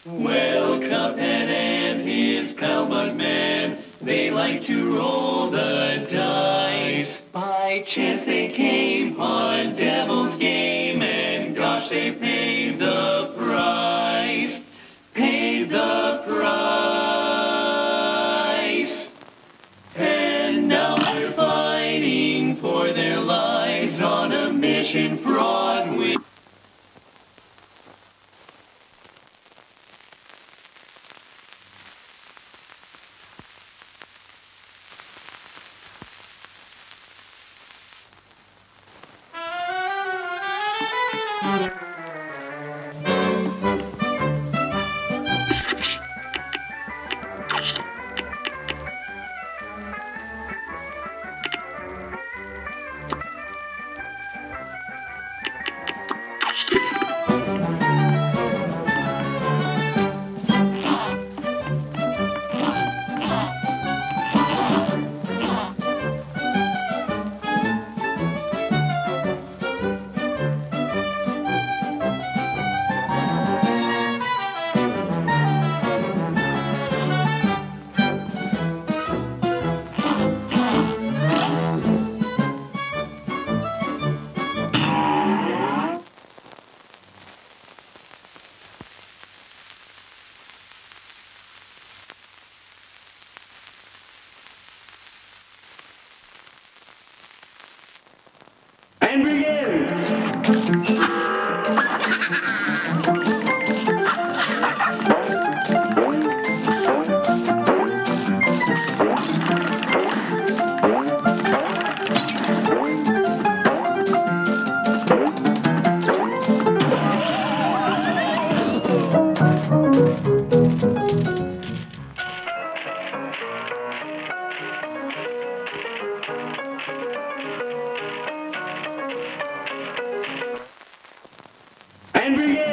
Well, Cuphead and his pal Bugman, they like to roll the dice. By chance they came on Devil's Game, and gosh, they paid the price. Paid the price. And now they're fighting for their lives on a mission fraught with... And begin! And begin!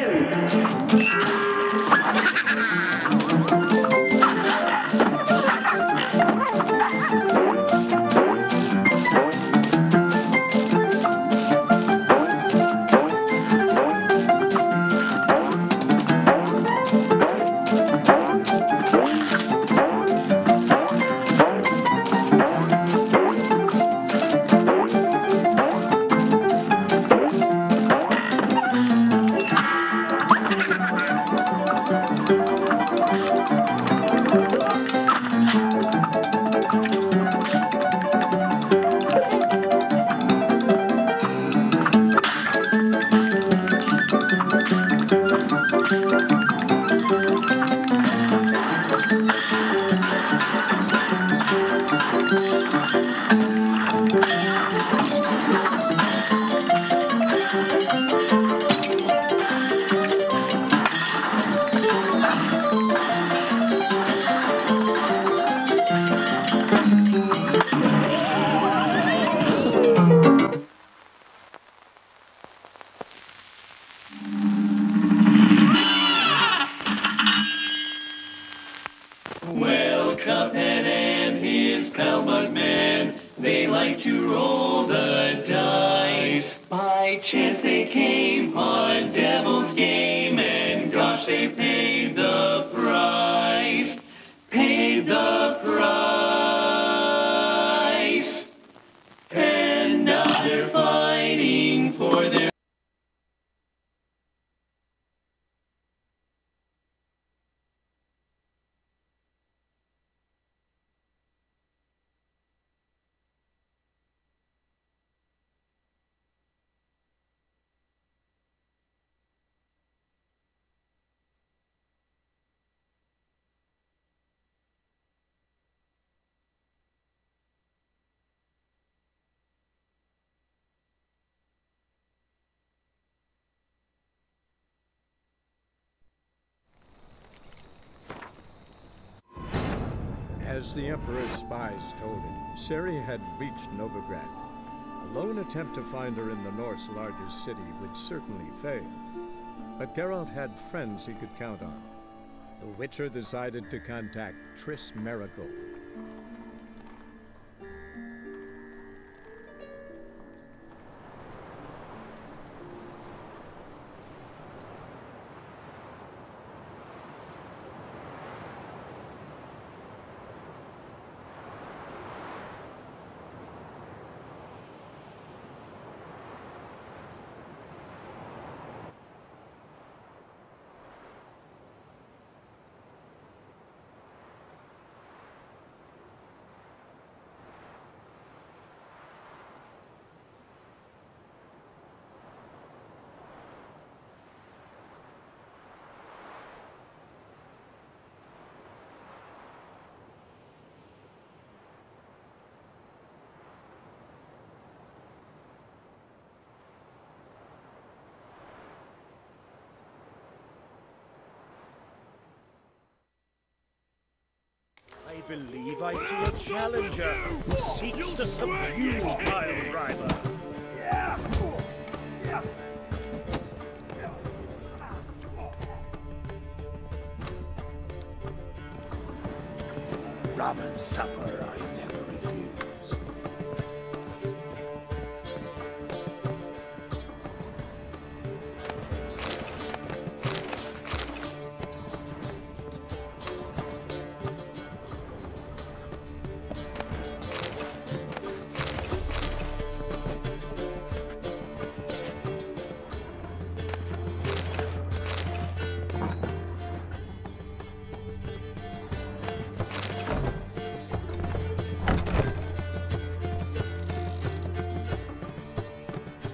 Well, Cuphead and his pal Bugman, they like to roll the dice. By chance they came on Devil's Game, and gosh, they paid the price. Paid the price. And now they're fighting for their... As the Emperor's spies told him, Ciri had reached Novigrad. A lone attempt to find her in the North's largest city would certainly fail. But Geralt had friends he could count on. The Witcher decided to contact Triss Merigold. believe I see a challenger who seeks to subdue Pile Driver. Rum and supper I never refuse.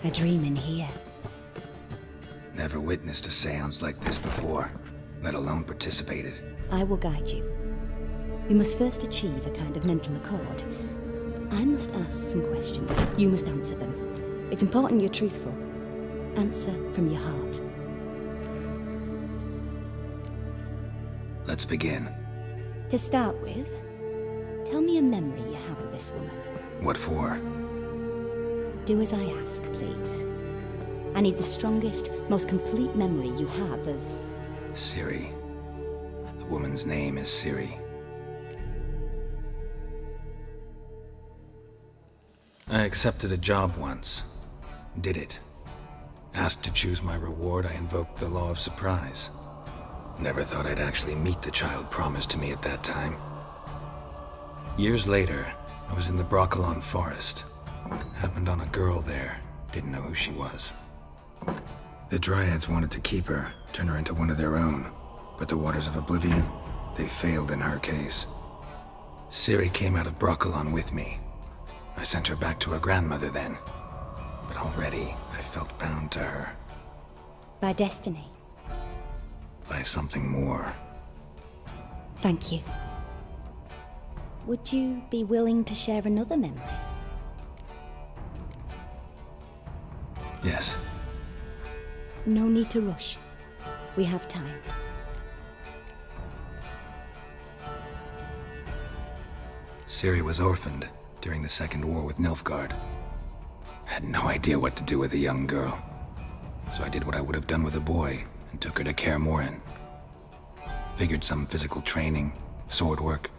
A dream in here. Never witnessed a seance like this before, let alone participated. I will guide you. We must first achieve a kind of mental accord. I must ask some questions. You must answer them. It's important you're truthful. Answer from your heart. Let's begin. To start with, tell me a memory you have of this woman. What for? Do as I ask, please. I need the strongest, most complete memory you have of... Ciri. The woman's name is Ciri. I accepted a job once. Did it. Asked to choose my reward, I invoked the law of surprise. Never thought I'd actually meet the child promised to me at that time. Years later, I was in the Brokilon Forest. Happened on a girl there. Didn't know who she was. The Dryads wanted to keep her, turn her into one of their own. But the Waters of Oblivion, they failed in her case. Ciri came out of Brokilon with me. I sent her back to her grandmother then. But already, I felt bound to her. By destiny. By something more. Thank you. Would you be willing to share another memory? Yes. No need to rush. We have time. Ciri was orphaned during the Second War with Nilfgaard. Had no idea what to do with a young girl. So I did what I would have done with a boy and took her to Kaer Morhen. Figured some physical training, sword work,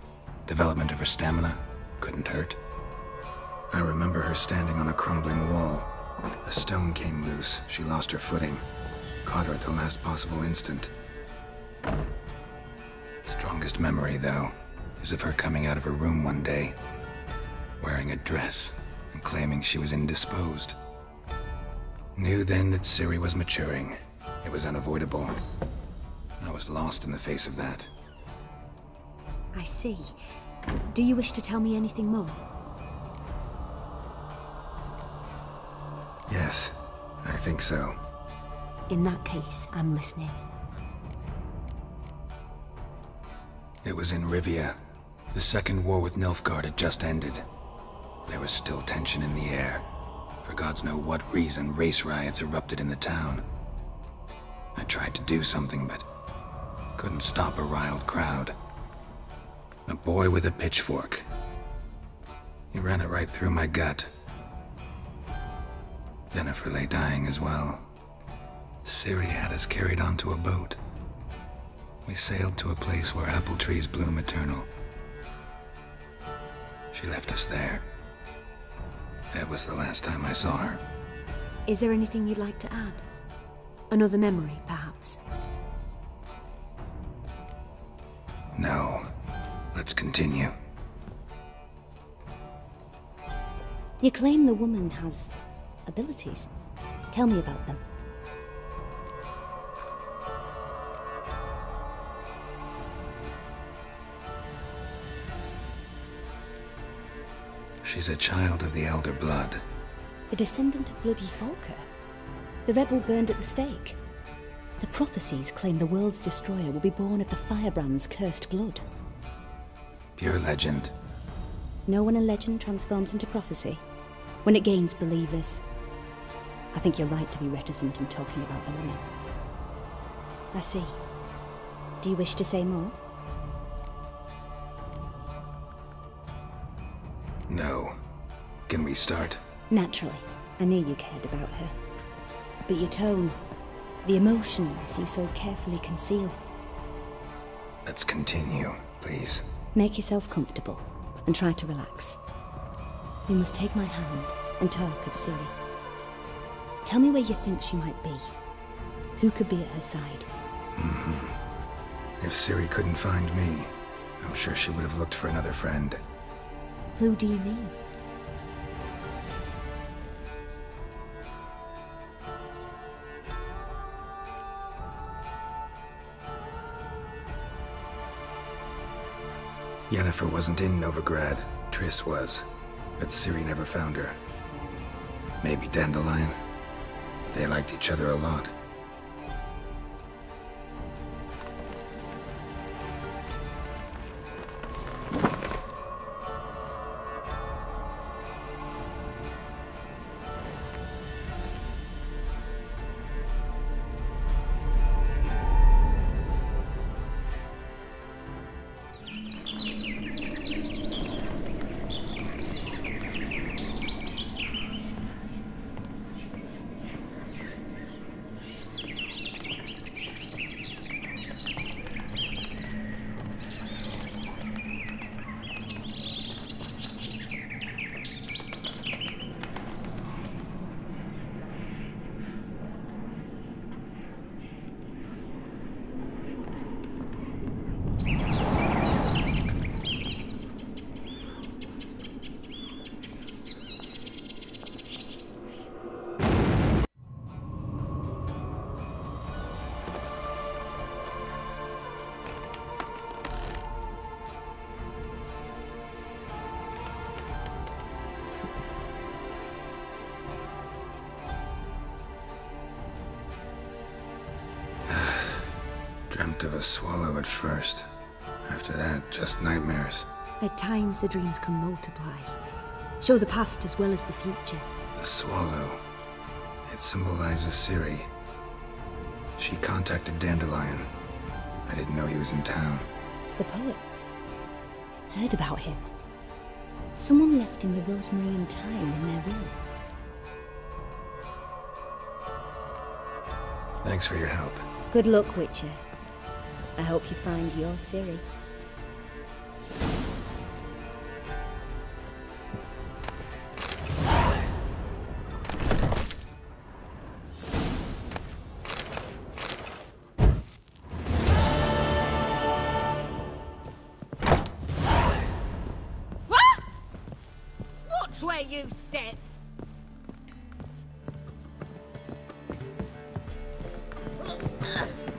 development of her stamina couldn't hurt. I remember her standing on a crumbling wall. A stone came loose, she lost her footing. Caught her at the last possible instant. Strongest memory, though, is of her coming out of her room one day, wearing a dress and claiming she was indisposed. Knew then that Ciri was maturing. It was unavoidable. I was lost in the face of that. I see. Do you wish to tell me anything more? Yes, I think so. In that case, I'm listening. It was in Rivia. The Second War with Nilfgaard had just ended. There was still tension in the air. For gods know what reason, race riots erupted in the town. I tried to do something, but couldn't stop a riled crowd. A boy with a pitchfork. He ran it right through my gut. Jennifer lay dying as well. Ciri had us carried onto a boat. We sailed to a place where apple trees bloom eternal. She left us there. That was the last time I saw her. Is there anything you'd like to add? Another memory, perhaps? No. Let's continue. You claim the woman has abilities. Tell me about them. She's a child of the Elder Blood. A descendant of bloody Falker. The rebel burned at the stake. The prophecies claim the world's destroyer will be born of the Firebrand's cursed blood. Pure legend. No one in legend transforms into prophecy. When it gains believers. I think you're right to be reticent in talking about the woman. I see. Do you wish to say more? we start? Naturally, I knew you cared about her. But your tone, the emotions you so carefully conceal. Let's continue, please. Make yourself comfortable, and try to relax. You must take my hand and talk of Ciri. Tell me where you think she might be. Who could be at her side? If Ciri couldn't find me, I'm sure she would have looked for another friend. Who do you mean? Yennefer wasn't in Novigrad. Triss was. But Ciri never found her. Maybe Dandelion? They liked each other a lot. Dreamt of a swallow at first. After that, just nightmares. At times the dreams can multiply. Show the past as well as the future. The swallow. It symbolizes Ciri. She contacted Dandelion. I didn't know he was in town. The poet. Heard about him. Someone left him the Rosemary Thyme in their will. Thanks for your help. Good luck, Witcher. I hope you find your Ciri. Watch where you step.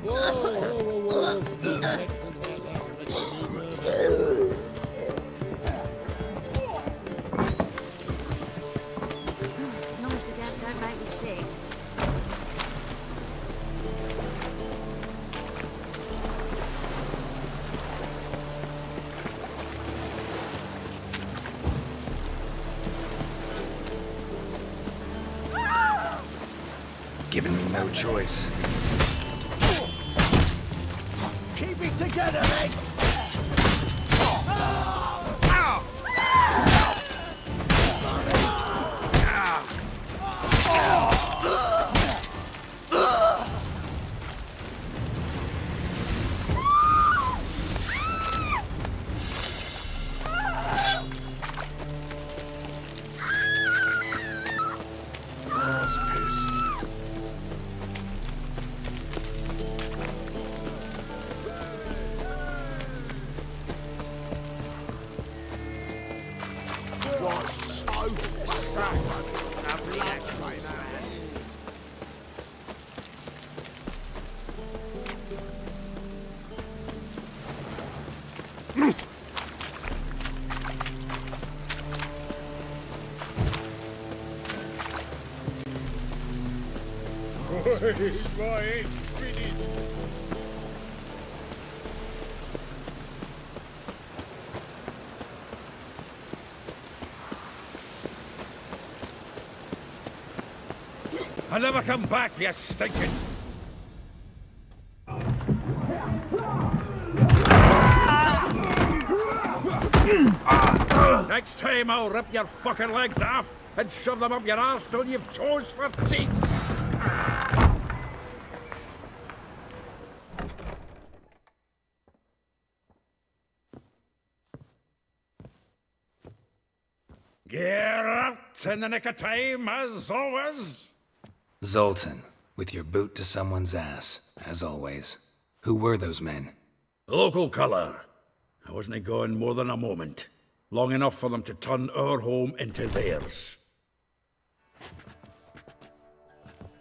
As long as the dead don't make me sick. Given me no choice. Keep it together, mates! I'll never come back, you stinking... Next time I'll rip your fucking legs off and shove them up your arse till you've toes for teeth. Geralt, in the nick of time, as always. Zoltan, with your boot to someone's ass, as always. Who were those men? Local colour. I wasn't gone more than a moment. Long enough for them to turn our home into theirs.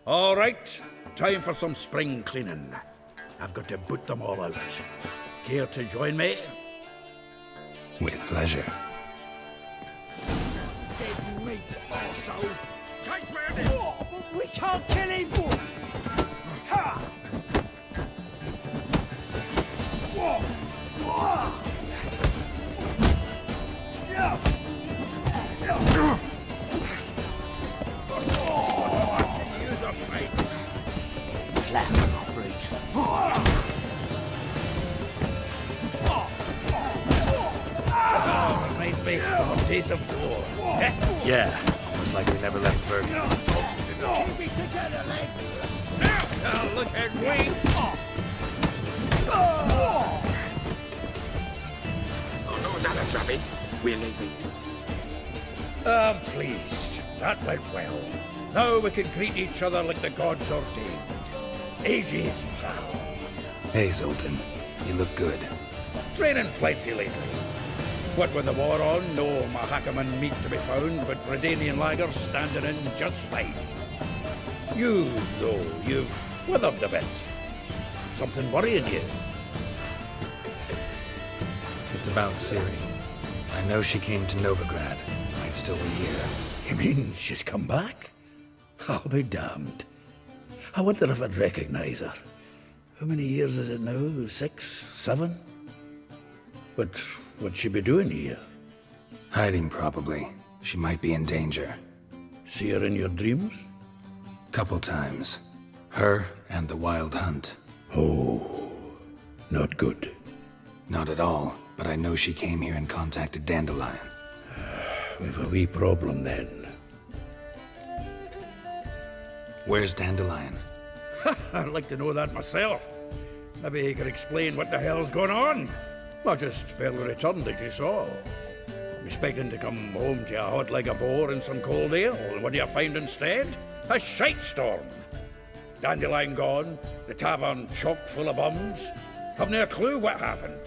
All right, time for some spring cleaning. I've got to boot them all out. Care to join me? With pleasure. Dead meat, arsehole! Chase me! We can't kill him! Ha! Reminds me of a days of war. Yeah, almost like we never left Vergen. Keep me together, legs! Now look at me! Oh no, not a trapping. We're leaving. I'm pleased. That went well. Now we can greet each other like the gods ordained. Ages, pal. Hey, Zoltan. You look good. Training plenty lately. What with the war on, no Mahakaman meat to be found, but Redanian lagers standing in just fine. You, though, you've withered a bit. Something worrying you? It's about Ciri. I know she came to Novigrad. Might still be here. You mean she's come back? I'll be damned. I wonder if I'd recognize her. How many years is it now? 6, 7? But what'd she be doing here? Hiding, probably. She might be in danger. See her in your dreams? Couple times. Her and the Wild Hunt. Oh, not good. Not at all, but I know she came here and contacted Dandelion. We've a wee problem then. Where's Dandelion? I'd like to know that myself. Maybe he could explain what the hell's going on. I just barely returned, as you saw. I'm expecting to come home to a hot like a boar and some cold ale, and what do you find instead? A shite storm. Dandelion gone, the tavern chock full of bums. Have no clue what happened.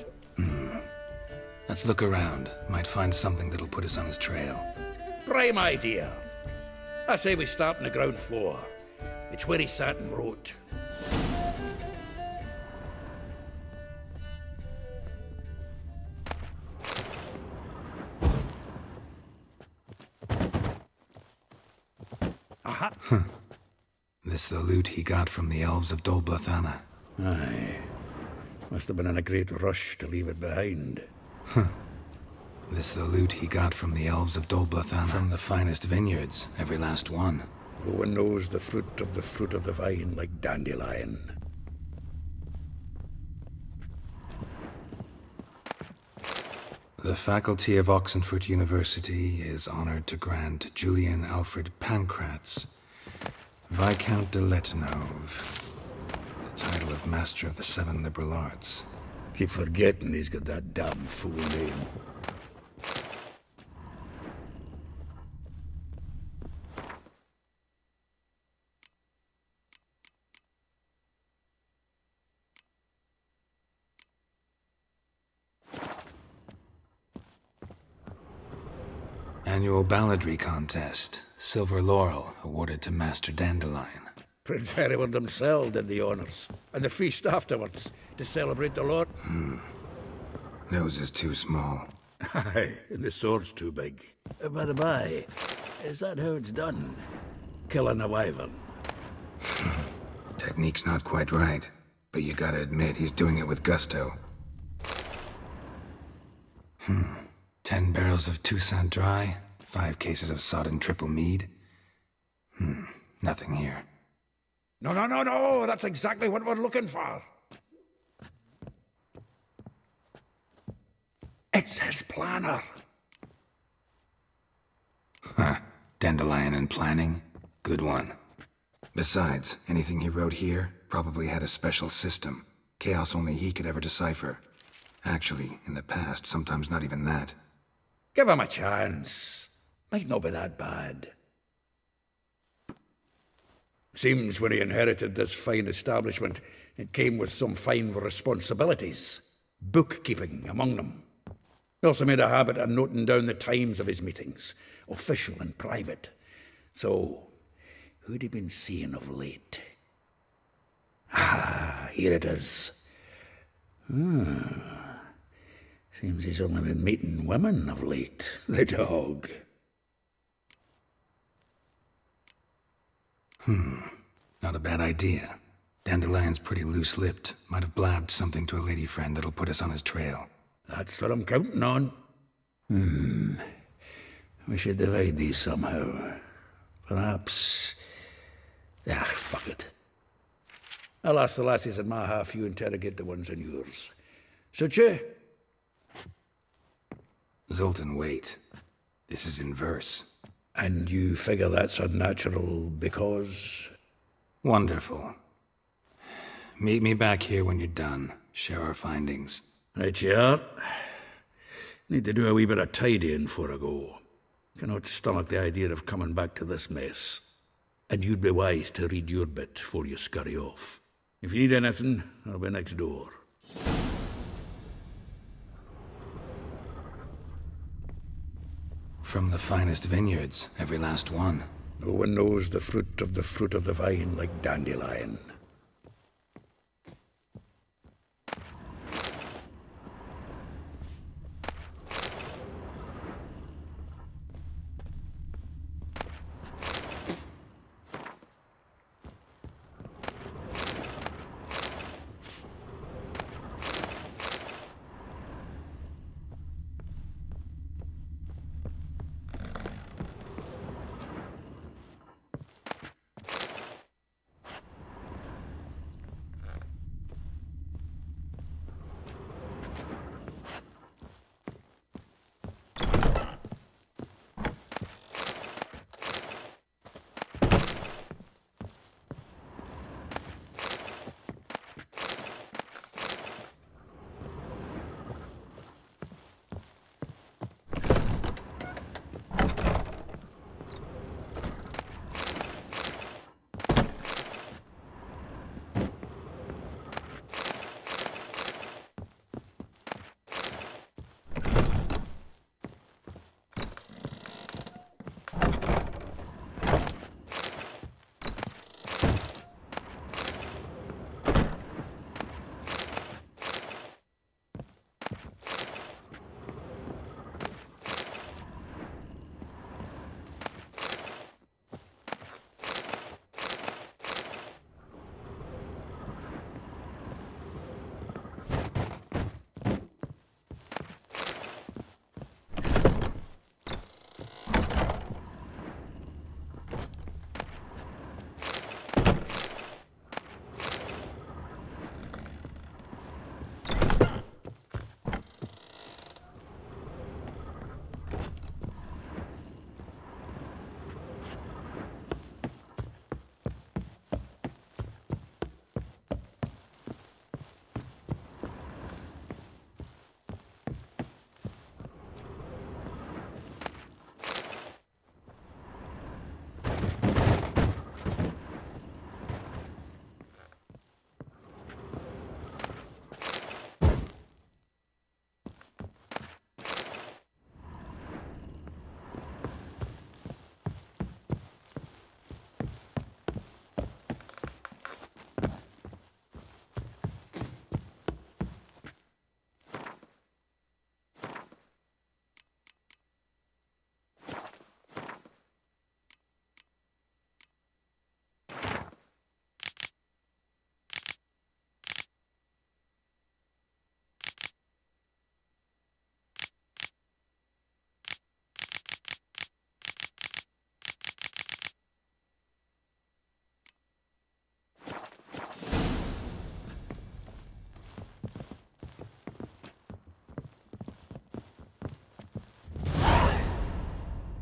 Let's look around. Might find something that'll put us on his trail. Prime idea. I say we start on the ground floor. It's where he sat and wrote. Aha! This the loot he got from the elves of Dol Blathanna. Aye. Must have been in a great rush to leave it behind. This the loot he got from the elves of Dol Blathanna. From the finest vineyards, every last one. No one knows the fruit of the vine like Dandelion. The faculty of Oxenfurt University is honored to grant Julian Alfred Pancratz, Viscount de Letenove, the title of Master of the Seven Liberal Arts. Keep forgetting he's got that damn fool name. Annual balladry contest. Silver laurel awarded to Master Dandelion. Prince Hereward himself did the honors, and the feast afterwards, to celebrate the Lord. Nose is too small. Aye, and the sword's too big. By the by, is that how it's done? Killing a wyvern? Technique's not quite right, but you gotta admit he's doing it with gusto. 10 barrels of Toussaint Dry, 5 cases of sodden triple mead. Nothing here. No, that's exactly what we're looking for. It's his planner. Dandelion and planning? Good one. Besides, anything he wrote here probably had a special system. Chaos only he could ever decipher. Actually, in the past, sometimes not even that. Give him a chance. Might not be that bad. Seems when he inherited this fine establishment, it came with some fine responsibilities. Bookkeeping among them. He also made a habit of noting down the times of his meetings, official and private. So, who'd he been seeing of late? Ah, here it is. Seems he's only been meeting women of late, the dog. Not a bad idea. Dandelion's pretty loose-lipped. Might have blabbed something to a lady friend that'll put us on his trail. That's what I'm counting on. We should divide these somehow. Perhaps... fuck it. I'll ask the lassies in my half, you interrogate the ones in yours. Suit you? Zoltan, wait. This is in verse. And you figure that's unnatural because... Wonderful. Meet me back here when you're done. Share our findings. Right you are. Need to do a wee bit of tidying before I go. Cannot stomach the idea of coming back to this mess. And you'd be wise to read your bit before you scurry off. If you need anything, I'll be next door. From the finest vineyards, every last one. No one knows the fruit of the vine like Dandelion.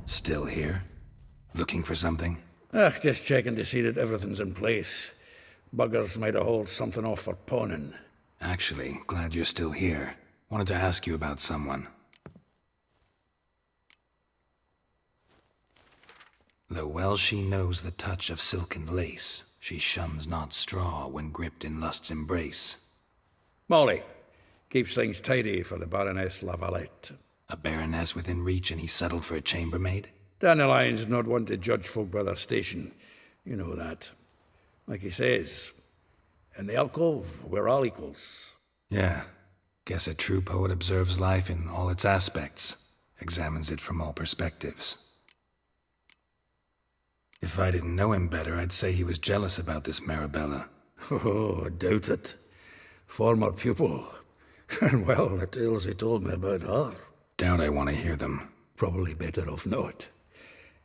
Still here? Looking for something? Just checking to see that everything's in place. Buggers might have hauled something off for pawning. Actually, glad you're still here. Wanted to ask you about someone. Though well she knows the touch of silken lace, she shuns not straw when gripped in lust's embrace. Molly. Keeps things tidy for the Baroness Lavalette. A baroness within reach and he settled for a chambermaid? Dandelion's not one to judge folk by their station. You know that. Like he says, in the alcove, we're all equals. Yeah. Guess a true poet observes life in all its aspects, examines it from all perspectives. If I didn't know him better, I'd say he was jealous about this Marabella. Oh, I doubt it. Former pupil. And well, the tales he told me about her. Doubt I want to hear them. Probably better off not.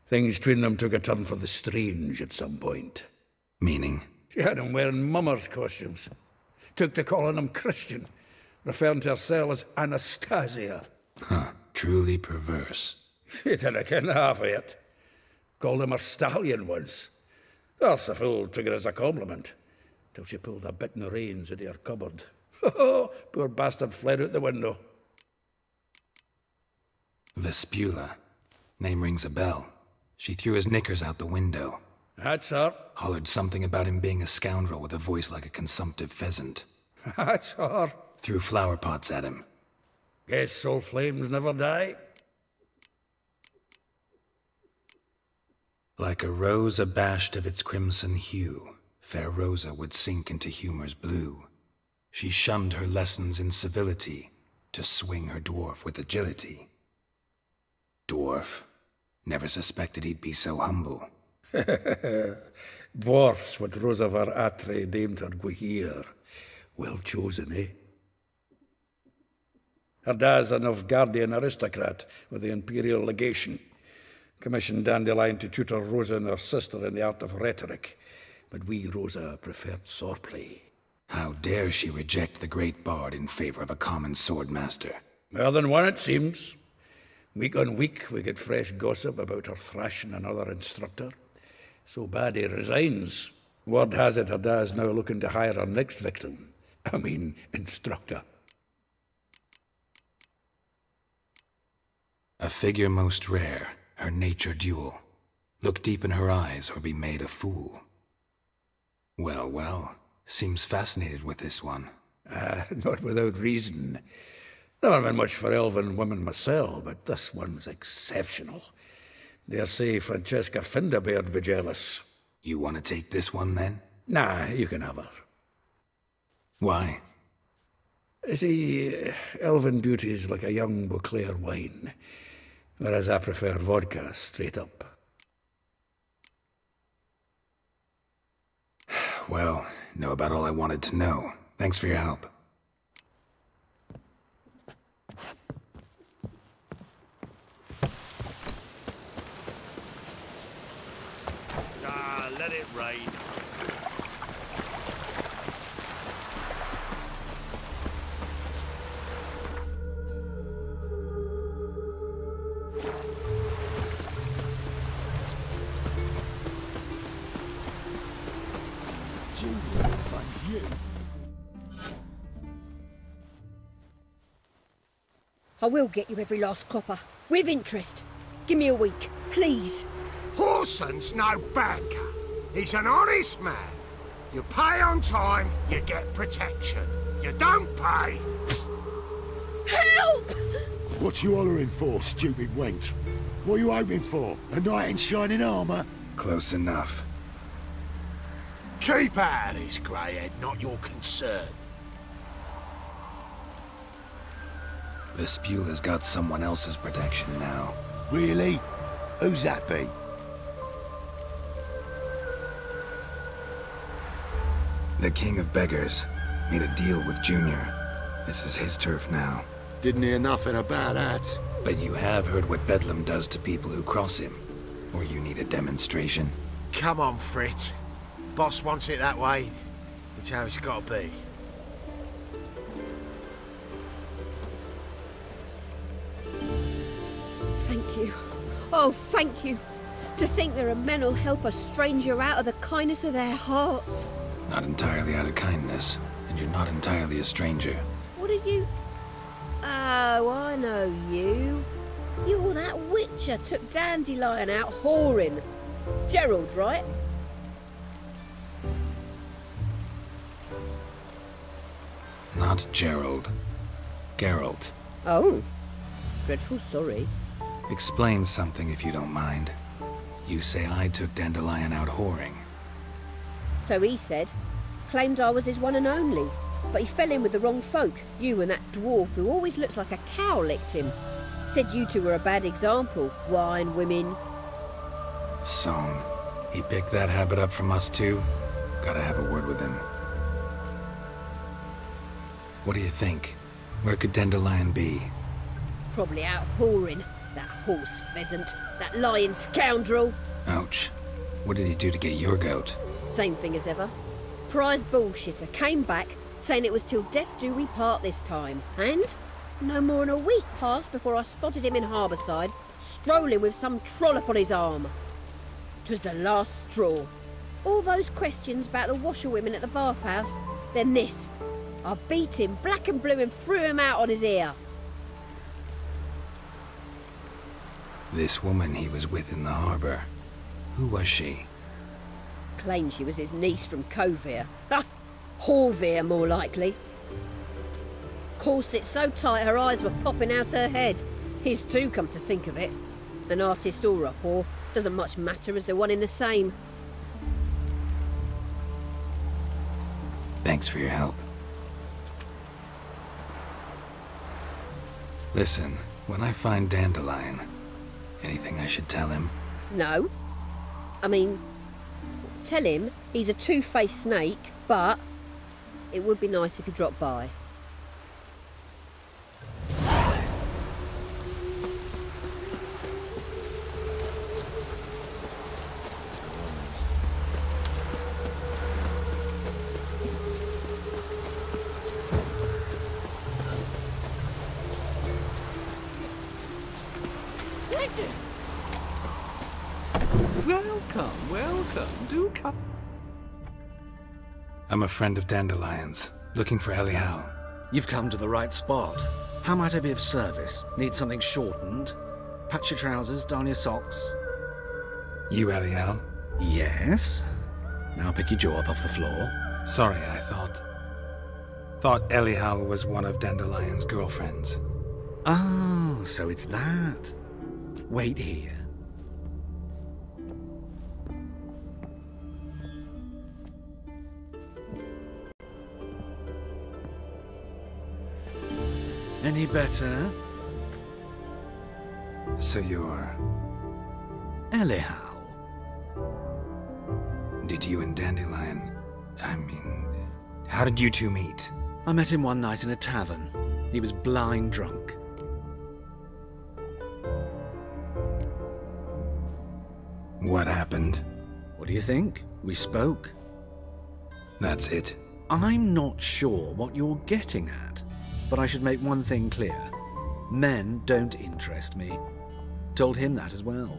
Things between them took a turn for the strange at some point. Meaning? She had him wearing mummers' costumes. Took to calling him Christian, referring to herself as Anastasia. Huh, truly perverse. He didn't ken half of it. Called him a stallion once. Else the fool took it as a compliment, till she pulled a bit in the reins into her cupboard. Poor bastard fled out the window. Vespula. Name rings a bell. She threw his knickers out the window. That's her. Hollered something about him being a scoundrel with a voice like a consumptive pheasant. That's her. Threw flower pots at him. Guess soul flames never die. Like a rose abashed of its crimson hue, fair Rosa would sink into humor's blue. She shunned her lessons in civility, to swing her dwarf with agility. Dwarf. Never suspected he'd be so humble. Dwarfs what Rosa var Atre named her Guihir. Well chosen, eh? Her dad's a Novgardian aristocrat with the Imperial Legation. Commissioned Dandelion to tutor Rosa and her sister in the art of rhetoric. But we, Rosa, preferred swordplay. How dare she reject the great bard in favor of a common swordmaster? More than one, it seems. Week on week, we get fresh gossip about her thrashing another instructor. So bad he resigns. Word has it her dad's now looking to hire her next victim. I mean, instructor. A figure most rare, her nature dual. Look deep in her eyes or be made a fool. Well, well, seems fascinated with this one. Not without reason. Never been much for elven women myself, but this one's exceptional. Dare say Francesca Finderbeard be jealous. You want to take this one, then? Nah, you can have her. Why? See, elven beauty's like a young Beauclair wine, whereas I prefer vodka straight up. Well, know about all I wanted to know. Thanks for your help. Let it rain. I will get you every last copper, with interest. Give me a week, please. Horson's no banker. He's an honest man. You pay on time, you get protection. You don't pay... Help! What you hollering for, stupid wench? What are you hoping for? A knight in shining armour? Close enough. Keep out of this, Greyhead, not your concern. Vespula's got someone else's protection now. Really? Who's that be? The King of Beggars made a deal with Junior. This is his turf now. Didn't hear nothing about that. But you have heard what Bedlam does to people who cross him. Or you need a demonstration? Come on, Fritz. Boss wants it that way. It's how it's got to be. Thank you. Oh, thank you. To think there are men who'll help a stranger out of the kindness of their hearts. Not entirely out of kindness, and you're not entirely a stranger. What are you... Oh, I know you. You're that witcher took Dandelion out whoring. Gerald, right? Not Gerald. Geralt. Oh. Dreadful sorry. Explain something if you don't mind. You say I took Dandelion out whoring. So he said. Claimed I was his one and only. But he fell in with the wrong folk. You and that dwarf who always looks like a cow licked him. Said you two were a bad example. Wine, women. So, he picked that habit up from us too? Gotta have a word with him. What do you think? Where could Dandelion be? Probably out whoring. That horse pheasant. That lying scoundrel. Ouch. What did he do to get your goat? Same thing as ever. Prize bullshitter came back, saying it was till death do we part this time. And no more than a week passed before I spotted him in Harbourside, strolling with some trollop on his arm. 'Twas the last straw. All those questions about the washerwomen at the bathhouse, then this. I beat him black and blue and threw him out on his ear. This woman he was with in the harbour. Who was she? Claimed she was his niece from Kovir. Ha! Horvir, more likely. Corset so tight her eyes were popping out her head. His too, come to think of it. An artist or a whore. Doesn't much matter as they're one in the same. Thanks for your help. Listen, when I find Dandelion, anything I should tell him? No. I mean, tell him he's a two-faced snake, but it would be nice if he dropped by. Welcome, welcome. Do come. I'm a friend of Dandelion's, looking for Elihal. You've come to the right spot. How might I be of service? Need something shortened? Patch your trousers, darn your socks. You Elihal? Yes. Now pick your jaw up off the floor. Sorry, I thought Elihal was one of Dandelion's girlfriends. Oh, so it's that. Wait here. Any better? So you're... Elihal. Did you and Dandelion... how did you two meet? I met him one night in a tavern. He was blind drunk. What happened? What do you think? We spoke. That's it? I'm not sure what you're getting at, but I should make one thing clear. Men don't interest me. Told him that as well.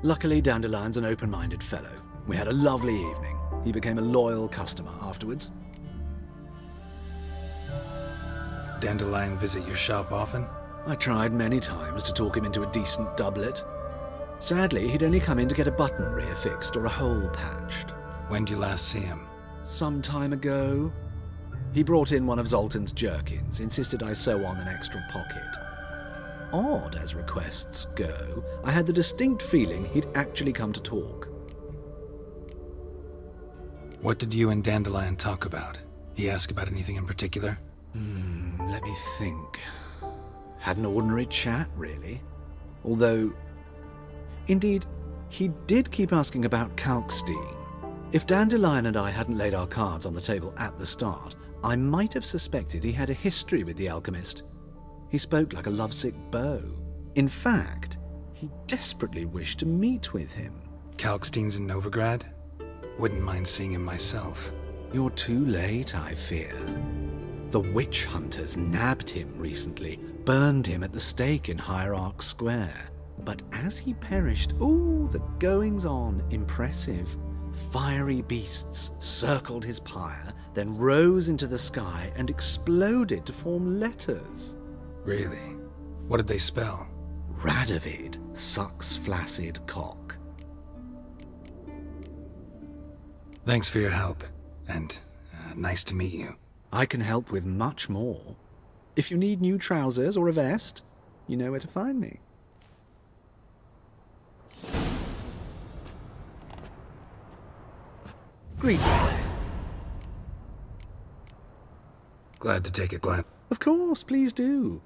Luckily, Dandelion's an open-minded fellow. We had a lovely evening. He became a loyal customer afterwards. Dandelion visit your shop often? I tried many times to talk him into a decent doublet. Sadly, he'd only come in to get a button reaffixed or a hole patched. When did you last see him? Some time ago. He brought in one of Zoltan's jerkins, insisted I sew on an extra pocket. Odd as requests go, I had the distinct feeling he'd actually come to talk. What did you and Dandelion talk about? He asked about anything in particular? Let me think. Had an ordinary chat, really. Although... Indeed, he did keep asking about Kalkstein. If Dandelion and I hadn't laid our cards on the table at the start, I might have suspected he had a history with the alchemist. He spoke like a lovesick beau. In fact, he desperately wished to meet with him. Kalkstein's in Novigrad? Wouldn't mind seeing him myself. You're too late, I fear. The witch hunters nabbed him recently, burned him at the stake in Hierarch Square. But as he perished, ooh, the goings-on, impressive. Fiery beasts circled his pyre, then rose into the sky and exploded to form letters. Really? What did they spell? Radovid sucks flaccid cock. Thanks for your help, and nice to meet you. I can help with much more. If you need new trousers or a vest, you know where to find me. Greetings. Glad to take a glance. Of course, please do.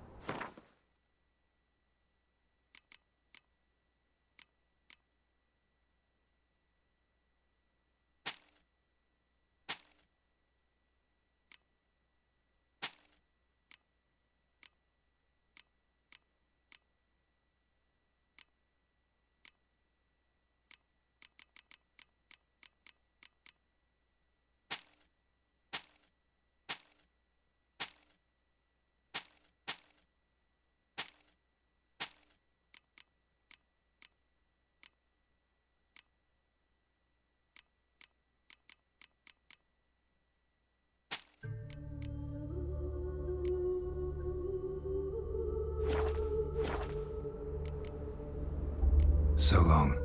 So long.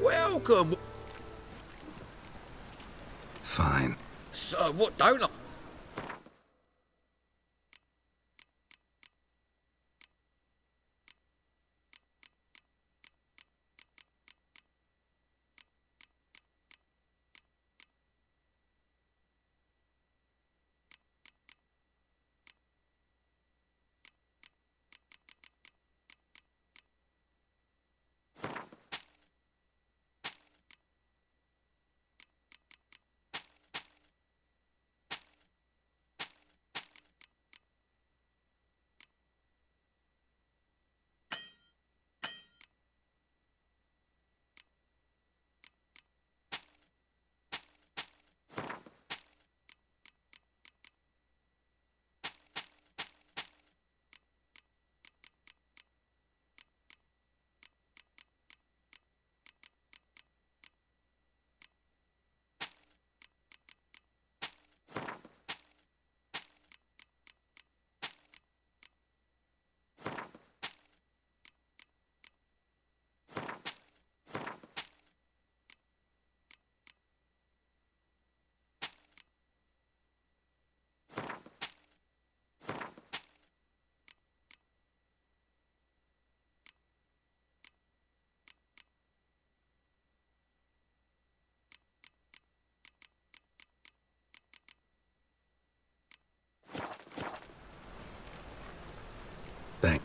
Welcome. Fine. So what don't I?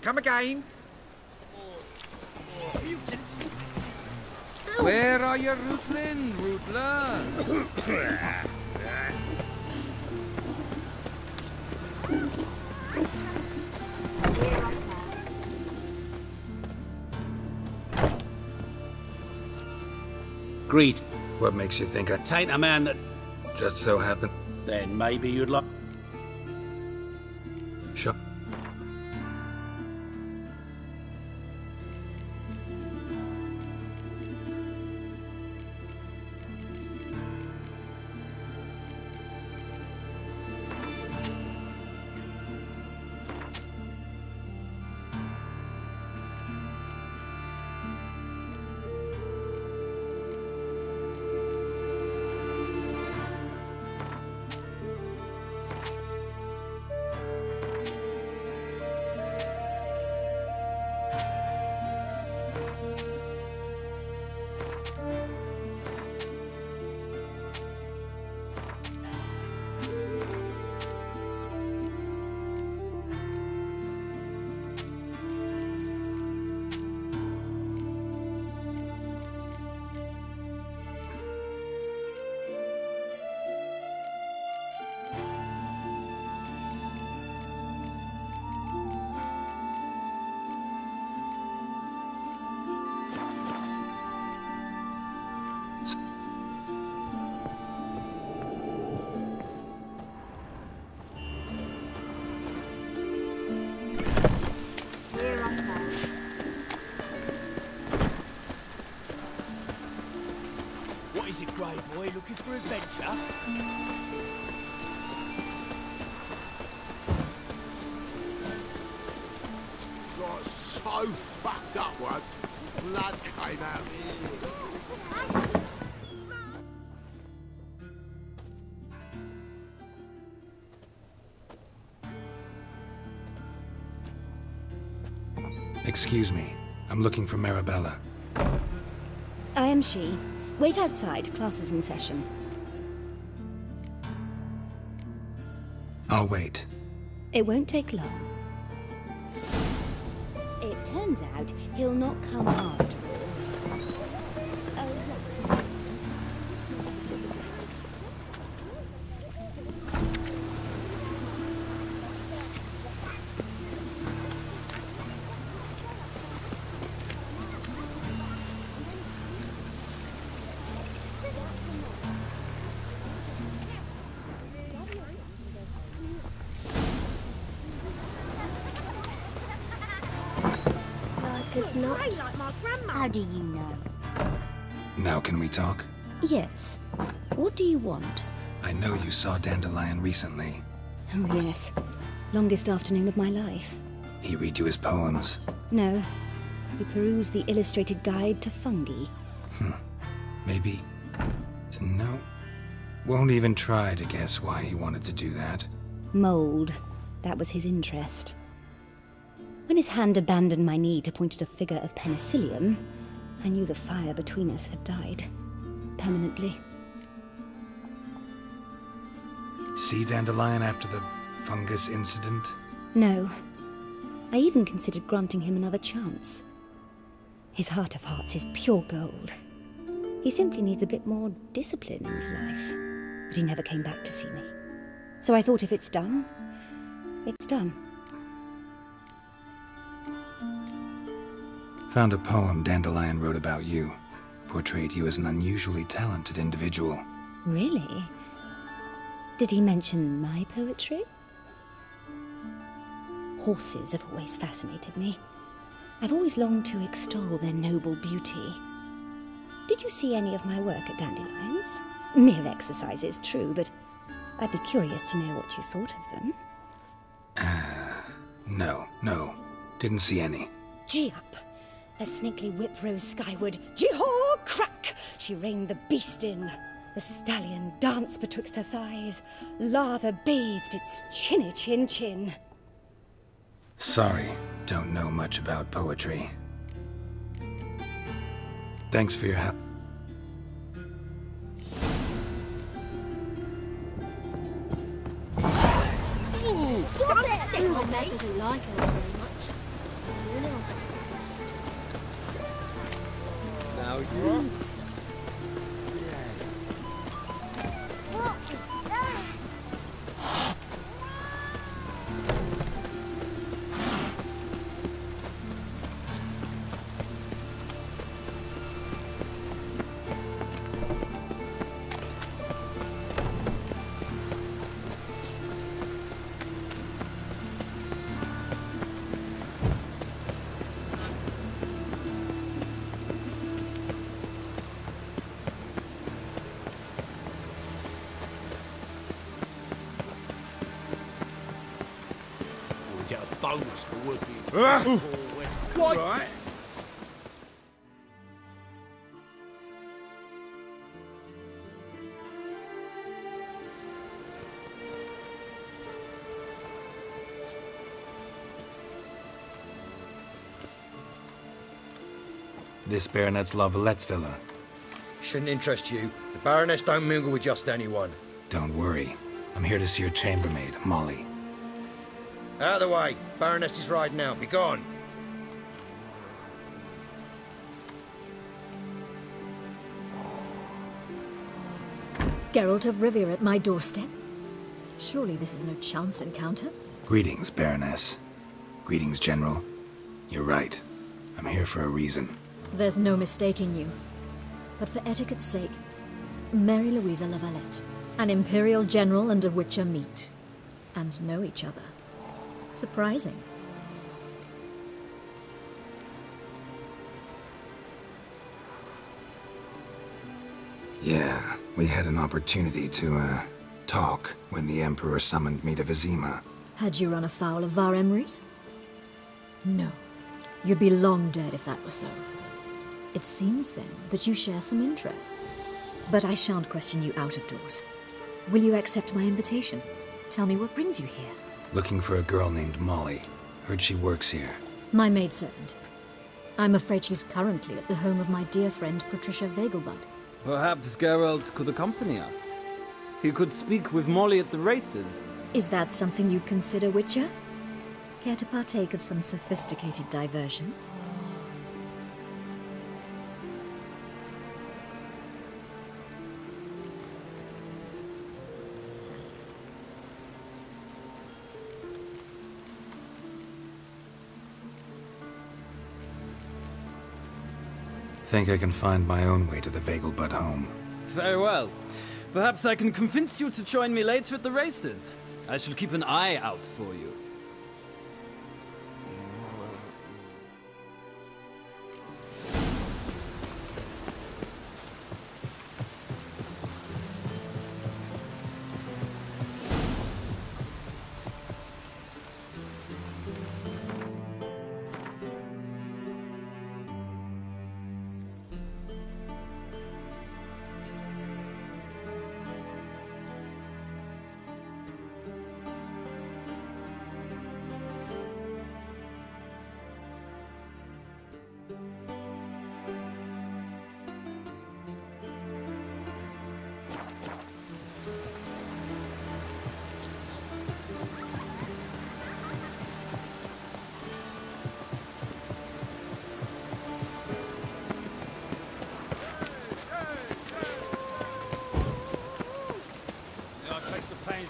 Come again. Where are you, Ruthlin? Rutler? Greet. What makes you think I Tain't a man that... just so happened? Then maybe you'd like... Sure. is it, Grey Boy? Looking for adventure? Got so fucked up once. Blood came out here. Excuse me. I'm looking for Marabella. I am she. Wait outside. Class is in session. I'll wait. It won't take long. It turns out he'll not come after all. Oh, It's not. how do you know? Now can we talk? Yes. What do you want? I know you saw Dandelion recently. Oh, yes. Longest afternoon of my life. He read you his poems. No. He perused the illustrated guide to fungi. Maybe... No. Won't even try to guess why he wanted to do that. Mold. That was his interest. When his hand abandoned my knee to point at a figure of penicillium, I knew the fire between us had died. Permanently. See Dandelion after the fungus incident? No. I even considered granting him another chance. His heart of hearts is pure gold. He simply needs a bit more discipline in his life. But he never came back to see me. So I thought if it's done, it's done. Found a poem Dandelion wrote about you. Portrayed you as an unusually talented individual. Really? Did he mention my poetry? Horses have always fascinated me. I've always longed to extol their noble beauty. Did you see any of my work at Dandelion's? Mere exercises, true, but I'd be curious to know what you thought of them. No. Didn't see any. Gee up! A snakely whip rose skyward. Jee-haw! Crack! She reined the beast in. The stallion danced betwixt her thighs. Lather bathed its chinny chin. Sorry, don't know much about poetry. Thanks for your help. My dad doesn't like us very much. You know. Now you... What was that? Bonus for working. What? Right. This Baronet's La Vallette's villa. Shouldn't interest you. The Baroness don't mingle with just anyone. Don't worry. I'm here to see your chambermaid, Molly. Out of the way. Baroness is riding out. Be gone. Geralt of Rivia at my doorstep? Surely this is no chance encounter? Greetings, Baroness. Greetings, General. You're right. I'm here for a reason. There's no mistaking you. But for etiquette's sake, Mary Louisa La Valette, an Imperial General and a Witcher meet, and know each other. Surprising. Yeah, we had an opportunity to, talk when the Emperor summoned me to Vizima. Had you run afoul of Var Emrys? No. You'd be long dead if that were so. It seems, then, that you share some interests. But I shan't question you out of doors. Will you accept my invitation? Tell me what brings you here. Looking for a girl named Molly. Heard she works here. My maidservant. I'm afraid she's currently at the home of my dear friend Patricia Vegelbud. Perhaps Geralt could accompany us. He could speak with Molly at the races. Is that something you'd consider, Witcher? Care to partake of some sophisticated diversion? Think I can find my own way to the Vegelbud home. Very well. Perhaps I can convince you to join me later at the races. I shall keep an eye out for you.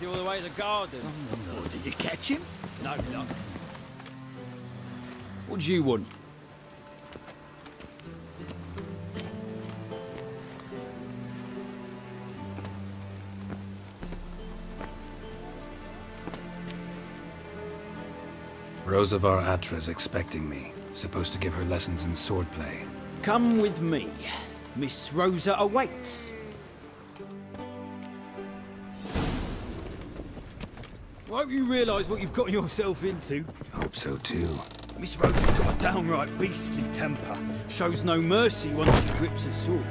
All the way to the garden. Oh, did you catch him? No, no. What do you want? Rosa var Atra's expecting me. Supposed to give her lessons in swordplay. Come with me. Miss Rosa awaits. Won't you realise what you've gotten yourself into? Hope so too. Miss Rosa's got a downright beastly temper. Shows no mercy once she grips a sword.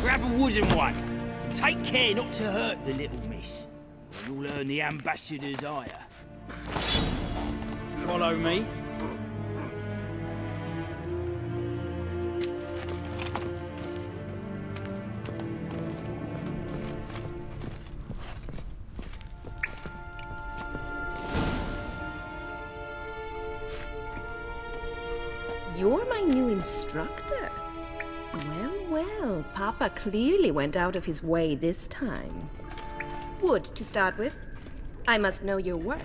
Grab a wooden one. And take care not to hurt the little miss. Or you'll earn the ambassador's ire. Follow me. You're my new instructor. Well, well, Papa clearly went out of his way this time. Wood, to start with. I must know your worth.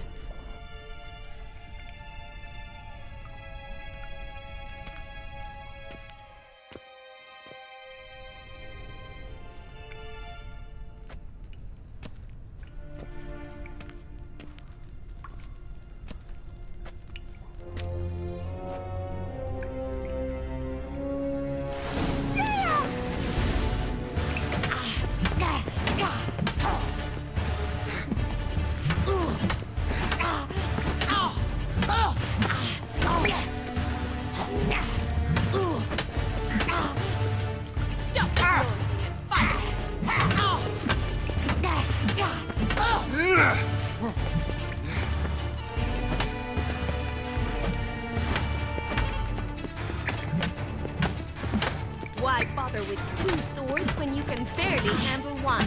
Why bother with two swords when you can barely handle one?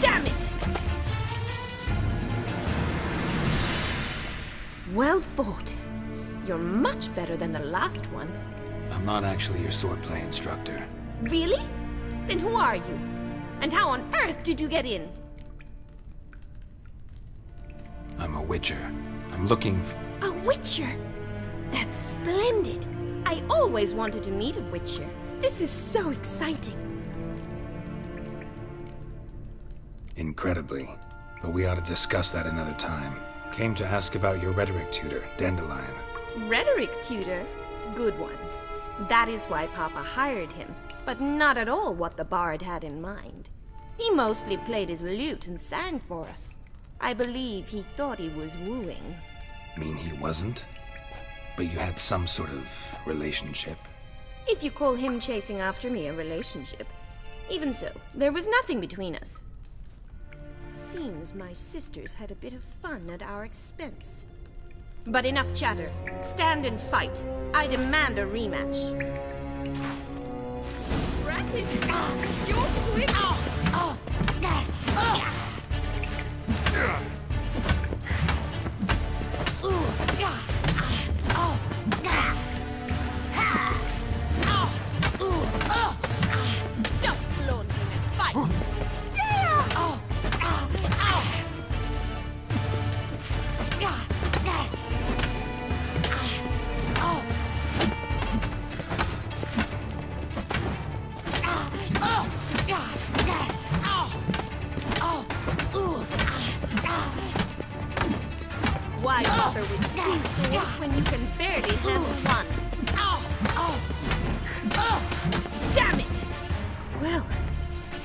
Damn it! Well fought. You're much better than the last one. I'm not actually your swordplay instructor. Really? Then who are you? And how on earth did you get in? I'm a witcher. I'm looking for... A witcher? That's splendid. I always wanted to meet a witcher. This is so exciting. Incredibly. But we ought to discuss that another time. Came to ask about your rhetoric tutor, Dandelion. Rhetoric tutor? Good one. That is why Papa hired him, but not at all what the bard had in mind. He mostly played his lute and sang for us. I believe he thought he was wooing. Mean he wasn't? But you had some sort of relationship? If you call him chasing after me a relationship. Even so, there was nothing between us. Seems my sisters had a bit of fun at our expense. But enough chatter. Stand and fight. I demand a rematch. Ratted! You're quick! Stop flaunting and fight! Yeah! Why bother with two swords when you can barely handle one? Damn it! Well,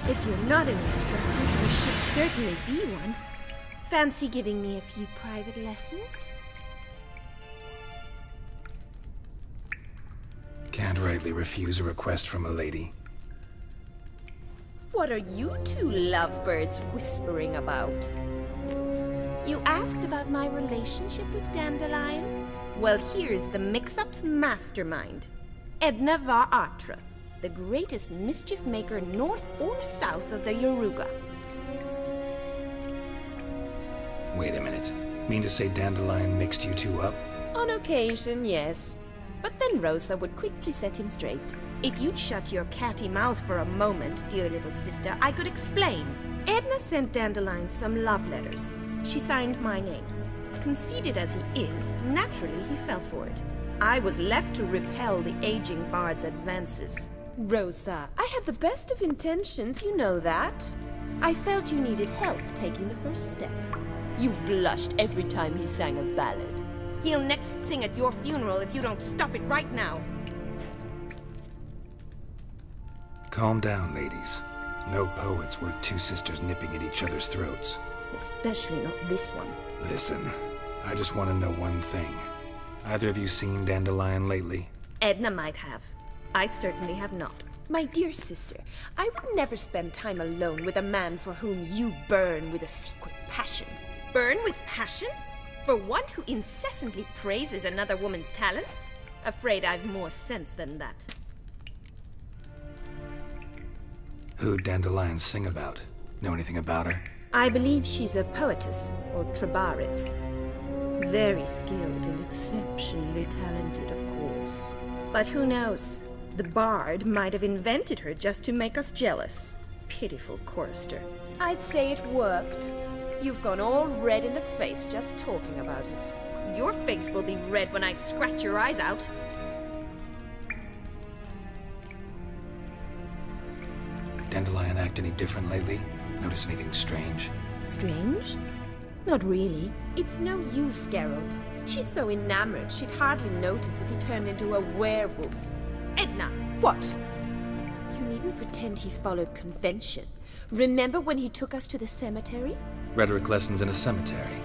if you're not an instructor, you should certainly be one. Fancy giving me a few private lessons? Can't rightly refuse a request from a lady. What are you two lovebirds whispering about? You asked about my relationship with Dandelion? Well, here's the mix-up's mastermind. Edna var Atra, the greatest mischief maker north or south of the Yaruga. Wait a minute. Mean to say Dandelion mixed you two up? On occasion, yes. But then Rosa would quickly set him straight. If you'd shut your catty mouth for a moment, dear little sister, I could explain. Edna sent Dandelion some love letters. She signed my name. Conceited as he is, naturally he fell for it. I was left to repel the aging bard's advances. Rosa, I had the best of intentions, you know that. I felt you needed help taking the first step. You blushed every time he sang a ballad. He'll next sing at your funeral if you don't stop it right now. Calm down, ladies. No poet's worth two sisters nipping at each other's throats. Especially not this one. Listen, I just want to know one thing. Either of you seen Dandelion lately? Edna might have. I certainly have not. My dear sister, I would never spend time alone with a man for whom you burn with a secret passion. Burn with passion? For one who incessantly praises another woman's talents? Afraid I've more sense than that. Who'd Dandelion sing about? Know anything about her? I believe she's a poetess, or Trebaritz. Very skilled and exceptionally talented, of course. But who knows? The bard might have invented her just to make us jealous. Pitiful chorister. I'd say it worked. You've gone all red in the face just talking about it. Your face will be red when I scratch your eyes out. Dandelion act any different lately? Notice anything strange? Strange? Not really. It's no use, Geralt. She's so enamored she'd hardly notice if he turned into a werewolf. Edna! What? You needn't pretend he followed convention. Remember when he took us to the cemetery? Rhetoric lessons in a cemetery.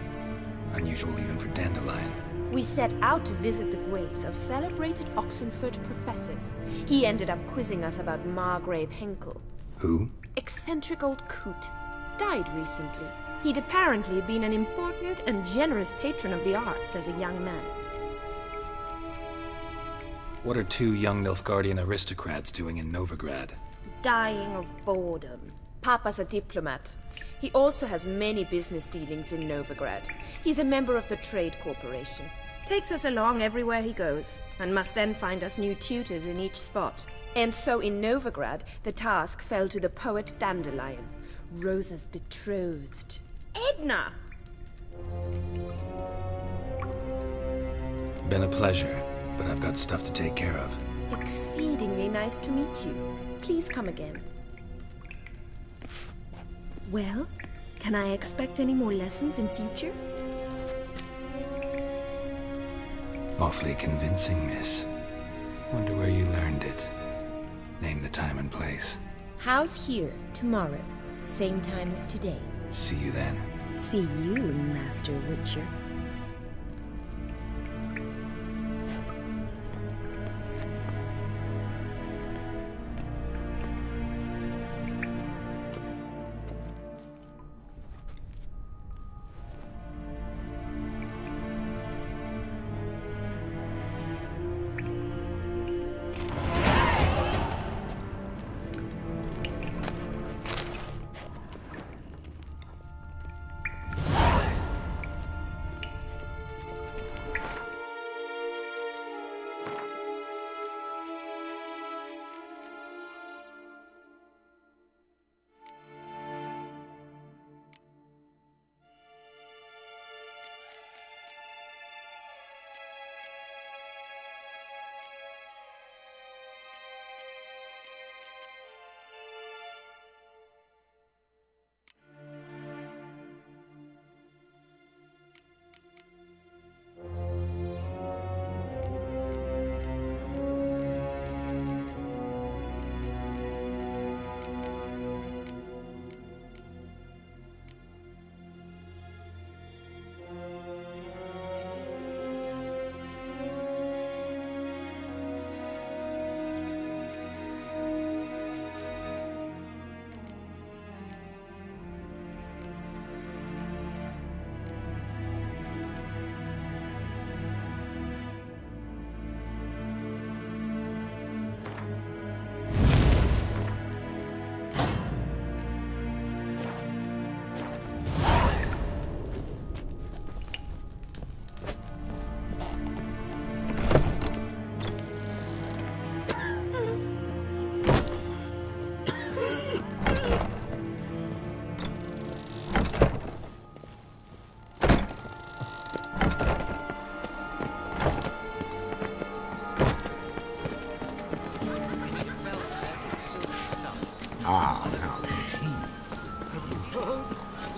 Unusual even for Dandelion. We set out to visit the graves of celebrated Oxenford professors. He ended up quizzing us about Margrave Henkel. Who? Eccentric old coot. Died recently. He'd apparently been an important and generous patron of the arts as a young man. What are two young Nilfgaardian aristocrats doing in Novigrad? Dying of boredom. Papa's a diplomat. He also has many business dealings in Novigrad. He's a member of the Trade Corporation. Takes us along everywhere he goes, and must then find us new tutors in each spot. And so in Novigrad, the task fell to the poet Dandelion, Rosa's betrothed. Edna! Been a pleasure, but I've got stuff to take care of. Exceedingly nice to meet you. Please come again. Well, Can I expect any more lessons in future? Awfully convincing, miss. Wonder where you learned it. Name the time and place. House here, tomorrow. Same time as today. See you then. See you, Master Witcher.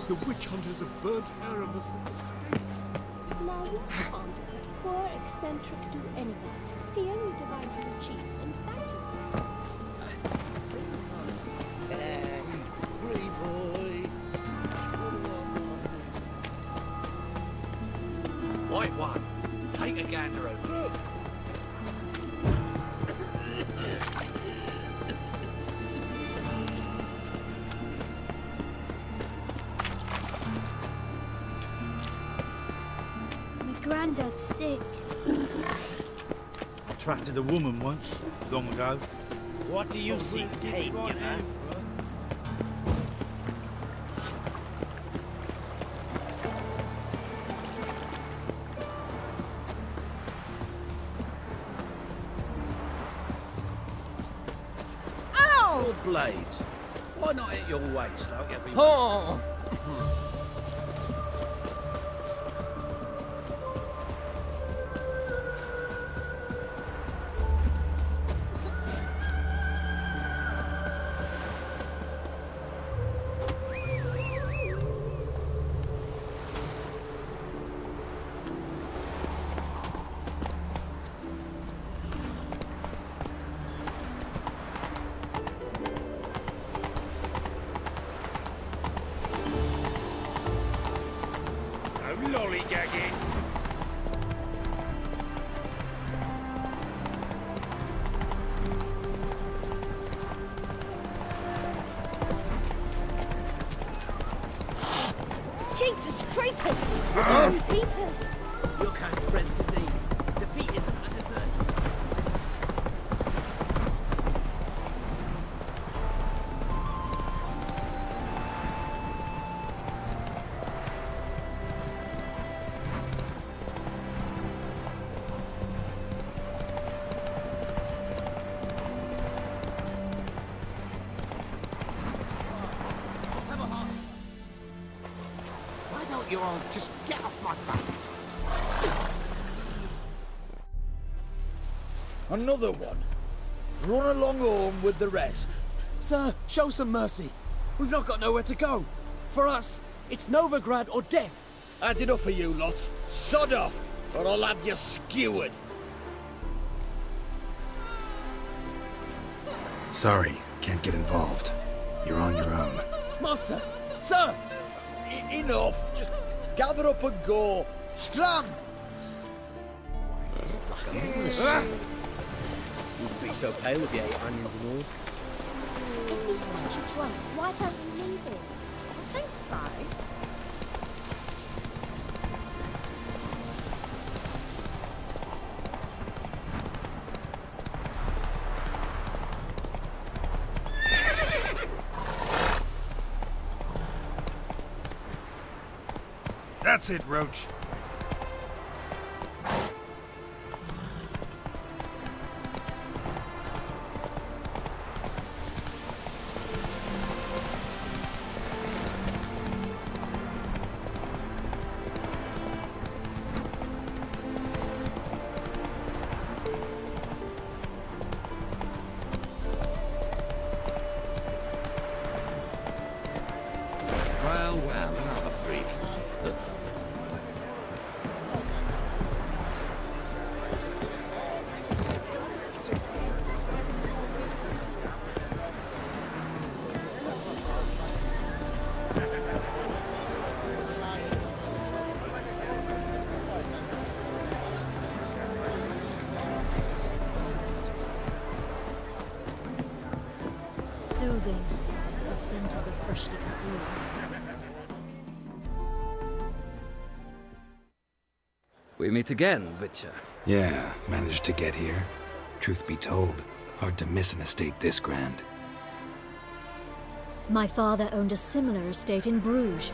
The witch hunters have burnt Aramis at the stake. Now you can't let poor eccentric do anything. He only divined from cheese and fantasy. Hey, free boy. White one, take a gander over. Look. Granddad's sick. I trusted a woman once, long ago. What do you see, Kate, you know? Your blades. Why not at your waist like everyone Oh. lollygagging. Jeepers creepers! Peepers! Your kind spreads disease. Defeat isn't a diversion. You all just get off my back. Another one. Run along home with the rest. Sir, show some mercy. We've not got nowhere to go. For us, It's Novigrad or death. Had enough of you lots. Sod off, or I'll have you skewered. Sorry, can't get involved. You're on your own. Master! Sir! Enough! Just gather up and go. Scram! Wouldn't be so pale if you ate onions and all. If he's such a drunk, why don't we leave him? I think so. That's it, Roach. Well, another freak. Soothing, the scent of the freshly cut wood. We meet again, Witcher. Yeah, managed to get here. Truth be told, hard to miss an estate this grand. My father owned a similar estate in Bruges.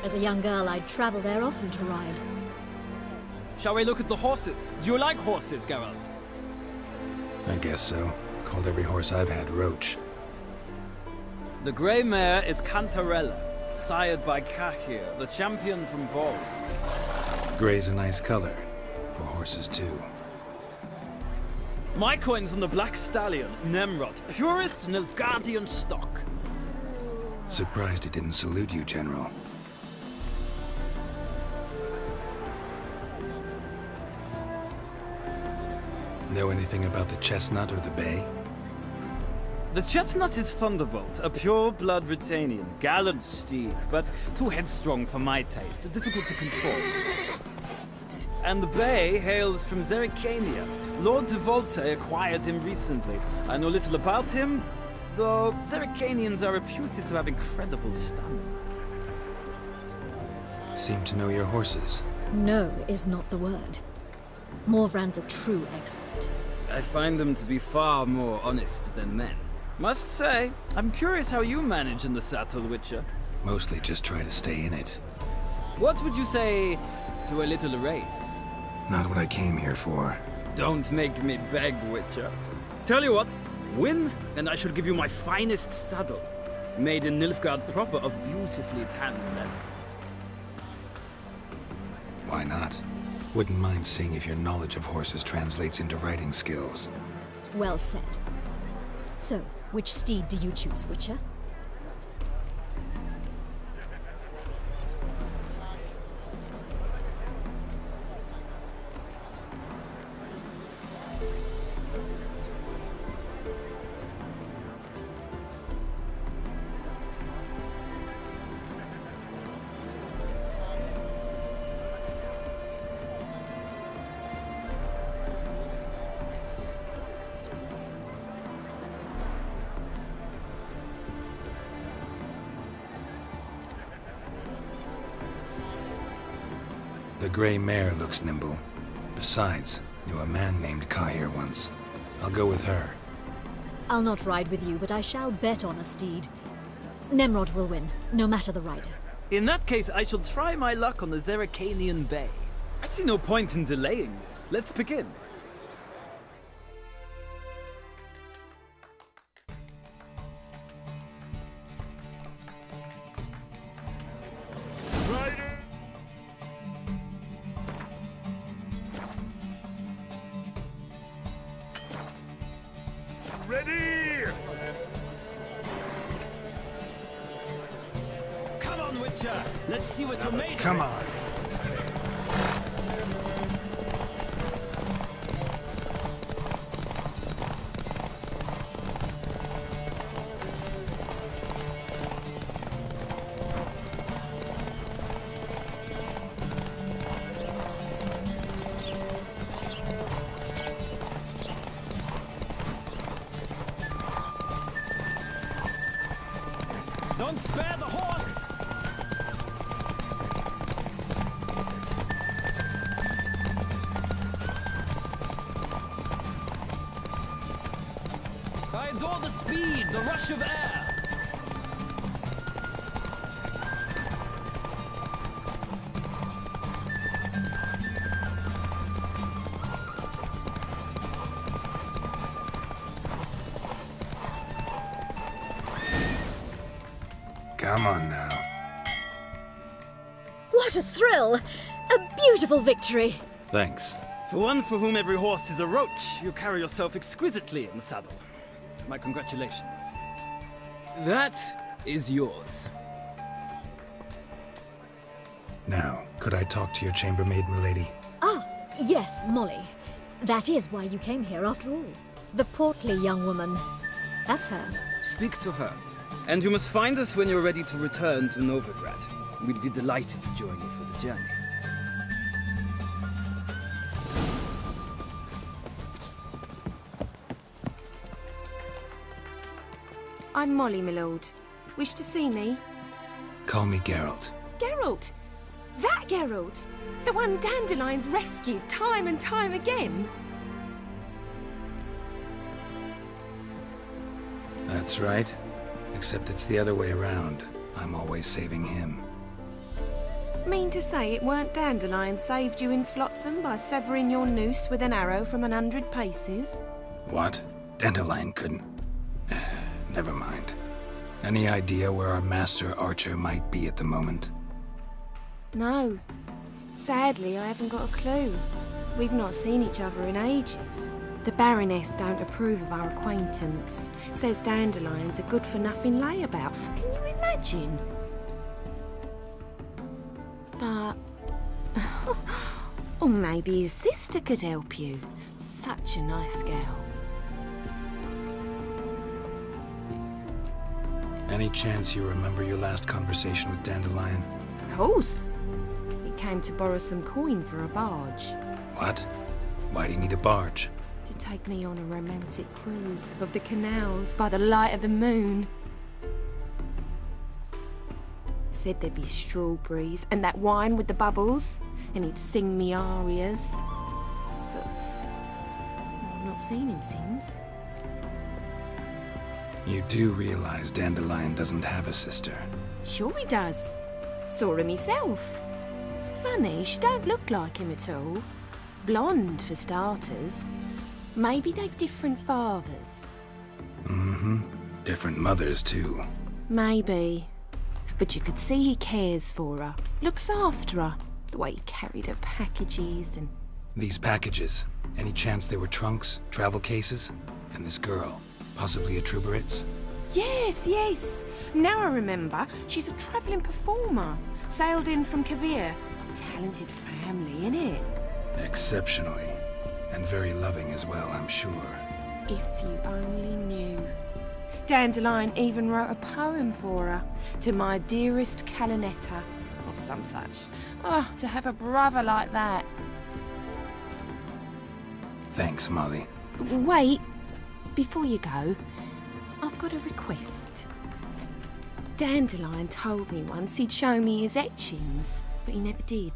As a young girl, I'd travel there often to ride. Shall we look at the horses? Do you like horses, Geralt? I guess so. Called every horse I've had Roach. The grey mare is Cantarella, sired by Cahir, the champion from Vol. Grey's a nice color. For horses, too. My coin's on the Black Stallion, Nemrod, purest Nilfgaardian stock. Surprised it didn't salute you, General. Know anything about the Chestnut or the Bay? The Chestnut is Thunderbolt, a pure-blood Britannian, gallant steed, but too headstrong for my taste, difficult to control. And the Bay hails from Zerrikania. Lord de Volte acquired him recently. I know little about him, though Zerrikanians are reputed to have incredible stamina. Seem to know your horses. No is not the word. Morvrand's a true expert. I find them to be far more honest than men. Must say, I'm curious how you manage in the saddle, Witcher. Mostly just try to stay in it. What would you say to a little race? Not what I came here for. Don't make me beg, Witcher. Tell you what, win, and I shall give you my finest saddle. Made in Nilfgaard proper of beautifully tanned leather. Why not? Wouldn't mind seeing if your knowledge of horses translates into riding skills. Well said. So, which steed do you choose, Witcher? The gray mare looks nimble. Besides, knew a man named Cahir once. I'll go with her. I'll not ride with you, but I shall bet on a steed. Nemrod will win, no matter the rider. In that case, I shall try my luck on the Zerrikanian Bay. I see no point in delaying this. Let's begin. Ready! Come on, Witcher! archer! Let's see what you're made of. Come on. Don't spare the horse! I adore the speed, the rush of air. Come on now. What a thrill! A beautiful victory! Thanks. For one for whom every horse is a roach, you carry yourself exquisitely in the saddle. My congratulations. That is yours. Now, could I talk to your chambermaid, milady? Ah, yes, Molly. That is why you came here after all. The portly young woman. That's her. Speak to her. And you must find us when you're ready to return to Novigrad. We'd be delighted to join you for the journey. I'm Molly, my lord. Wish to see me? Call me Geralt. Geralt! That Geralt! The one Dandelion's rescued time and time again! That's right. Except it's the other way around. I'm always saving him. Mean to say it weren't Dandelion saved you in Flotsam by severing your noose with an arrow from 100 paces? What? Dandelion couldn't... Never mind. Any idea where our master archer might be at the moment? No. Sadly, I haven't got a clue. We've not seen each other in ages. The Baroness don't approve of our acquaintance. Says Dandelion's a good-for-nothing layabout. Can you imagine? But... or maybe his sister could help you. Such a nice girl. Any chance you remember your last conversation with Dandelion? Of course. He came to borrow some coin for a barge. What? Why do you need a barge? To take me on a romantic cruise of the canals by the light of the moon. Said there'd be strawberries and that wine with the bubbles, and he'd sing me arias. But I've not seen him since. You do realize Dandelion doesn't have a sister? Sure he does. Saw him myself. Funny, she don't look like him at all. Blonde, for starters. Maybe they've different fathers. Mm-hmm. Different mothers, too. Maybe. But you could see he cares for her. Looks after her. The way he carried her packages and... These packages, any chance they were trunks, travel cases? And this girl, possibly a Truberitz? Yes, yes. Now I remember. She's a travelling performer. Sailed in from Kavir. Talented family, innit? Exceptionally. And very loving as well, I'm sure. If you only knew. Dandelion even wrote a poem for her. To my dearest Calinetta. Or some such. Oh, to have a brother like that. Thanks, Molly. Wait. Before you go, I've got a request. Dandelion told me once he'd show me his etchings, but he never did.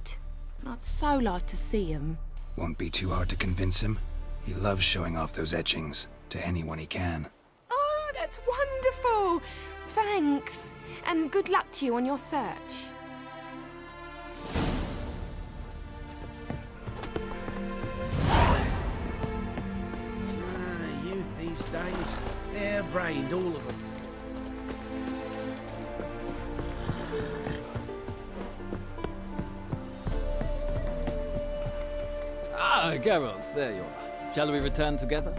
And I'd so like to see them. Won't be too hard to convince him. He loves showing off those etchings to anyone he can. Oh, that's wonderful! Thanks. And good luck to you on your search. Youth these days, hair-brained, all of them. Ah, Geralt, there you are. Shall we return together?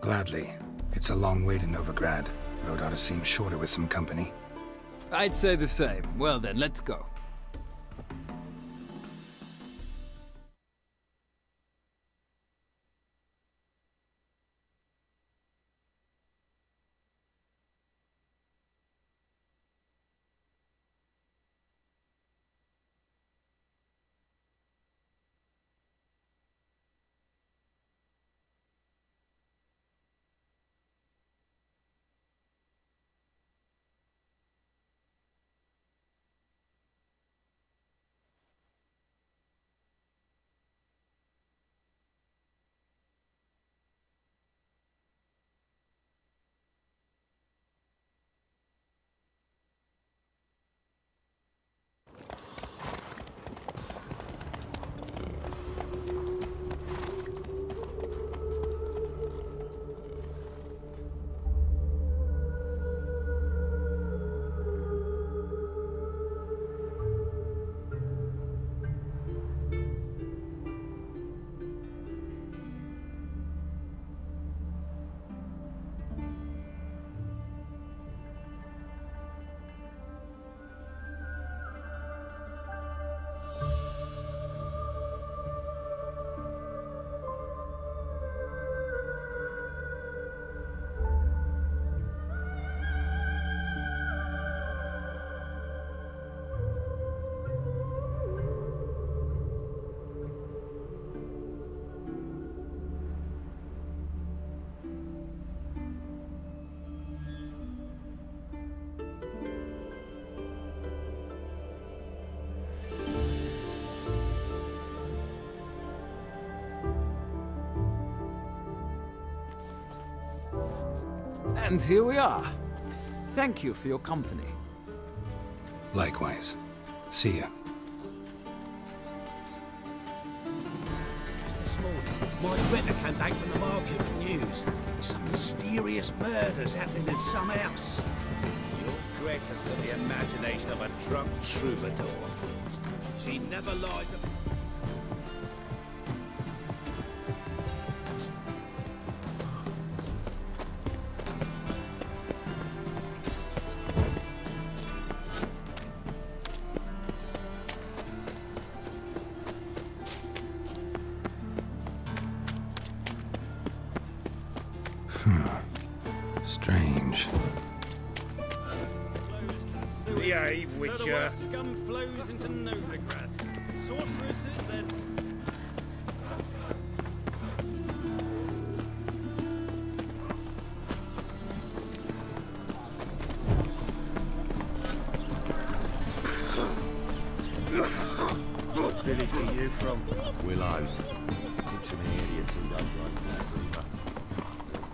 Gladly. It's a long way to Novigrad. Road ought to seem shorter with some company. I'd say the same. Well then, let's go. And here we are. Thank you for your company. Likewise. See ya. Just this morning, my Twitter came back from the market with news. Some mysterious murders happening in some house. Your Greta's got the imagination of a drunk troubadour. She never lies about... Strange. Behave, Witcher. So the worst scum flows into Novigrad. Sorceresses, then. What village are you from? Willows. It's into the area 2 days right from the river.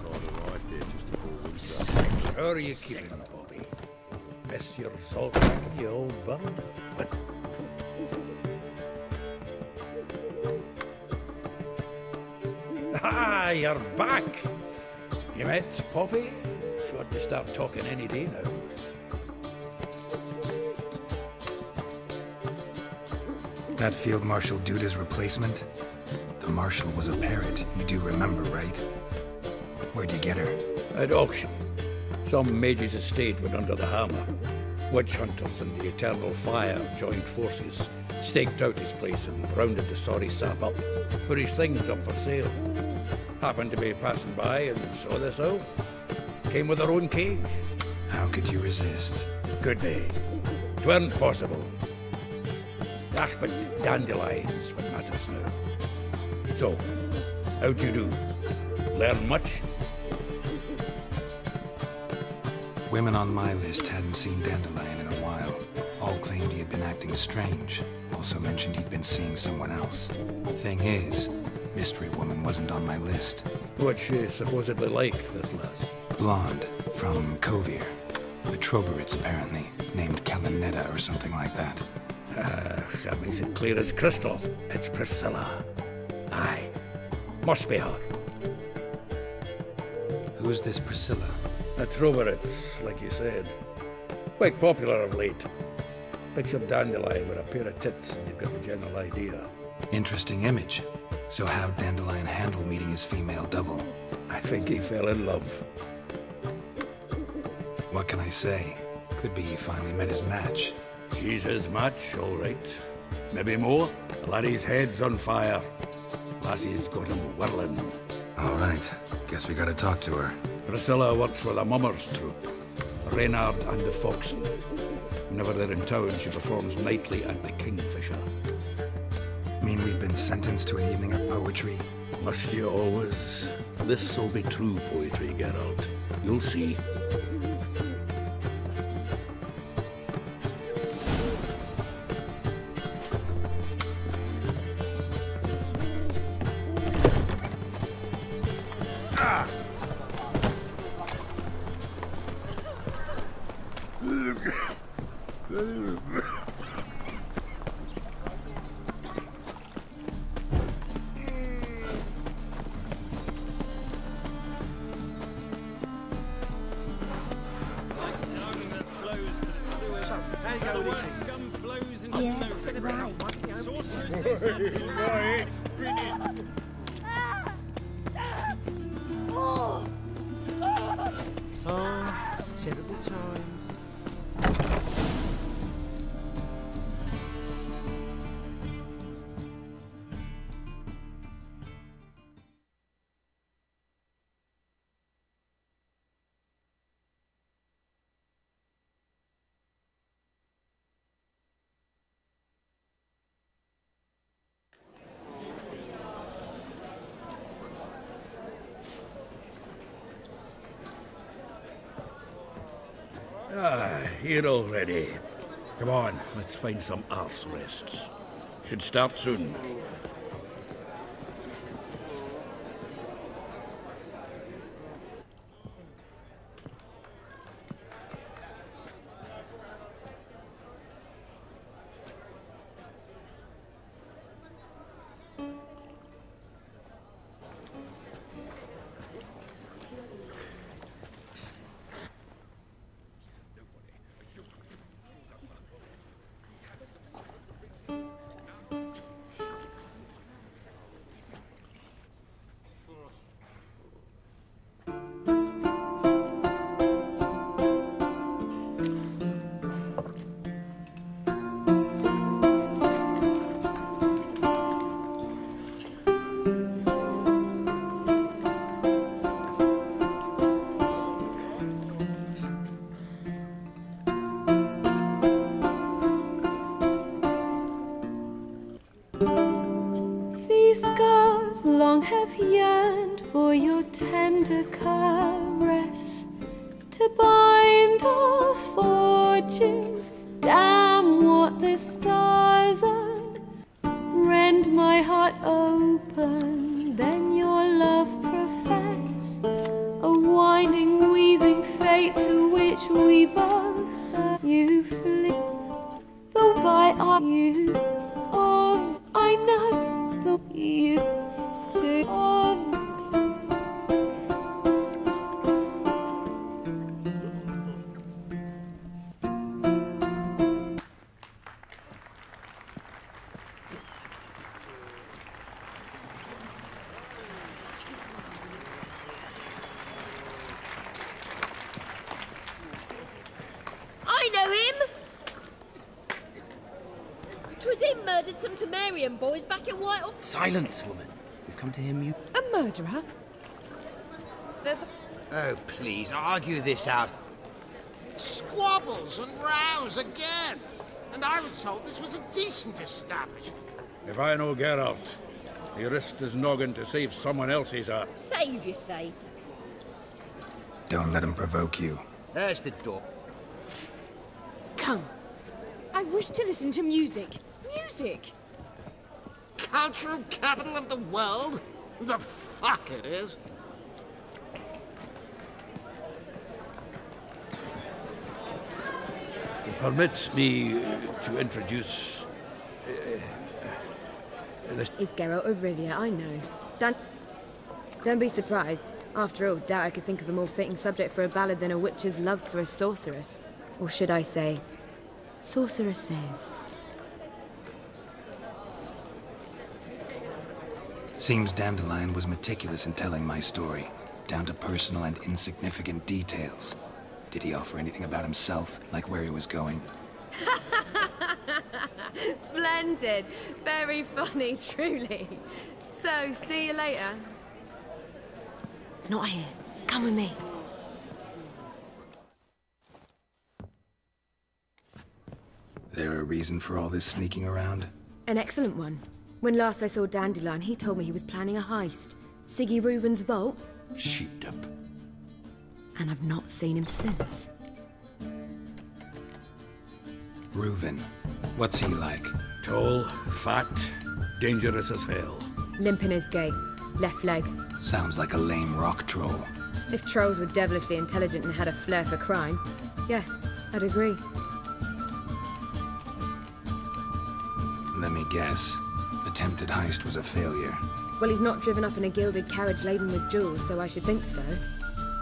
God arrived there just before we started. How are you keeping, Bobby? Miss your salt, you old bird? But... Ah, you're back! You met Poppy? Sure to start talking any day now. That Field Marshal Duda's replacement? The Marshal was a parrot, you do remember, right? Where'd you get her? At auction. Some mage's estate went under the hammer. Witch hunters and the Eternal Fire joined forces, staked out his place and rounded the sorry sap up, put his things up for sale. Happened to be passing by and saw this out. Came with her own cage. How could you resist? Could they? 'Tweren't possible. Ah, but dandelions what matters now. So, how'd you do? Learn much? Women on my list hadn't seen Dandelion in a while. All claimed he had been acting strange. Also mentioned he'd been seeing someone else. Thing is, Mystery Woman wasn't on my list. What's she supposedly like, this lass? Blonde, from Kovir. The Troberits, apparently. Named Kalinetta or something like that. That makes it clear as crystal. It's Priscilla. Aye. Must be her. Who's this Priscilla? A Troberits, like you said. Quite popular of late. Picture Dandelion with a pair of tits and you've got the general idea. Interesting image. So how'd Dandelion handle meeting his female double? I think he fell in love. What can I say? Could be he finally met his match. She's his match, all right. Maybe more. The laddie's head's on fire. Lassie's got him whirling. All right. Guess we gotta talk to her. Priscilla works for the Mummers troupe. Reynard and the Foxen. Whenever they're in town, she performs nightly at the Kingfisher. Mean we've been sentenced to an evening of poetry? Must you always? This'll be true poetry, Geralt. You'll see. Terrible times. Here already. Come on, let's find some arse rests. Should start soon. These scars long have yearned for your tender caress, to bind our fortunes. Damn what the stars own. Rend my heart open, then your love profess, a winding, weaving fate to which we both are. You flee, though by our you of I know the you to of. I know him! 'Twas him murdered some Temerian boys back in Whitehall. Silence, woman. We've come to hear you. A murderer? There's... Oh, please, argue this out. Squabbles and rows again. And I was told this was a decent establishment. If I know Geralt, he risked his noggin to save someone else's art. Save, you say? Don't let him provoke you. There's the door. Come. I wish to listen to music. Music! Cultural capital of the world? The fuck it is. Permits me to introduce... this... It's Geralt of Rivia, I know. Don't be surprised. After all, doubt I could think of a more fitting subject for a ballad than a witch's love for a sorceress. Or should I say, sorceresses. Seems Dandelion was meticulous in telling my story, down to personal and insignificant details. Did he offer anything about himself, like where he was going? Splendid. Very funny, truly. So, see you later. Not here. Come with me. There a reason for all this sneaking around? An excellent one. When last I saw Dandelion, he told me he was planning a heist. Siggy Reuven's vault. Sheepdip. And I've not seen him since. Reuven. What's he like? Tall, fat, dangerous as hell. Limp in his gait. Left leg. Sounds like a lame rock troll. If trolls were devilishly intelligent and had a flair for crime, yeah, I'd agree. Let me guess. Attempted heist was a failure. Well, he's not driven up in a gilded carriage laden with jewels, so I should think so.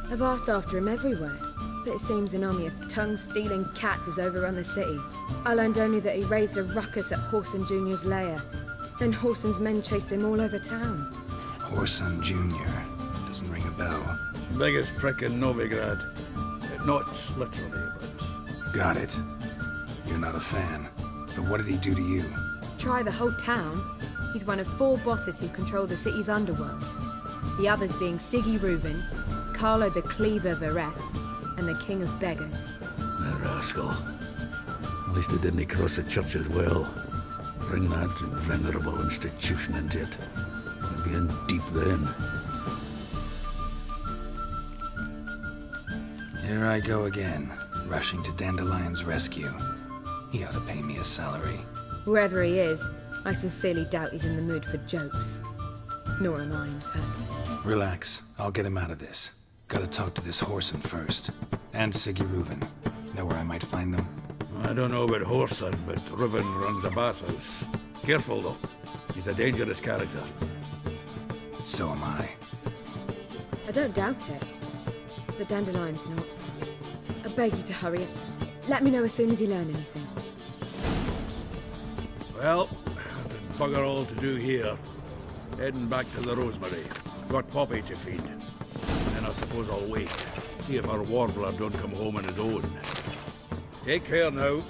I've asked after him everywhere, but it seems an army of tongue-stealing cats has overrun the city. I learned only that he raised a ruckus at Whoreson Jr.'s lair. Then Whoreson's men chased him all over town. Whoreson Jr. Doesn't ring a bell. Biggest prick in Novigrad. Not literally, but... Got it. You're not a fan. But what did he do to you? Try the whole town. He's one of 4 bosses who control the city's underworld. The others being Siggy Reuven, Carlo the Cleaver Varese, and the King of Beggars. The rascal. At least he didn't cross the church as well. Bring that venerable institution into it. We'd be in deep then. Here I go again, rushing to Dandelion's rescue. He ought to pay me a salary. Whoever he is, I sincerely doubt he's in the mood for jokes. Nor am I, in fact. Relax. I'll get him out of this. Gotta talk to this Whoreson first. And Siggy Reuven. Know where I might find them? I don't know about Whoreson, but Reuven runs a bathhouse. Careful, though. He's a dangerous character. So am I. I don't doubt it. But Dandelion's not. I beg you to hurry it. Let me know as soon as you learn anything. Well, I've got bugger all to do here. Heading back to the Rosemary. Got Poppy to feed. And I suppose I'll wait. See if our warbler don't come home on his own. Take care now.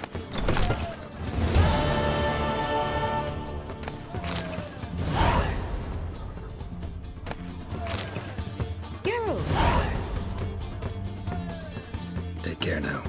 Geralt! Take care now.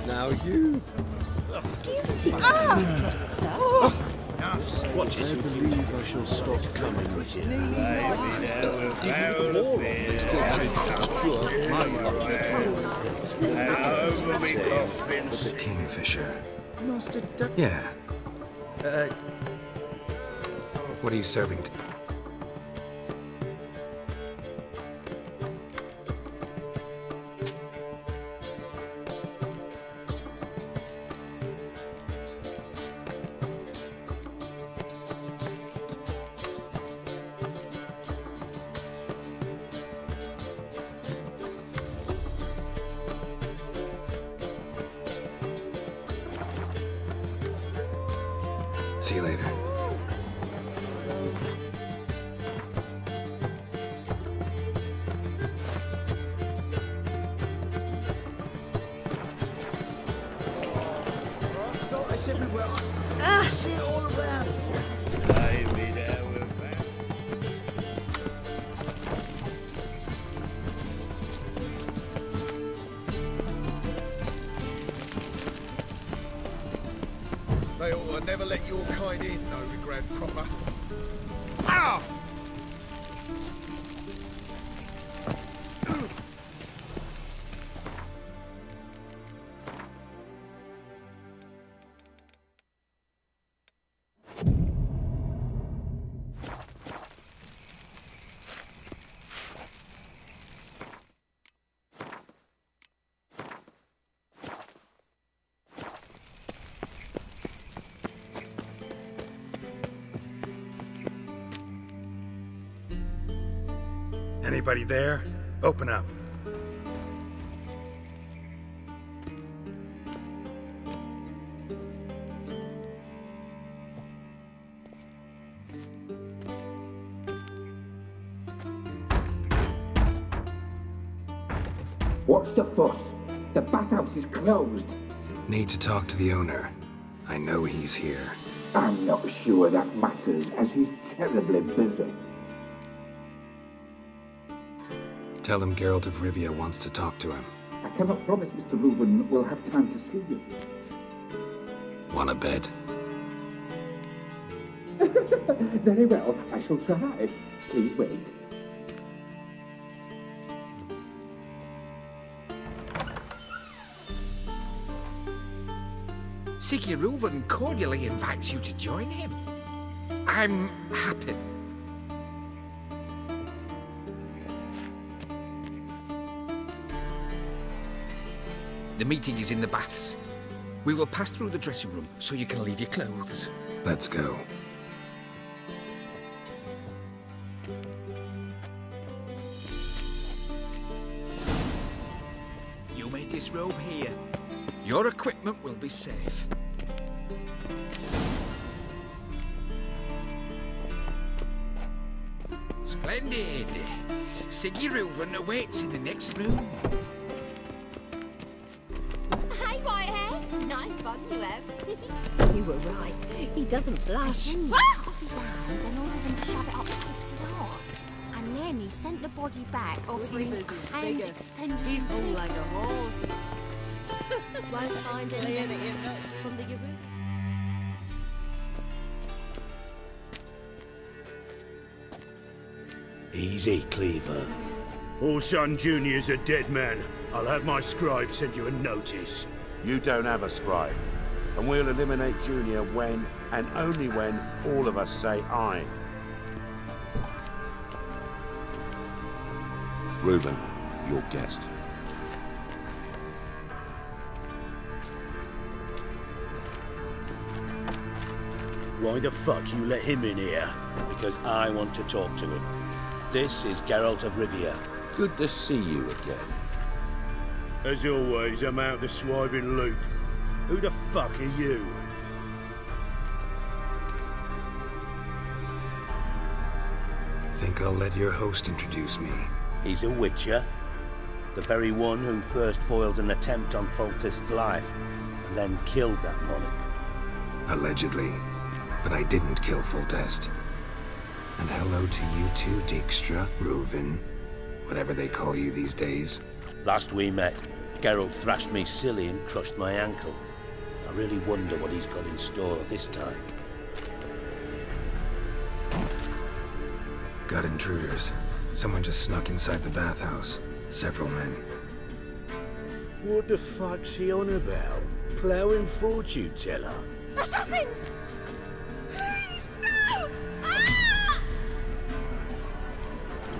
Now you. Do you see? Sir? Watch it. I believe I shall stop coming here. The Kingfisher. Master Yeah. What are you serving? See you later. It's everywhere. I see it all around. They ought to never let your kind in, Novigrad proper. Ow! Anybody there? Open up. What's the fuss? The bathhouse is closed. Need to talk to the owner. I know he's here. I'm not sure that matters, as he's terribly busy. Tell him Geralt of Rivia wants to talk to him. I cannot promise Mr. Reuven will have time to see you. Want a bed? Very well, I shall try. Please wait. Siggy Reuven cordially invites you to join him. I'm happy. The meeting is in the baths. We will pass through the dressing room so you can leave your clothes. Let's go. You may disrobe here. Your equipment will be safe. Splendid! Siggy Reuven awaits in the next room. Hey, Whitehair! Nice fun you have. You were right. He doesn't blush. Then he cut off his hand and ordered them to shove it up the corpse's arse. And then he sent the body back, offering a hand extended. He's all like a horse. Won't find anything from the Yaruga. Easy, Cleaver. Orson Jr.'s a dead man. I'll have my scribe send you a notice. You don't have a scribe. And we'll eliminate Junior when, and only when, all of us say aye. Reuven, your guest. Why the fuck you let him in here? Because I want to talk to him. This is Geralt of Rivia. Good to see you again. As always, I'm out the swiving loop. Who the fuck are you? Think I'll let your host introduce me. He's a witcher. The very one who first foiled an attempt on Foltest's life, and then killed that monarch. Allegedly. But I didn't kill Foltest. And hello to you too, Dijkstra, Reuven, whatever they call you these days. Last we met, Geralt thrashed me silly and crushed my ankle. I really wonder what he's got in store this time. Got intruders. Someone just snuck inside the bathhouse. Several men. What the fuck's he on about? Ploughing fortune teller? Assassins! Please, no!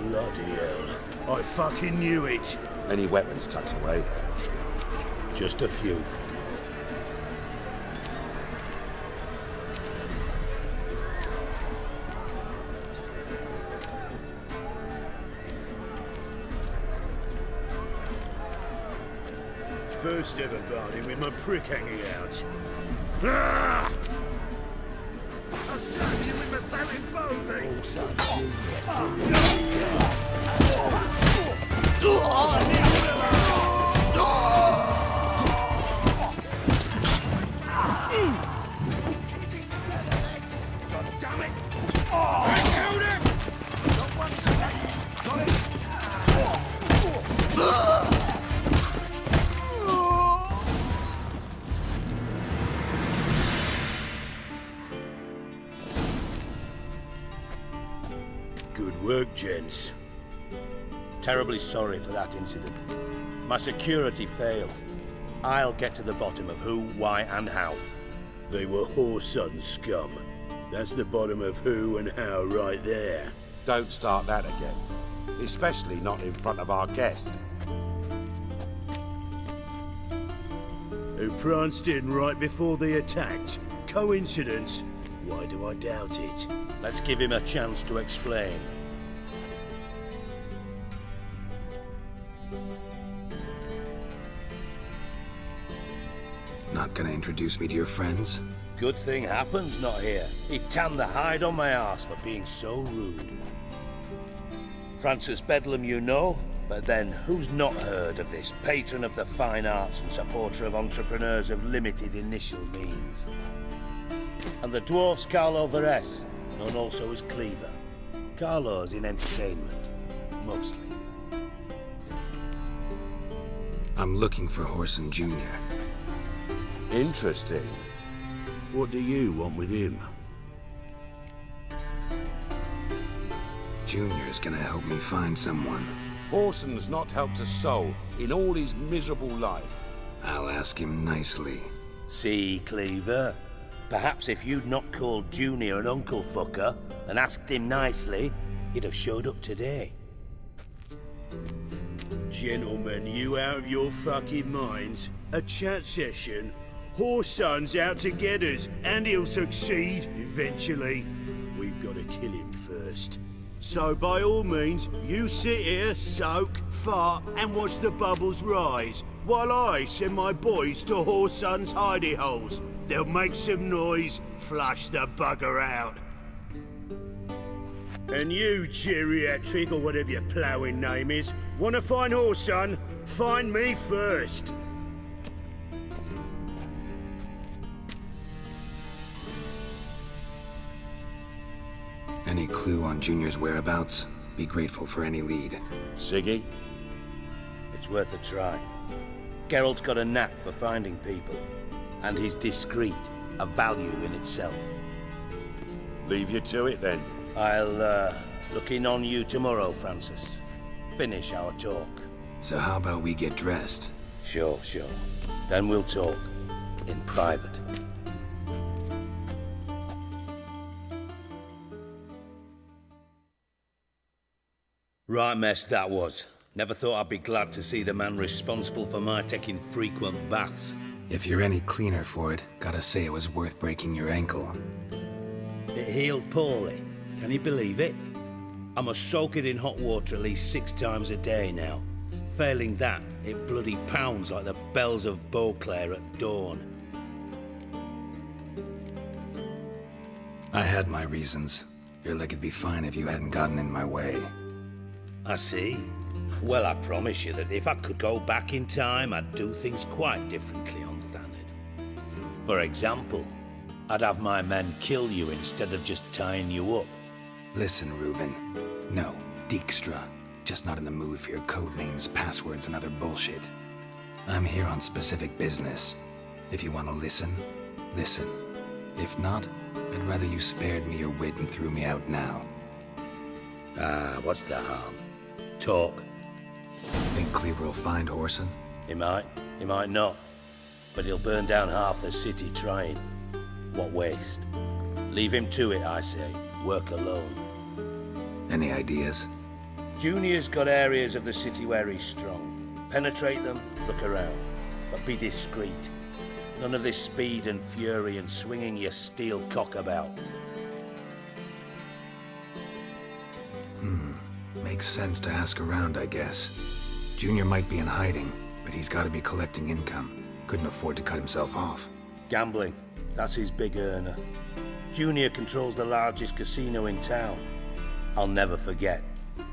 Bloody hell. I fucking knew it. Any weapons tucked away? Just a few. First ever party with my prick hanging out. Ah! I'll stab you with my barren bowling! Also, Junior Damn it! I killed him! Got one step. Got it! Good work, gents. Terribly sorry for that incident. My security failed. I'll get to the bottom of who, why, and how. They were Whoreson scum. That's the bottom of who and how right there. Don't start that again. Especially not in front of our guest. Who pranced in right before they attacked. Coincidence? Why do I doubt it? Let's give him a chance to explain. Not gonna introduce me to your friends? Good thing Happen's not here. He'd tan the hide on my arse for being so rude. Francis Bedlam you know, but then who's not heard of this patron of the fine arts and supporter of entrepreneurs of limited initial means? And the dwarf's Carlo Varese, known also as Cleaver. Carlo's in entertainment, mostly. I'm looking for Whoreson Jr. Interesting. What do you want with him? Junior's gonna help me find someone. Whoreson's not helped a soul in all his miserable life. I'll ask him nicely. See, Cleaver? Perhaps if you'd not called Junior an uncle fucker and asked him nicely, he'd have showed up today. Gentlemen, you out of your fucking minds? A chat session? Whoreson's out to get us, and he'll succeed, eventually. We've got to kill him first. So by all means, you sit here, soak, fart, and watch the bubbles rise, while I send my boys to Whoreson's hidey holes. They'll make some noise, flush the bugger out. And you, geriatric, or whatever your ploughing name is, want to find Whoreson? Find me first. Any clue on Junior's whereabouts? Be grateful for any lead. Siggy? It's worth a try. Geralt's got a knack for finding people. And he's discreet, a value in itself. Leave you to it then. I'll look in on you tomorrow, Francis. Finish our talk. So how about we get dressed? Sure. Then we'll talk. In private. Right mess that was. Never thought I'd be glad to see the man responsible for my taking frequent baths. If you're any cleaner for it, gotta say it was worth breaking your ankle. It healed poorly. Can you believe it? I must soak it in hot water at least 6 times a day now. Failing that, it bloody pounds like the bells of Beauclair at dawn. I had my reasons. Your leg would be fine if you hadn't gotten in my way. I see. Well, I promise you that if I could go back in time, I'd do things quite differently on Thanedd. For example, I'd have my men kill you instead of just tying you up. Listen, Reuven. No, Dijkstra. Just not in the mood for your code names, passwords, and other bullshit. I'm here on specific business. If you want to listen, listen. If not, I'd rather you spared me your wit and threw me out now. What's the harm? Talk. Think Cleaver will find Whoreson? He might not. But he'll burn down half the city trying. What waste? Leave him to it, I say. Work alone. Any ideas? Junior's got areas of the city where he's strong. Penetrate them, look around. But be discreet. None of this speed and fury and swinging your steel cock about. Makes sense to ask around, I guess. Junior might be in hiding, but he's got to be collecting income. Couldn't afford to cut himself off. Gambling. That's his big earner. Junior controls the largest casino in town. I'll never forget.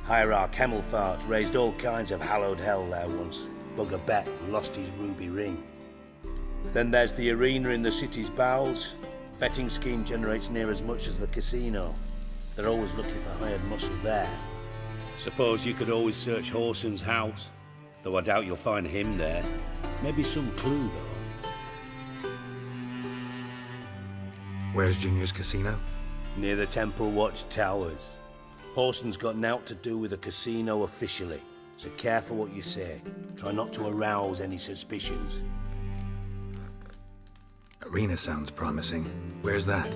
Hierarch Hemmelfart raised all kinds of hallowed hell there once. Bugger bet and lost his ruby ring. Then there's the arena in the city's bowels. Betting scheme generates near as much as the casino. They're always looking for hired muscle there. Suppose you could always search Whoreson's house. Though I doubt you'll find him there. Maybe some clue, though. Where's Junior's casino? Near the Temple Watch Towers. Horson's got naught to do with the casino officially, so careful what you say. Try not to arouse any suspicions. Arena sounds promising. Where's that?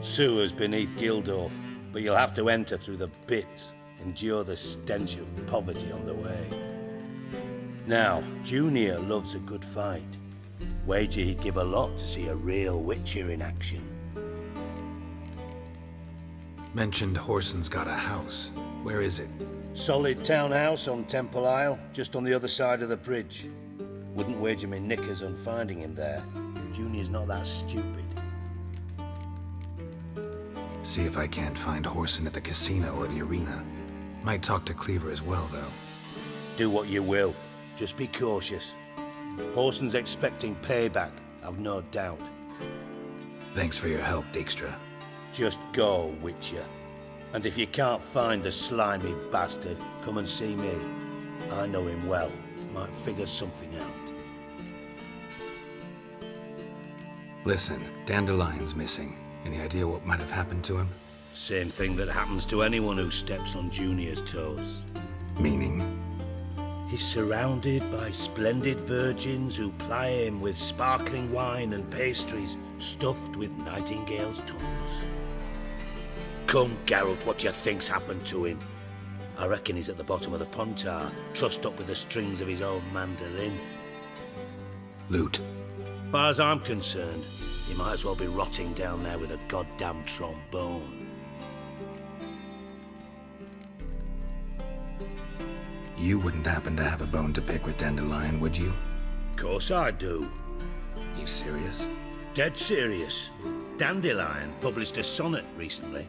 Sewers beneath Gildorf, but you'll have to enter through the pits, endure the stench of poverty on the way. Now, Junior loves a good fight. Wager he'd give a lot to see a real Witcher in action. Mentioned Horson's got a house. Where is it? Solid townhouse on Temple Isle, just on the other side of the bridge. Wouldn't wager me knickers on finding him there. Junior's not that stupid. See if I can't find Horson at the casino or the arena. Might talk to Cleaver as well, though. Do what you will. Just be cautious. Horson's expecting payback, I've no doubt. Thanks for your help, Dijkstra. Just go, Witcher. And if you can't find the slimy bastard, come and see me. I know him well. Might figure something out. Listen, Dandelion's missing. Any idea what might have happened to him? Same thing that happens to anyone who steps on Junior's toes. Meaning? He's surrounded by splendid virgins who ply him with sparkling wine and pastries stuffed with nightingales' tongues. Come, Geralt, what do you think's happened to him? I reckon he's at the bottom of the Pontar, trussed up with the strings of his own mandolin. Loot. Far as I'm concerned, he might as well be rotting down there with a goddamn trombone. You wouldn't happen to have a bone to pick with Dandelion, would you? Of course I do. You serious? Dead serious. Dandelion published a sonnet recently.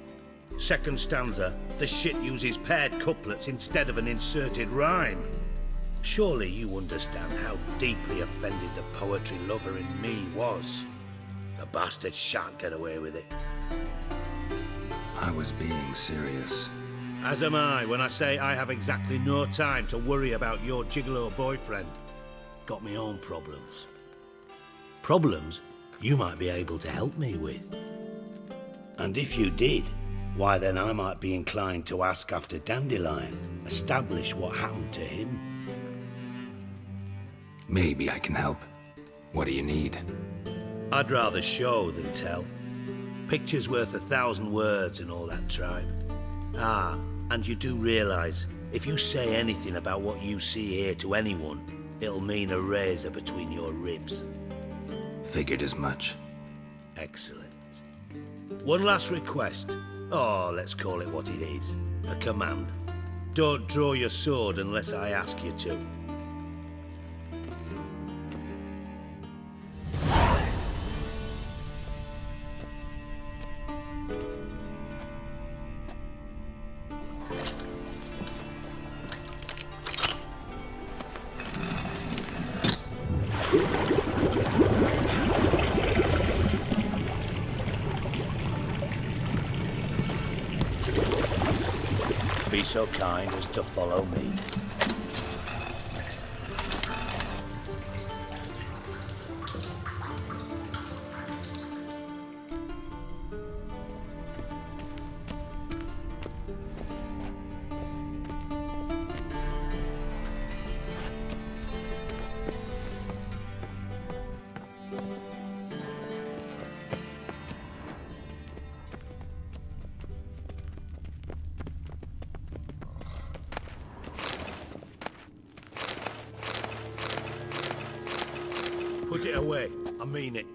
Second stanza, the shit uses paired couplets instead of an inserted rhyme. Surely you understand how deeply offended the poetry lover in me was. The bastard shan't get away with it. I was being serious. As am I when I say I have exactly no time to worry about your gigolo boyfriend. Got me own problems. Problems you might be able to help me with. And if you did, why then I might be inclined to ask after Dandelion, establish what happened to him. Maybe I can help. What do you need? I'd rather show than tell. Picture's worth 1,000 words and all that tribe. Ah, and you do realise, if you say anything about what you see here to anyone, it'll mean a razor between your ribs. Figured as much. Excellent. One last request. Oh, let's call it what it is. A command. Don't draw your sword unless I ask you to. Be so kind as to follow me. Put it away. I mean it.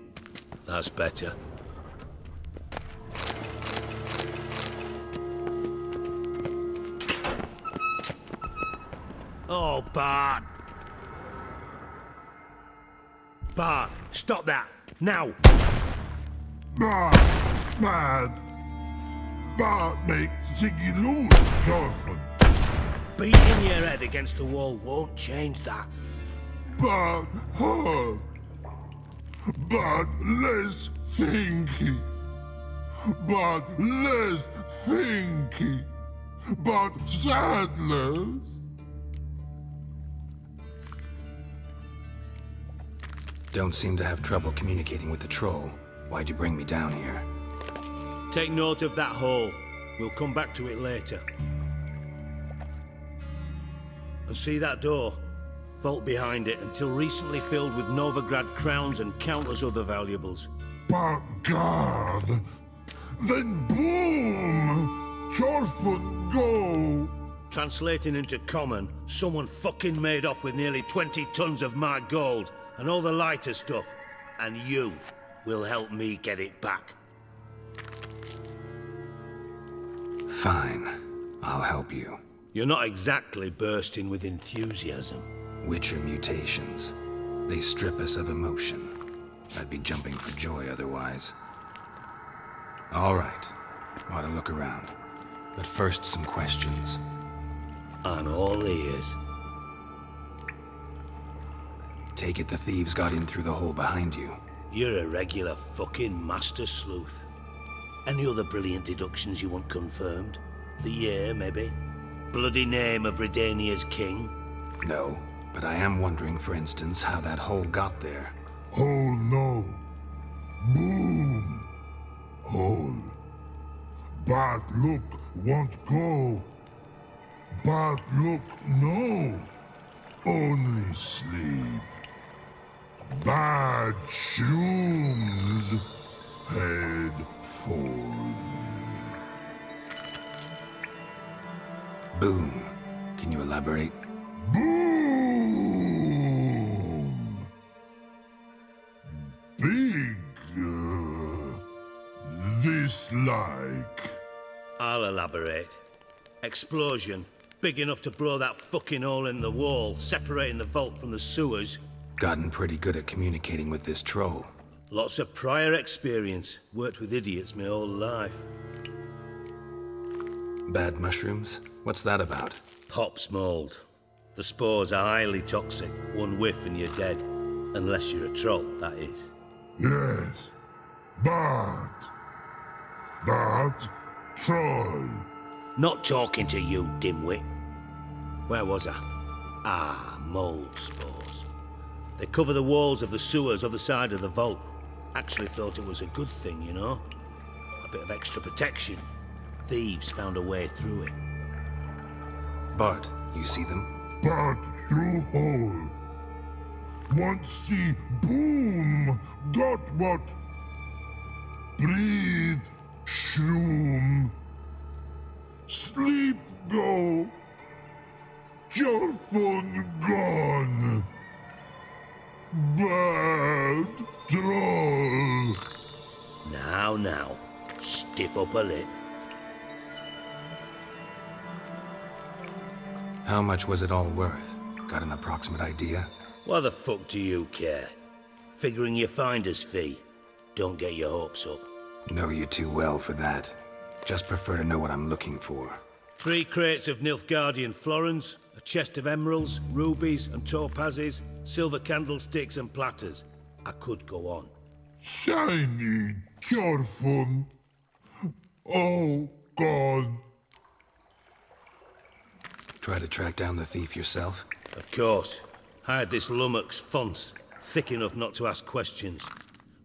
That's better. Oh, Bart! Bart, stop that! Now! Bart, mad. Bart makes Ziggy lose, Jonathan. Beating your head against the wall won't change that. But her. But less thinky. But less thinky. But sadless. Don't seem to have trouble communicating with the troll. Why'd you bring me down here? Take note of that hole. We'll come back to it later. And see that door? Vault behind it, until recently filled with Novigrad crowns and countless other valuables. By God! Then boom! Jorfun go! Translating into common, someone fucking made off with nearly 20 tons of my gold and all the lighter stuff. And you will help me get it back. Fine. I'll help you. You're not exactly bursting with enthusiasm. Witcher mutations. They strip us of emotion. I'd be jumping for joy otherwise. All right. Ought to look around. But first, some questions. I'm all ears. Take it the thieves got in through the hole behind you. You're a regular fucking master sleuth. Any other brilliant deductions you want confirmed? The year, maybe? Bloody name of Redania's king? No, but I am wondering, for instance, how that hole got there. Hole no. Boom. Hole. Bad look won't go. Bad look no. Only sleep. Bad shoes. Head forward. Boom. Can you elaborate? Boom! Big. This like. I'll elaborate. Explosion. Big enough to blow that fucking hole in the wall, separating the vault from the sewers. Gotten pretty good at communicating with this troll. Lots of prior experience. Worked with idiots my whole life. Bad mushrooms? What's that about? Pops mold. The spores are highly toxic. One whiff and you're dead. Unless you're a troll, that is. Yes. Bad. Bad troll. Not talking to you, dimwit. Where was I? Ah, mold spores. They cover the walls of the sewers other side of the vault. Actually thought it was a good thing, you know? A bit of extra protection. Thieves found a way through it. Bart, you see them? Bad through hole. Want see boom. Got what? Breathe. Shroom. Sleep go. Jorfun gone. Bad troll. Now, stiff up a lip. How much was it all worth? Got an approximate idea? Why the fuck do you care? Figuring your finder's fee. Don't get your hopes up. Know you too well for that. Just prefer to know what I'm looking for. 3 crates of Nilfgaardian florins, a chest of emeralds, rubies and topazes, silver candlesticks and platters. I could go on. Shiny Jorfun. Oh, God. Try to track down the thief yourself? Of course. Hired this lummox, Fons, thick enough not to ask questions.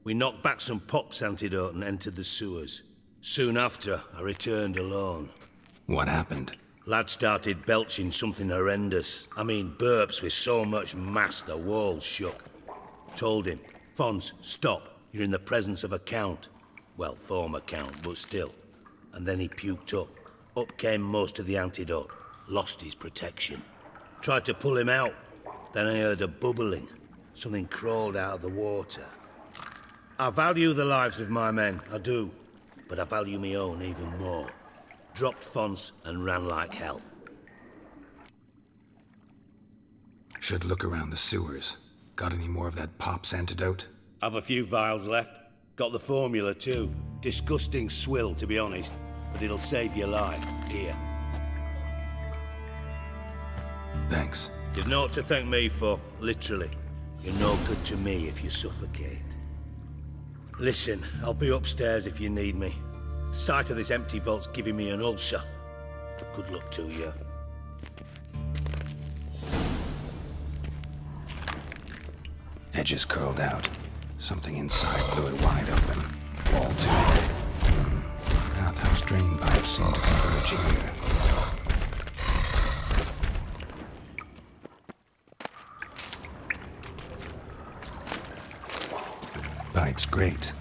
We knocked back some Pops antidote and entered the sewers. Soon after, I returned alone. What happened? Lad started belching something horrendous. I mean, burps with so much mass the walls shook. Told him, Fons, stop. You're in the presence of a count. Well, former count, but still. And then he puked up. Up came most of the antidote. Lost his protection. Tried to pull him out. Then I heard a bubbling. Something crawled out of the water. I value the lives of my men, I do. But I value my own even more. Dropped Fons and ran like hell. Should look around the sewers. Got any more of that Pop's antidote? I've a few vials left. Got the formula too. Disgusting swill, to be honest. But it'll save your life. Here. Thanks. You've naught to thank me for, literally. You're no good to me if you suffocate. Listen, I'll be upstairs if you need me. Sight of this empty vault's giving me an ulcer. Good luck to you. Edges curled out. Something inside blew it wide open. Wall too. Bathhouse drain pipes seem to converge here. Pipe's great.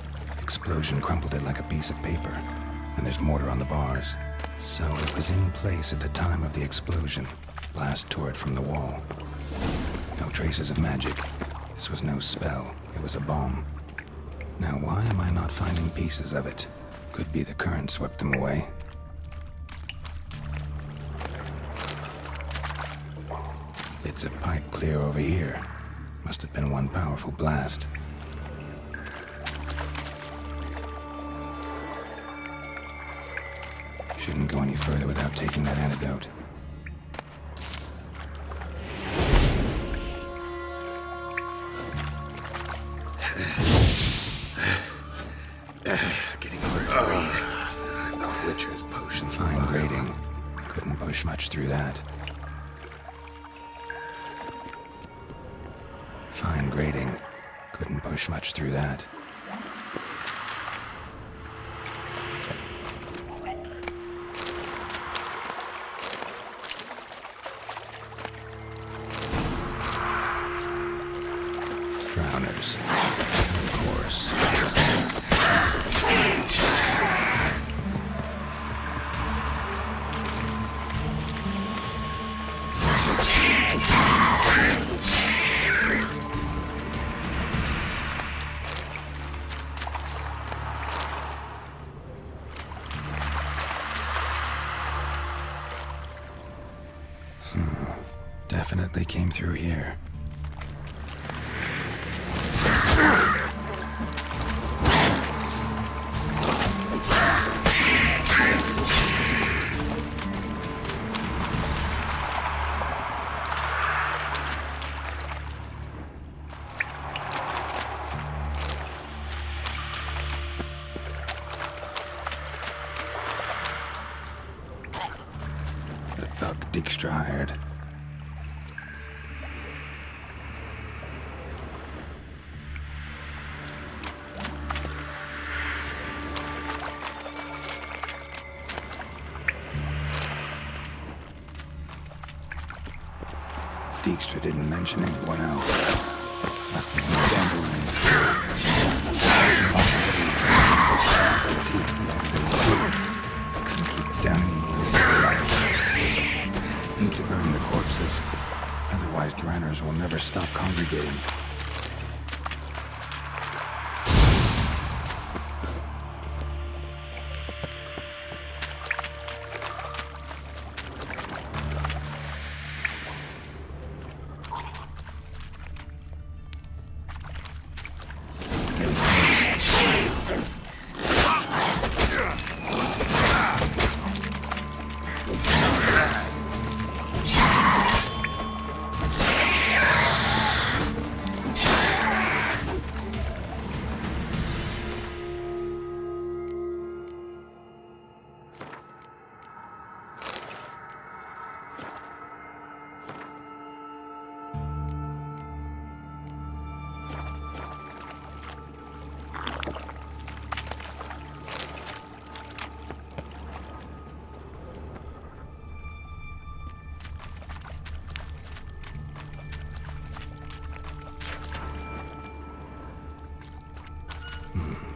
Explosion crumpled it like a piece of paper. And there's mortar on the bars. So it was in place at the time of the explosion. Blast tore it from the wall. No traces of magic. This was no spell. It was a bomb. Now why am I not finding pieces of it? Could be the current swept them away. Bits of pipe clear over here. Must have been one powerful blast. Shouldn't go any further without taking that antidote. Getting hard to breathe. I thought Witcher's potions were fine grading. Couldn't push much through that. Fine grading. Couldn't push much through that. Drowners. Of course. Definitely came through here. The thug Dijkstra hired. Dijkstra didn't mention anyone else. Must be some dandelion. Couldn't keep it down anymore. Need to burn the corpses. Otherwise, Dranners will never stop congregating.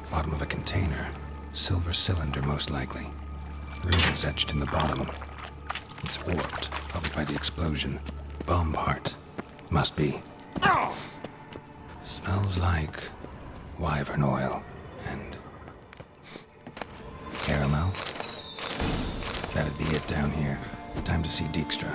Bottom of a container. Silver cylinder, most likely. Runes etched in the bottom. It's warped, probably by the explosion. Bomb part. Must be. Smells like wyvern oil and caramel. That'd be it down here. Time to see Dijkstra.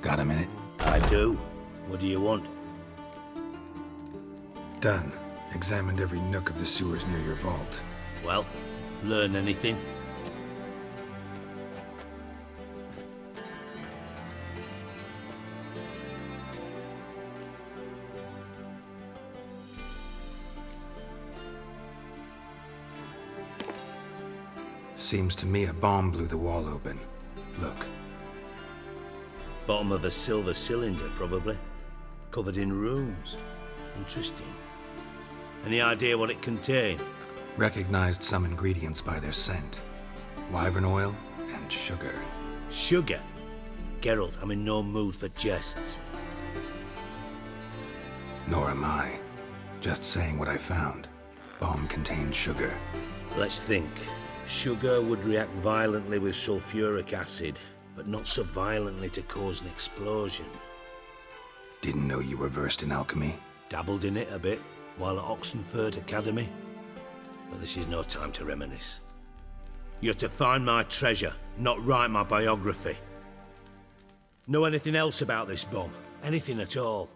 Got a minute? I do. What do you want? Done. Examined every nook of the sewers near your vault. Well, learn anything? Seems to me a bomb blew the wall open. Look. Bottom of a silver cylinder, probably. Covered in runes. Interesting. Any idea what it contained? Recognized some ingredients by their scent. Wyvern oil and sugar. Sugar? Geralt, I'm in no mood for jests. Nor am I. Just saying what I found. Bomb contained sugar. Let's think. Sugar would react violently with sulfuric acid, but not so violently to cause an explosion. Didn't know you were versed in alchemy. Dabbled in it a bit while at Oxenford Academy. But this is no time to reminisce. You're to find my treasure, not write my biography. Know anything else about this bomb? Anything at all?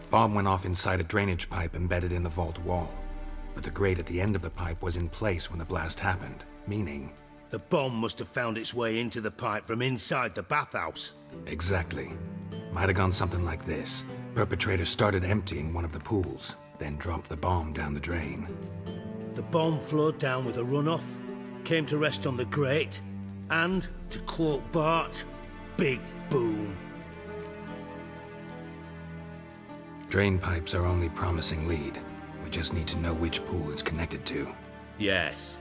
Bomb went off inside a drainage pipe embedded in the vault wall. But the grate at the end of the pipe was in place when the blast happened, meaning... The bomb must have found its way into the pipe from inside the bathhouse. Exactly. Might have gone something like this. Perpetrator started emptying one of the pools, then dropped the bomb down the drain. The bomb flowed down with a runoff, came to rest on the grate, and, to quote Bart, big boom. Drain pipes are only promising lead. We just need to know which pool it's connected to. Yes.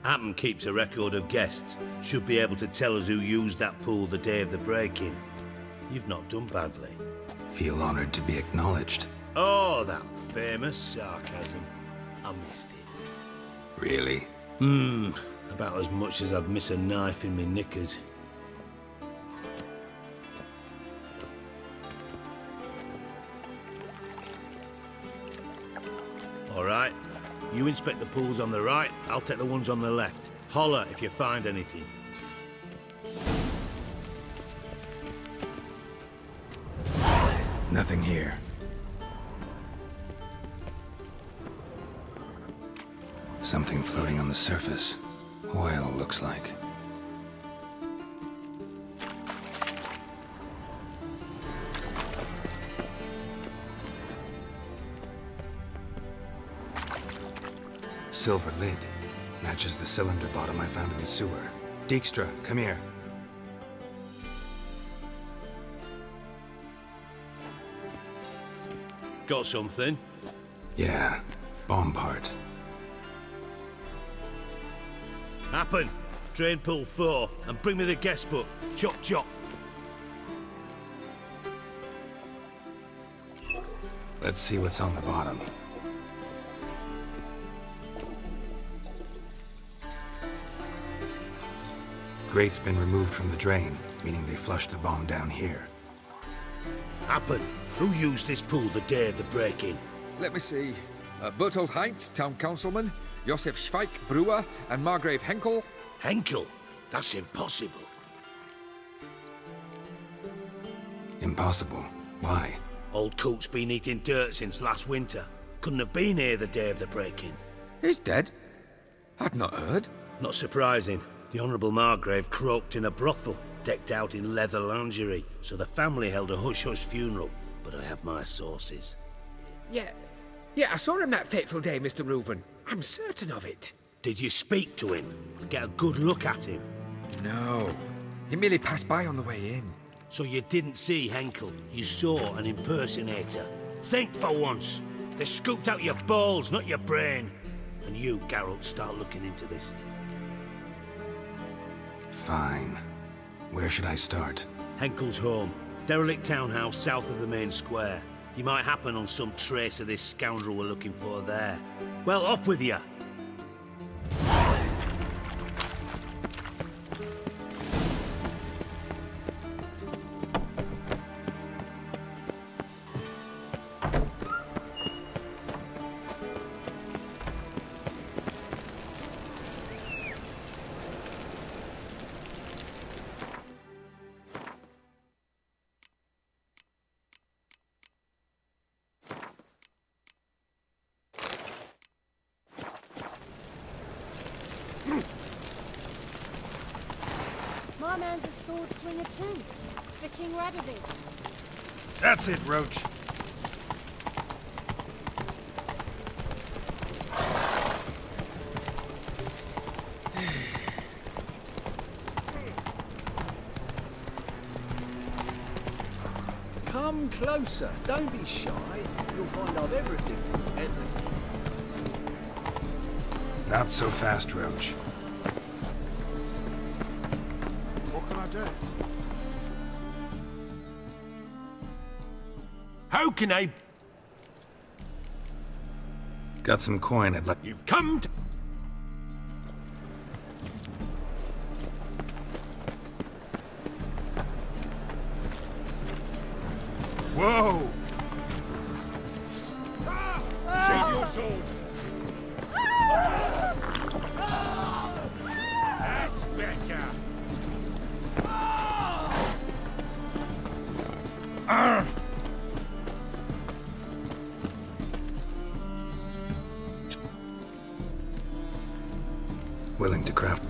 Happen keeps a record of guests. Should be able to tell us who used that pool the day of the break-in. You've not done badly. Feel honored to be acknowledged. Oh, that famous sarcasm. I missed it. Really? About as much as I'd miss a knife in me knickers. All right. You inspect the pools on the right, I'll take the ones on the left. Holler if you find anything. Nothing here. Something floating on the surface. Oil, looks like. Silver lid. Matches the cylinder bottom I found in the sewer. Dijkstra, come here. Got something? Yeah, bomb part. Happen. Drain pool 4, and bring me the guest book. Chop chop. Let's see what's on the bottom. Grate's been removed from the drain, meaning they flushed the bomb down here. Happen. Who used this pool the day of the break-in? Let me see. Bertolt Heinz, town councilman, Josef Schweik, brewer, and Margrave Henkel. Henkel? That's impossible. Impossible? Why? Old Coot's been eating dirt since last winter. Couldn't have been here the day of the break-in. He's dead? I'd not heard. Not surprising. The Honourable Margrave croaked in a brothel, decked out in leather lingerie, so the family held a hush-hush funeral. But I have my sources. Yeah, I saw him that fateful day, Mr. Reuven. I'm certain of it. Did you speak to him? Get a good look at him? No. He merely passed by on the way in. So you didn't see Henkel? You saw an impersonator? Think for once! They scooped out your balls, not your brain. And you, Geralt, start looking into this. Fine. Where should I start? Henkel's home. Derelict townhouse south of the main square. You might happen on some trace of this scoundrel we're looking for there. Well, off with you! Our man's a sword swinger too. The King Radovid. That's it, Roach. Come closer. Don't be shy. You'll find I've everything. Everything. Not so fast, Roach. What can I do? How can I... Got some coin I'd like... You've come to... Whoa! Sheathe your sword. That's better. Willing to craft...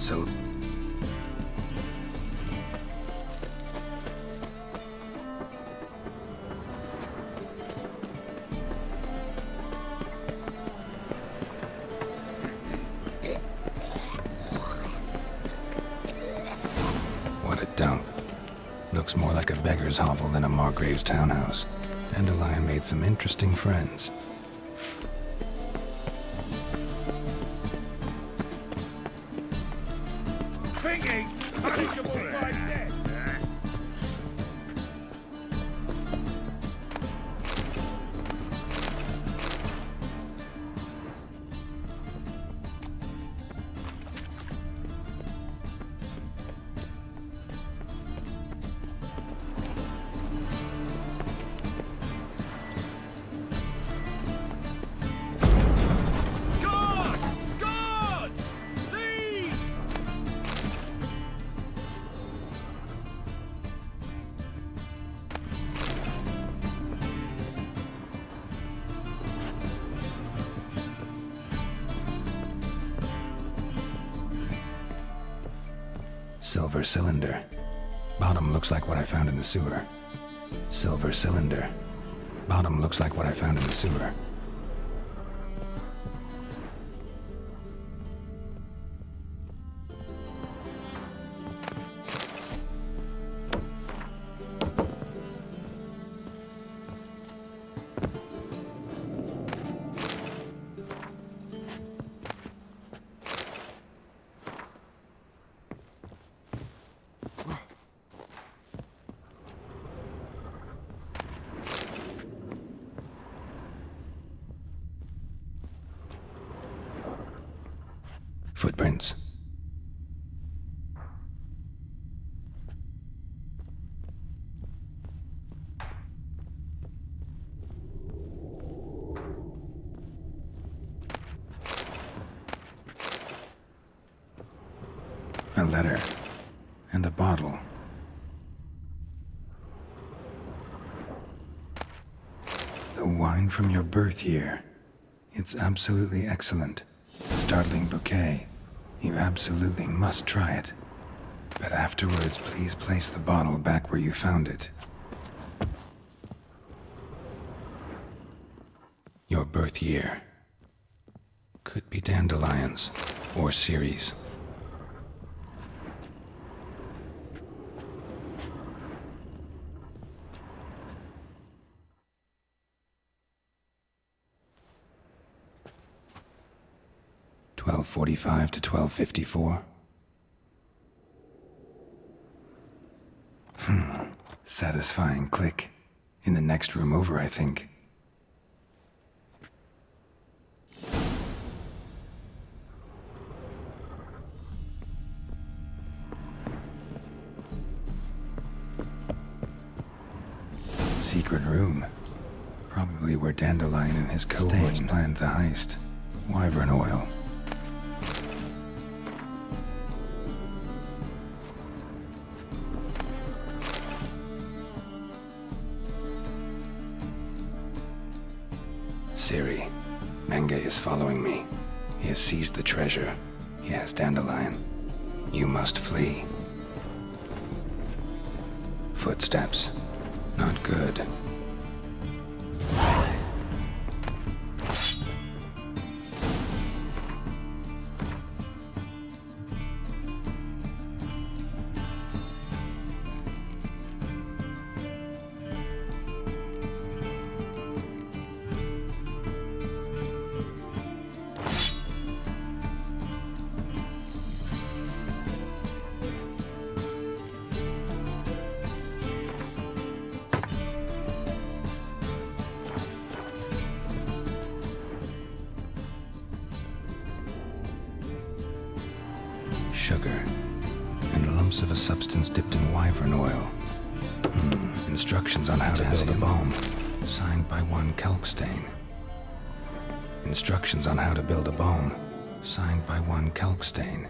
So... What a dump. Looks more like a beggar's hovel than a Margrave's townhouse. Dandelion made some interesting friends. Thingies punishable by death. Silver cylinder. Bottom looks like what I found in the sewer. Silver cylinder. Bottom looks like what I found in the sewer. Footprints. A letter. And a bottle. The wine from your birth year. It's absolutely excellent. Startling bouquet. You absolutely must try it. But afterwards, please place the bottle back where you found it. Your birth year. Could be dandelions or Ceres. .45 to 12:54. Satisfying click. In the next room over, I think. Secret room. Probably where Dandelion and his cohorts planned the heist. Wyvern oil. Ciri, Menge is following me. He has seized the treasure. He has Dandelion. You must flee. Footsteps. Not good. Sugar, and lumps of a substance dipped in wyvern oil. Instructions on how to build a bomb, signed by one Kalkstein. Instructions on how to build a bomb, signed by one Kalkstein.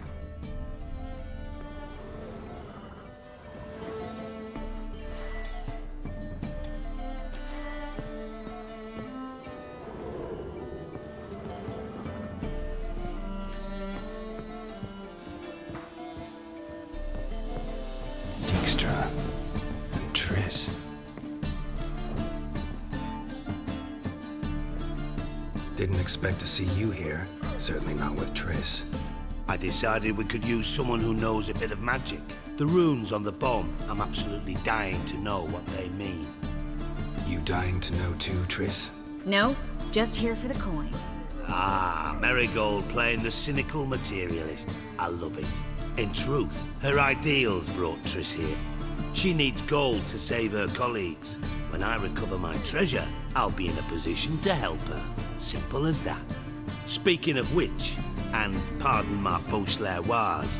Didn't expect to see you here. Certainly not with Triss. I decided we could use someone who knows a bit of magic. The runes on the bomb, I'm absolutely dying to know what they mean. You dying to know too, Triss? No, just here for the coin. Ah, Marigold playing the cynical materialist. I love it. In truth, her ideals brought Triss here. She needs gold to save her colleagues. When I recover my treasure, I'll be in a position to help her. Simple as that. Speaking of which, and pardon my Beauclervoise,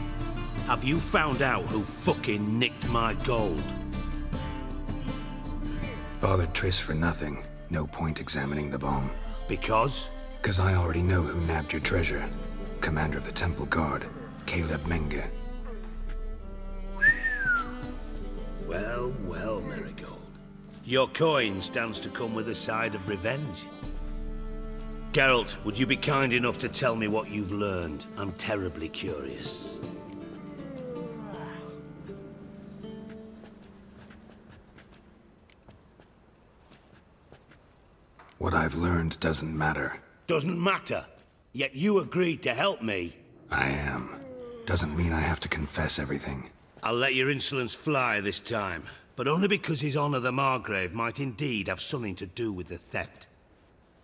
have you found out who fucking nicked my gold? Bothered Triss for nothing. No point examining the bomb. Because? Because I already know who nabbed your treasure. Commander of the Temple Guard, Caleb Menge. Well, well, Marigold. Your coin stands to come with a side of revenge. Geralt, would you be kind enough to tell me what you've learned? I'm terribly curious. What I've learned doesn't matter. Doesn't matter? Yet you agreed to help me. I am. Doesn't mean I have to confess everything. I'll let your insolence fly this time, but only because His Honor the Margrave might indeed have something to do with the theft.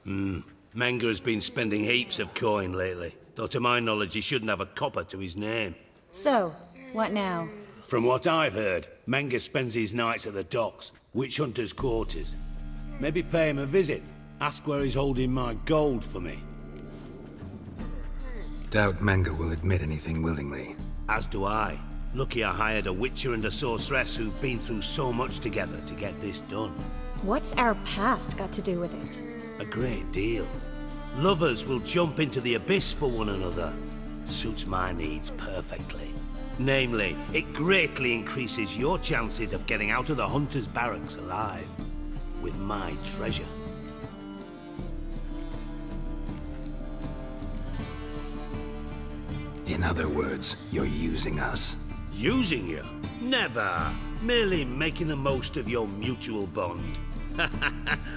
Menge has been spending heaps of coin lately, though to my knowledge he shouldn't have a copper to his name. So, what now? From what I've heard, Menge spends his nights at the docks, witch hunters' quarters. Maybe pay him a visit. Ask where he's holding my gold for me. Doubt Menge will admit anything willingly. As do I. Lucky I hired a witcher and a sorceress who've been through so much together to get this done. What's our past got to do with it? A great deal. Lovers will jump into the abyss for one another. Suits my needs perfectly. Namely, it greatly increases your chances of getting out of the hunter's barracks alive. With my treasure. In other words, you're using us. Using you? Never. Merely making the most of your mutual bond.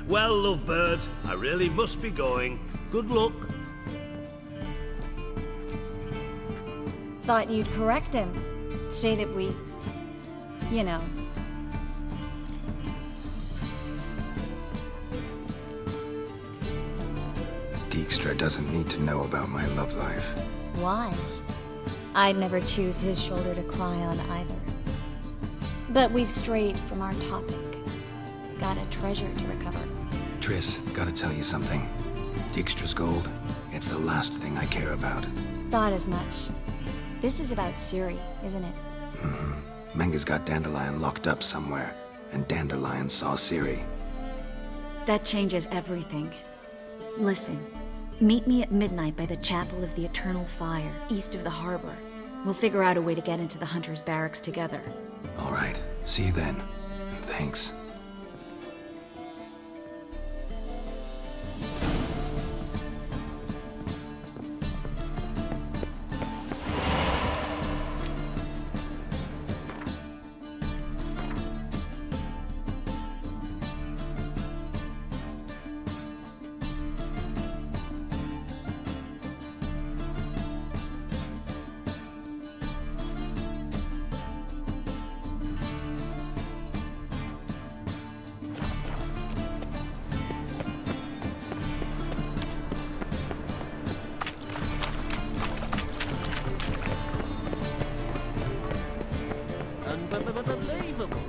Well, lovebirds, I really must be going. Good luck. Thought you'd correct him. Say that we... you know. Dijkstra doesn't need to know about my love life. Wise. I'd never choose his shoulder to cry on either. But we've strayed from our topic. Got a treasure to recover. Triss, gotta tell you something. Dijkstra's gold, it's the last thing I care about. Thought as much. This is about Ciri, isn't it? Menge's got Dandelion locked up somewhere, and Dandelion saw Ciri. That changes everything. Listen, meet me at midnight by the Chapel of the Eternal Fire, east of the harbor. We'll figure out a way to get into the Hunter's Barracks together. All right, see you then, and thanks. Unbelievable.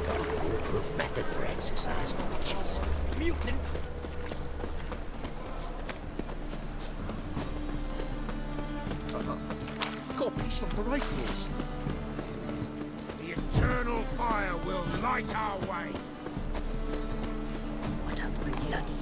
Got a foolproof method for exercising witches. Mutant! Got a piece like a racehorse. The eternal fire will light our way. What a bloody...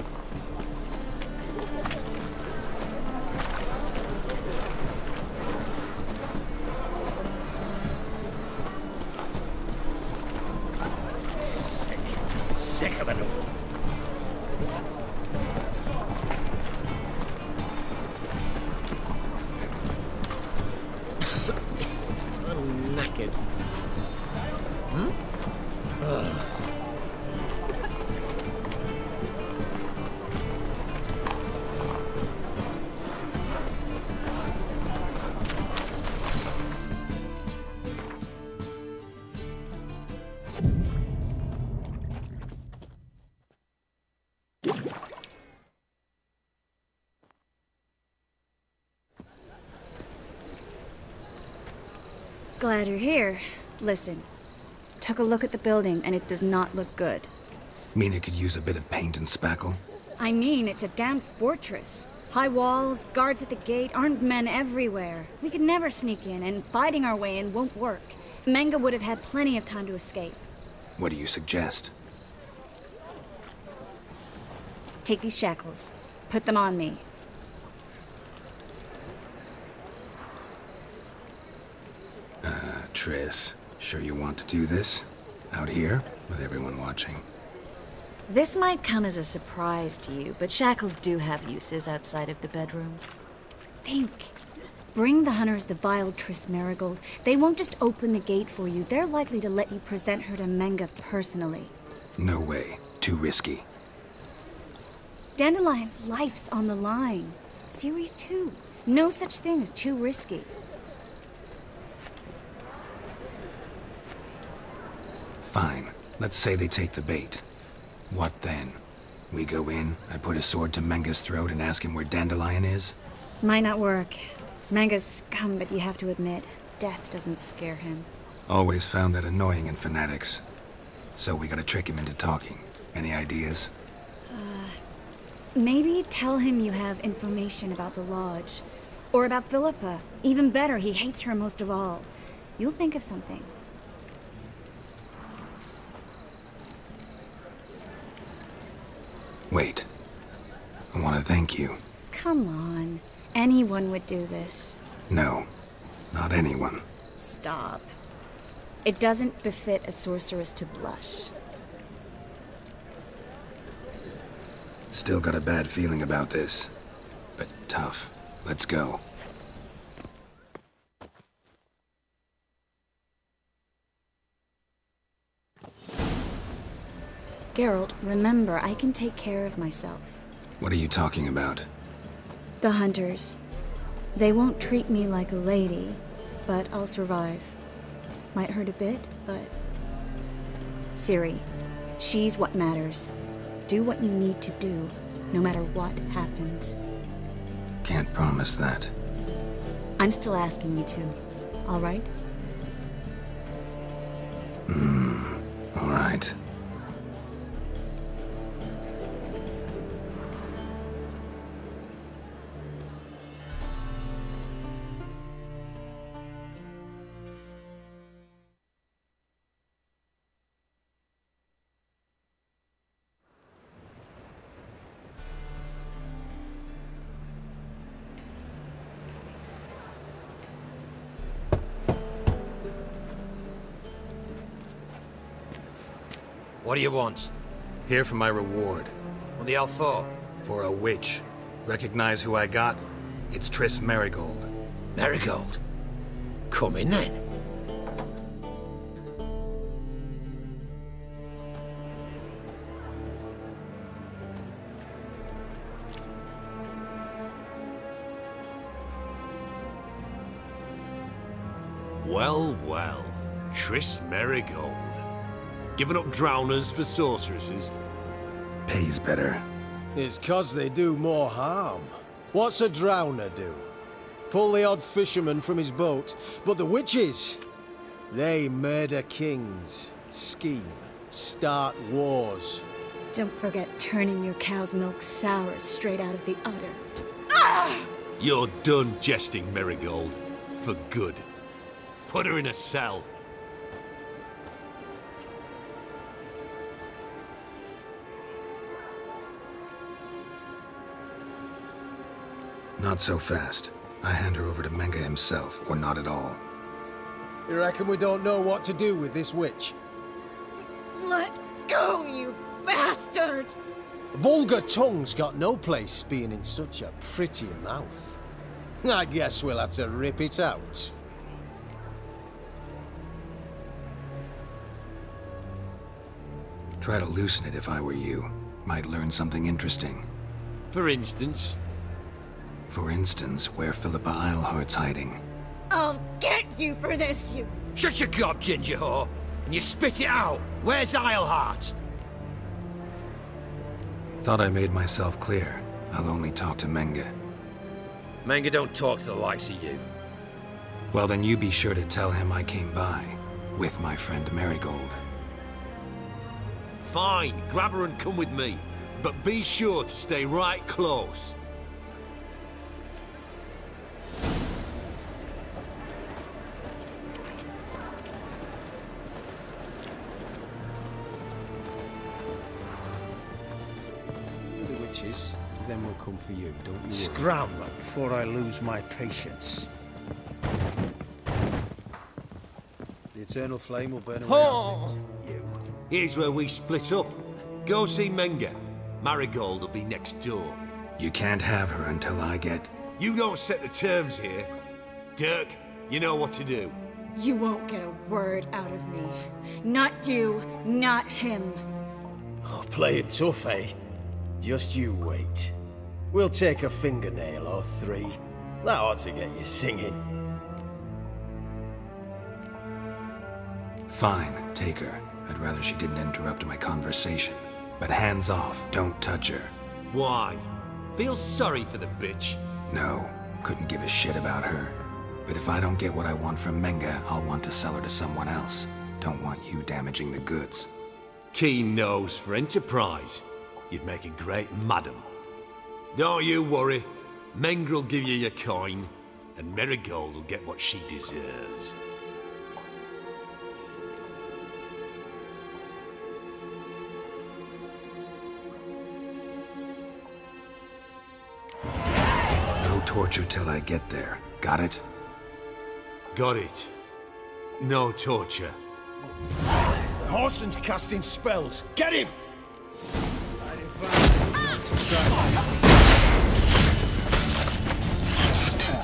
sick of it all. I'm knackered. Glad you're here. Listen, took a look at the building and it does not look good. Mean it could use a bit of paint and spackle? I mean, it's a damn fortress. High walls, guards at the gate, armed men everywhere. We could never sneak in, and fighting our way in won't work. Menge would have had plenty of time to escape. What do you suggest? Take these shackles. Put them on me. Triss, sure you want to do this? Out here, with everyone watching? This might come as a surprise to you, but shackles do have uses outside of the bedroom. Think. Bring the hunters the vile Triss Merigold. They won't just open the gate for you. They're likely to let you present her to Menge personally. No way. Too risky. Dandelion's life's on the line. Series 2. No such thing as too risky. Fine. Let's say they take the bait. What then? We go in, I put a sword to Menge's throat and ask him where Dandelion is? Might not work. Menge's scum, but you have to admit, death doesn't scare him. Always found that annoying in fanatics. So we gotta trick him into talking. Any ideas? Maybe tell him you have information about the Lodge. Or about Philippa. Even better, he hates her most of all. You'll think of something. Wait. I want to thank you. Come on. Anyone would do this. No. Not anyone. Stop. It doesn't befit a sorceress to blush. Still got a bad feeling about this. But tough. Let's go. Geralt, remember, I can take care of myself. What are you talking about? The hunters. They won't treat me like a lady, but I'll survive. Might hurt a bit, but... Ciri, she's what matters. Do what you need to do, no matter what happens. Can't promise that. I'm still asking you to, all right? All right. What do you want? Here for my reward. What the hell for? For a witch. Recognize who I got? It's Triss Merigold. Merigold? Come in then. Well, well. Triss Merigold. Giving up drowners for sorceresses? Pays better. It's 'cause they do more harm. What's a drowner do? Pull the odd fisherman from his boat. But the witches, they murder kings, scheme, start wars. Don't forget turning your cow's milk sour straight out of the udder. You're done jesting, Merigold. For good. Put her in a cell. Not so fast. I hand her over to Menge himself, or not at all. You reckon we don't know what to do with this witch? Let go, you bastard! Vulgar tongue's got no place being in such a pretty mouth. I guess we'll have to rip it out. Try to loosen it if I were you. Might learn something interesting. For instance? For instance, where Philippa Eilhart's hiding. I'll get you for this, you... Shut your gob, ginger whore, and you spit it out. Where's Eilhart? Thought I made myself clear. I'll only talk to Menge. Menge don't talk to the likes of you. Well, then you be sure to tell him I came by. With my friend Marigold. Fine, grab her and come with me. But be sure to stay right close. The witches, then we'll come for you, don't you worry. Scram before I lose my patience. The eternal flame will burn away our sins. You. Here's where we split up. Go see Menge. Marigold will be next door. You can't have her until I get... You don't set the terms here. Dirk, you know what to do. You won't get a word out of me. Not you, not him. Oh, play it tough, eh? Just you wait. We'll take a fingernail or three. That ought to get you singing. Fine, take her. I'd rather she didn't interrupt my conversation. But hands off, don't touch her. Why? Feel sorry for the bitch? No, couldn't give a shit about her. But if I don't get what I want from Menge, I'll want to sell her to someone else. Don't want you damaging the goods. Keen nose for enterprise. You'd make a great madam. Don't you worry. Menge will give you your coin, and Marigold will get what she deserves. No torture till I get there. Got it? Got it. No torture. Horson's casting spells. Get him!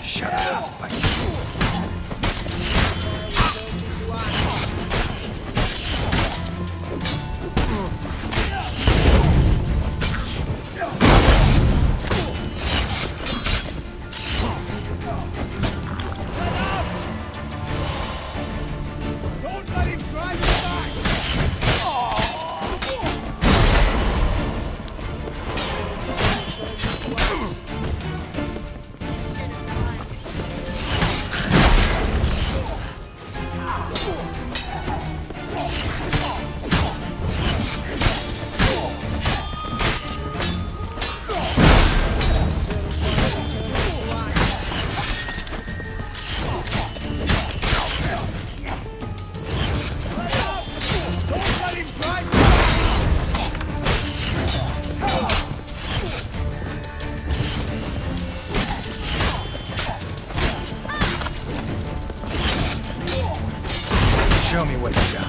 Shut up! Don't let him drive you back! Show me what you got.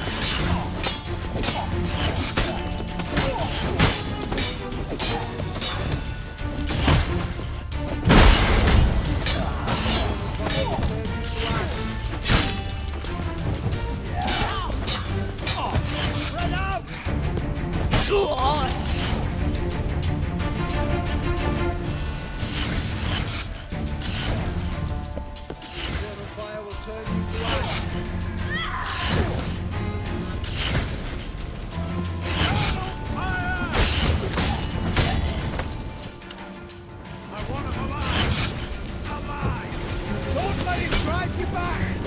Don't let him drive you back!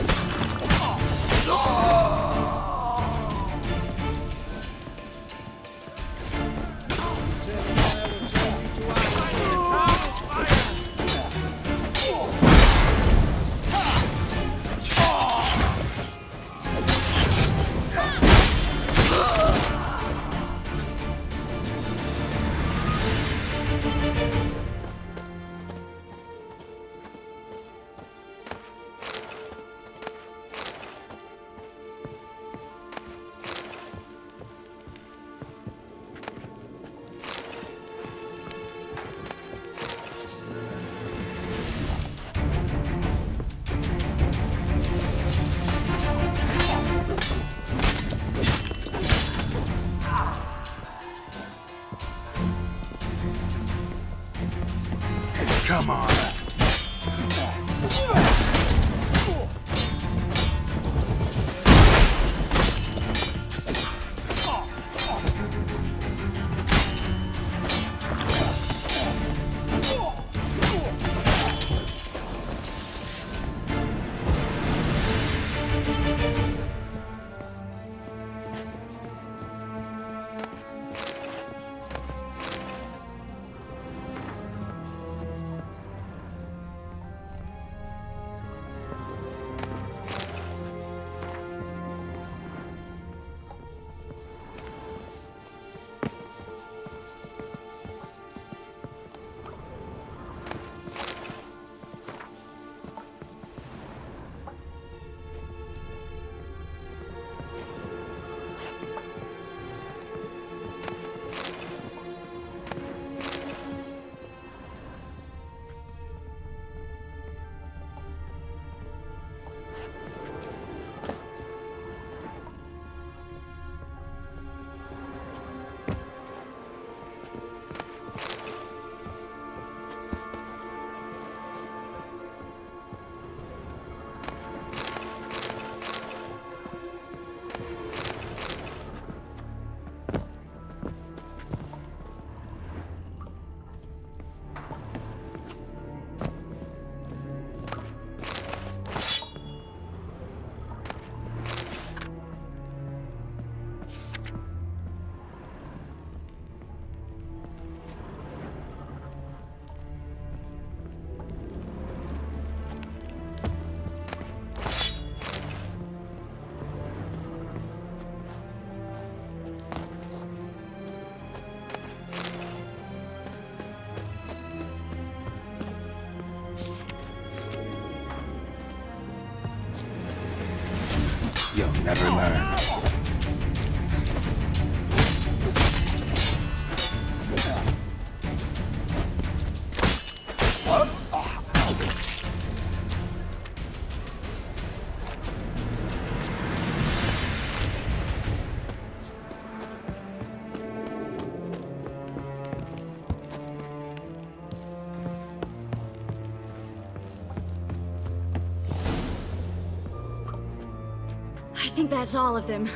think that's all of them.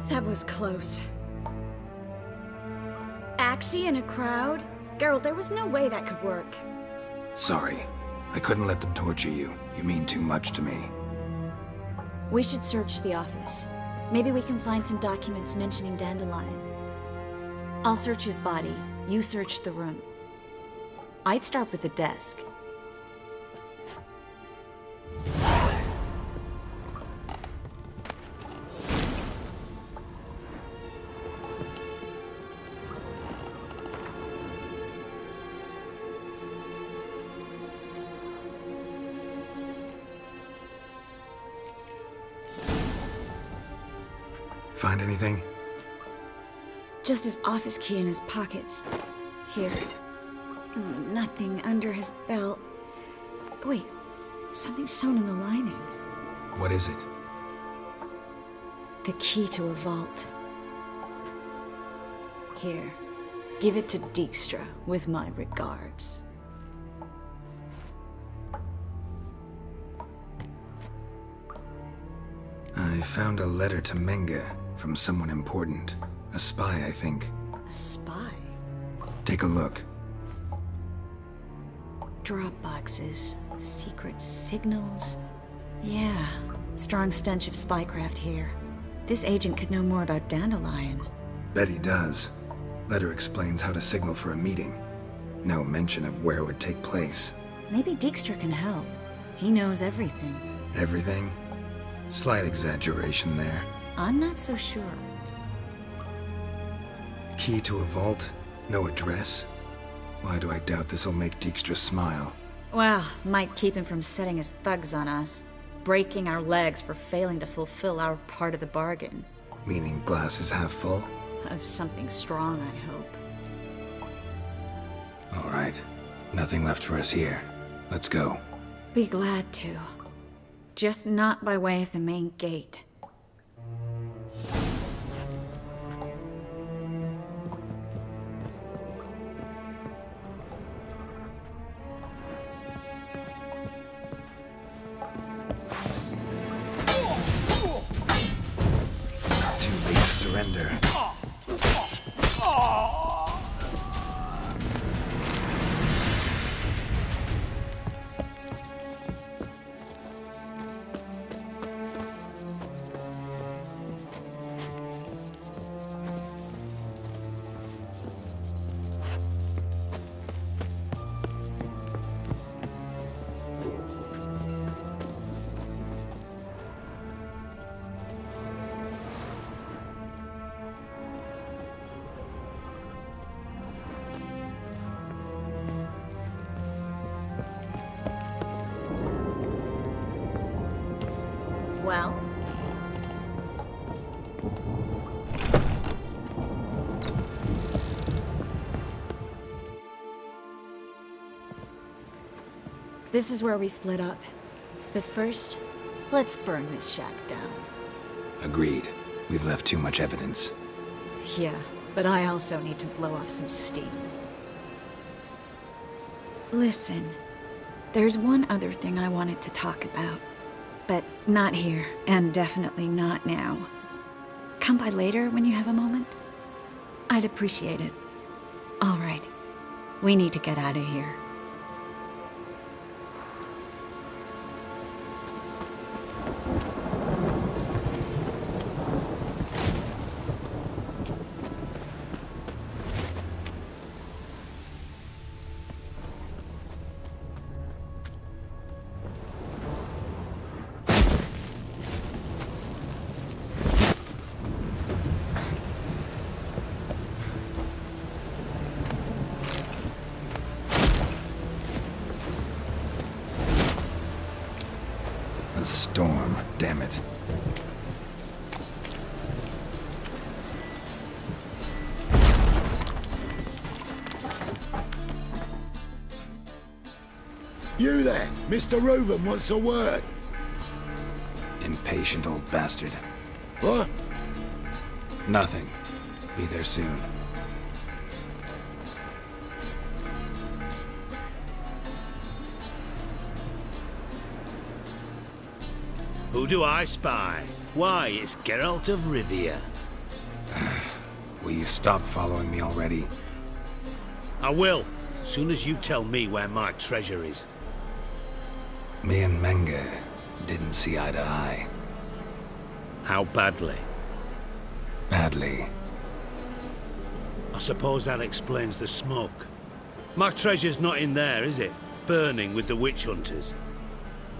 That was close. Axie in a crowd? Geralt, there was no way that could work. Sorry. I couldn't let them torture you. You mean too much to me. We should search the office. Maybe we can find some documents mentioning Dandelion. I'll search his body. You search the room. I'd start with the desk. Find anything? Just his office key in his pockets. Here. Nothing under his belt. Wait, something sewn in the lining. What is it? The key to a vault. Here, give it to Dijkstra with my regards. I found a letter to Menge from someone important. A spy, I think. A spy? Take a look. Drop boxes, secret signals. Yeah, strong stench of spycraft here. This agent could know more about Dandelion. Bet he does. Letter explains how to signal for a meeting. No mention of where it would take place. Maybe Dijkstra can help. He knows everything. Everything? Slight exaggeration there. I'm not so sure. Key to a vault? No address? Why do I doubt this'll make Dijkstra smile? Well, might keep him from setting his thugs on us. Breaking our legs for failing to fulfill our part of the bargain. Meaning glass is half full? Of something strong, I hope. All right. Nothing left for us here. Let's go. Be glad to. Just not by way of the main gate. Too late to surrender. Well? This is where we split up. But first, let's burn this shack down. Agreed. We've left too much evidence. Yeah, but I also need to blow off some steam. Listen, there's one other thing I wanted to talk about. But not here, and definitely not now. Come by later when you have a moment? I'd appreciate it. All right. We need to get out of here. Storm, damn it. You there, Mr. Reuven wants a word. Impatient old bastard. What? Nothing. Be there soon. Who do I spy? Why, it's Geralt of Rivia. Will you stop following me already? I will, soon as you tell me where my treasure is. Me and Menge didn't see eye to eye. How badly? Badly. I suppose that explains the smoke. My treasure's not in there, is it? Burning with the witch hunters.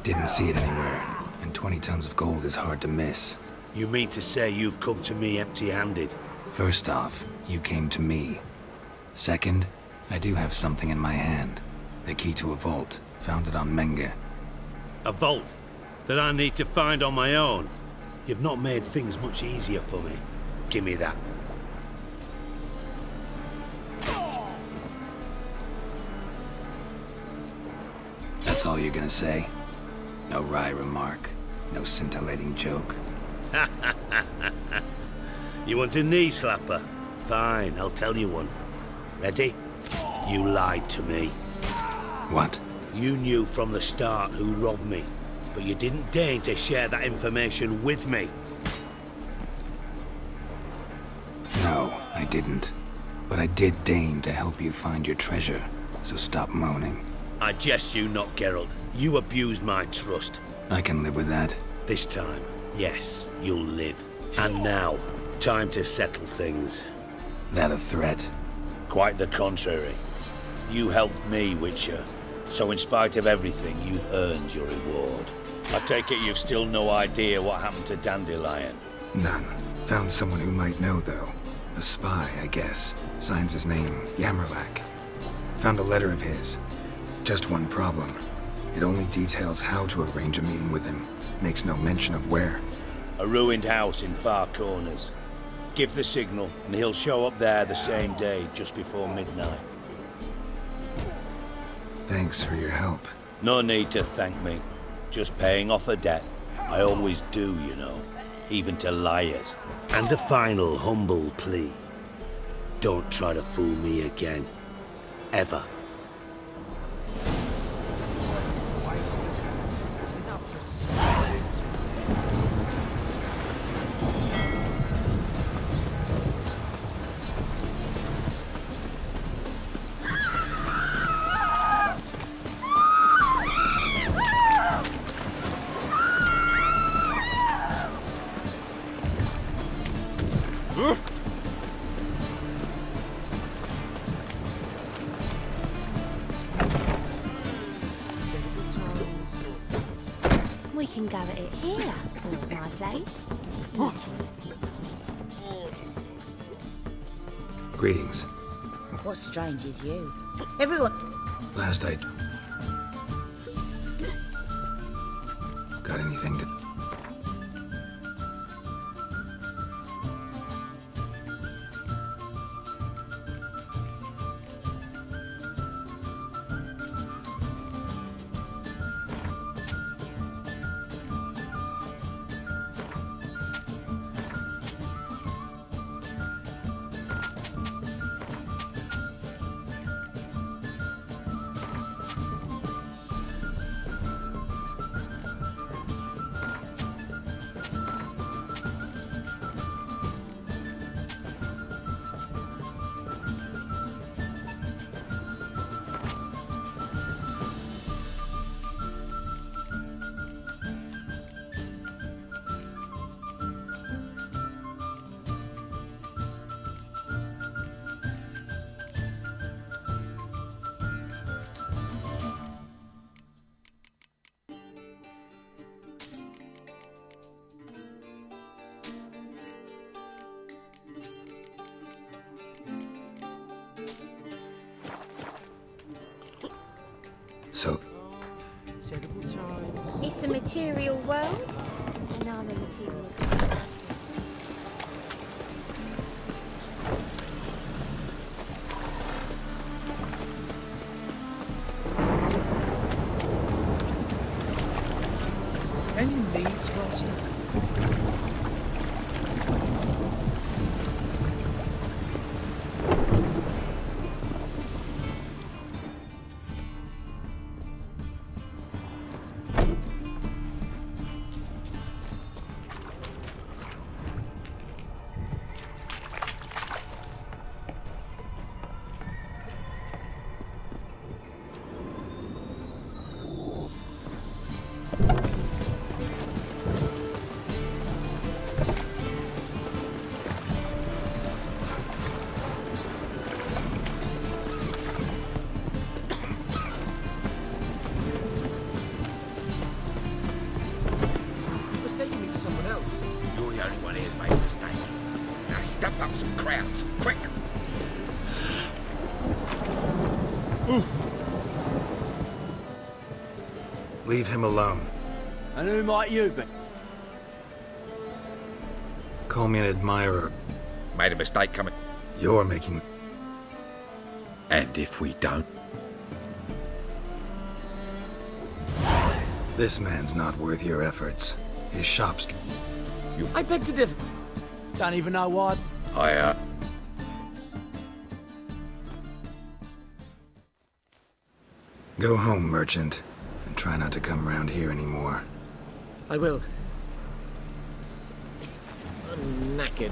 Didn't see it anywhere, and 20 tons of gold is hard to miss. You mean to say you've come to me empty-handed? First off, you came to me. Second, I do have something in my hand. The key to a vault, found it on Menge. A vault? That I need to find on my own? You've not made things much easier for me. Give me that. That's all you're gonna say? No wry remark, no scintillating joke. You want a knee slapper? Fine, I'll tell you one. Ready? You lied to me. What? You knew from the start who robbed me, but you didn't deign to share that information with me. No, I didn't. But I did deign to help you find your treasure, so stop moaning. I jest you not, Geralt. You abused my trust. I can live with that. This time, yes, you'll live. And now, time to settle things. That a threat? Quite the contrary. You helped me, Witcher. So in spite of everything, you've earned your reward. I take it you've still no idea what happened to Dandelion? None. Found someone who might know, though. A spy, I guess. Signs his name, Yamerlak. Found a letter of his. Just one problem. It only details how to arrange a meeting with him. Makes no mention of where. A ruined house in Far Corners. Give the signal, and he'll show up there the same day, just before midnight. Thanks for your help. No need to thank me. Just paying off a debt. I always do, you know. Even to liars. And a final humble plea. Don't try to fool me again. Ever. We can go at it here, or my place. Greetings. What's strange is you. Everyone... Last I... Got anything to... So... It's a material world, and I'm a material girl. Any leads, Master? stump up some crowds, quick! Leave him alone. And who might you be? Call me an admirer. Made a mistake coming. You're making... And if we don't? This man's not worth your efforts. His shop's... I beg to differ. Don't even know why. Go home, merchant, and try not to come round here anymore. I will. I'm knackered.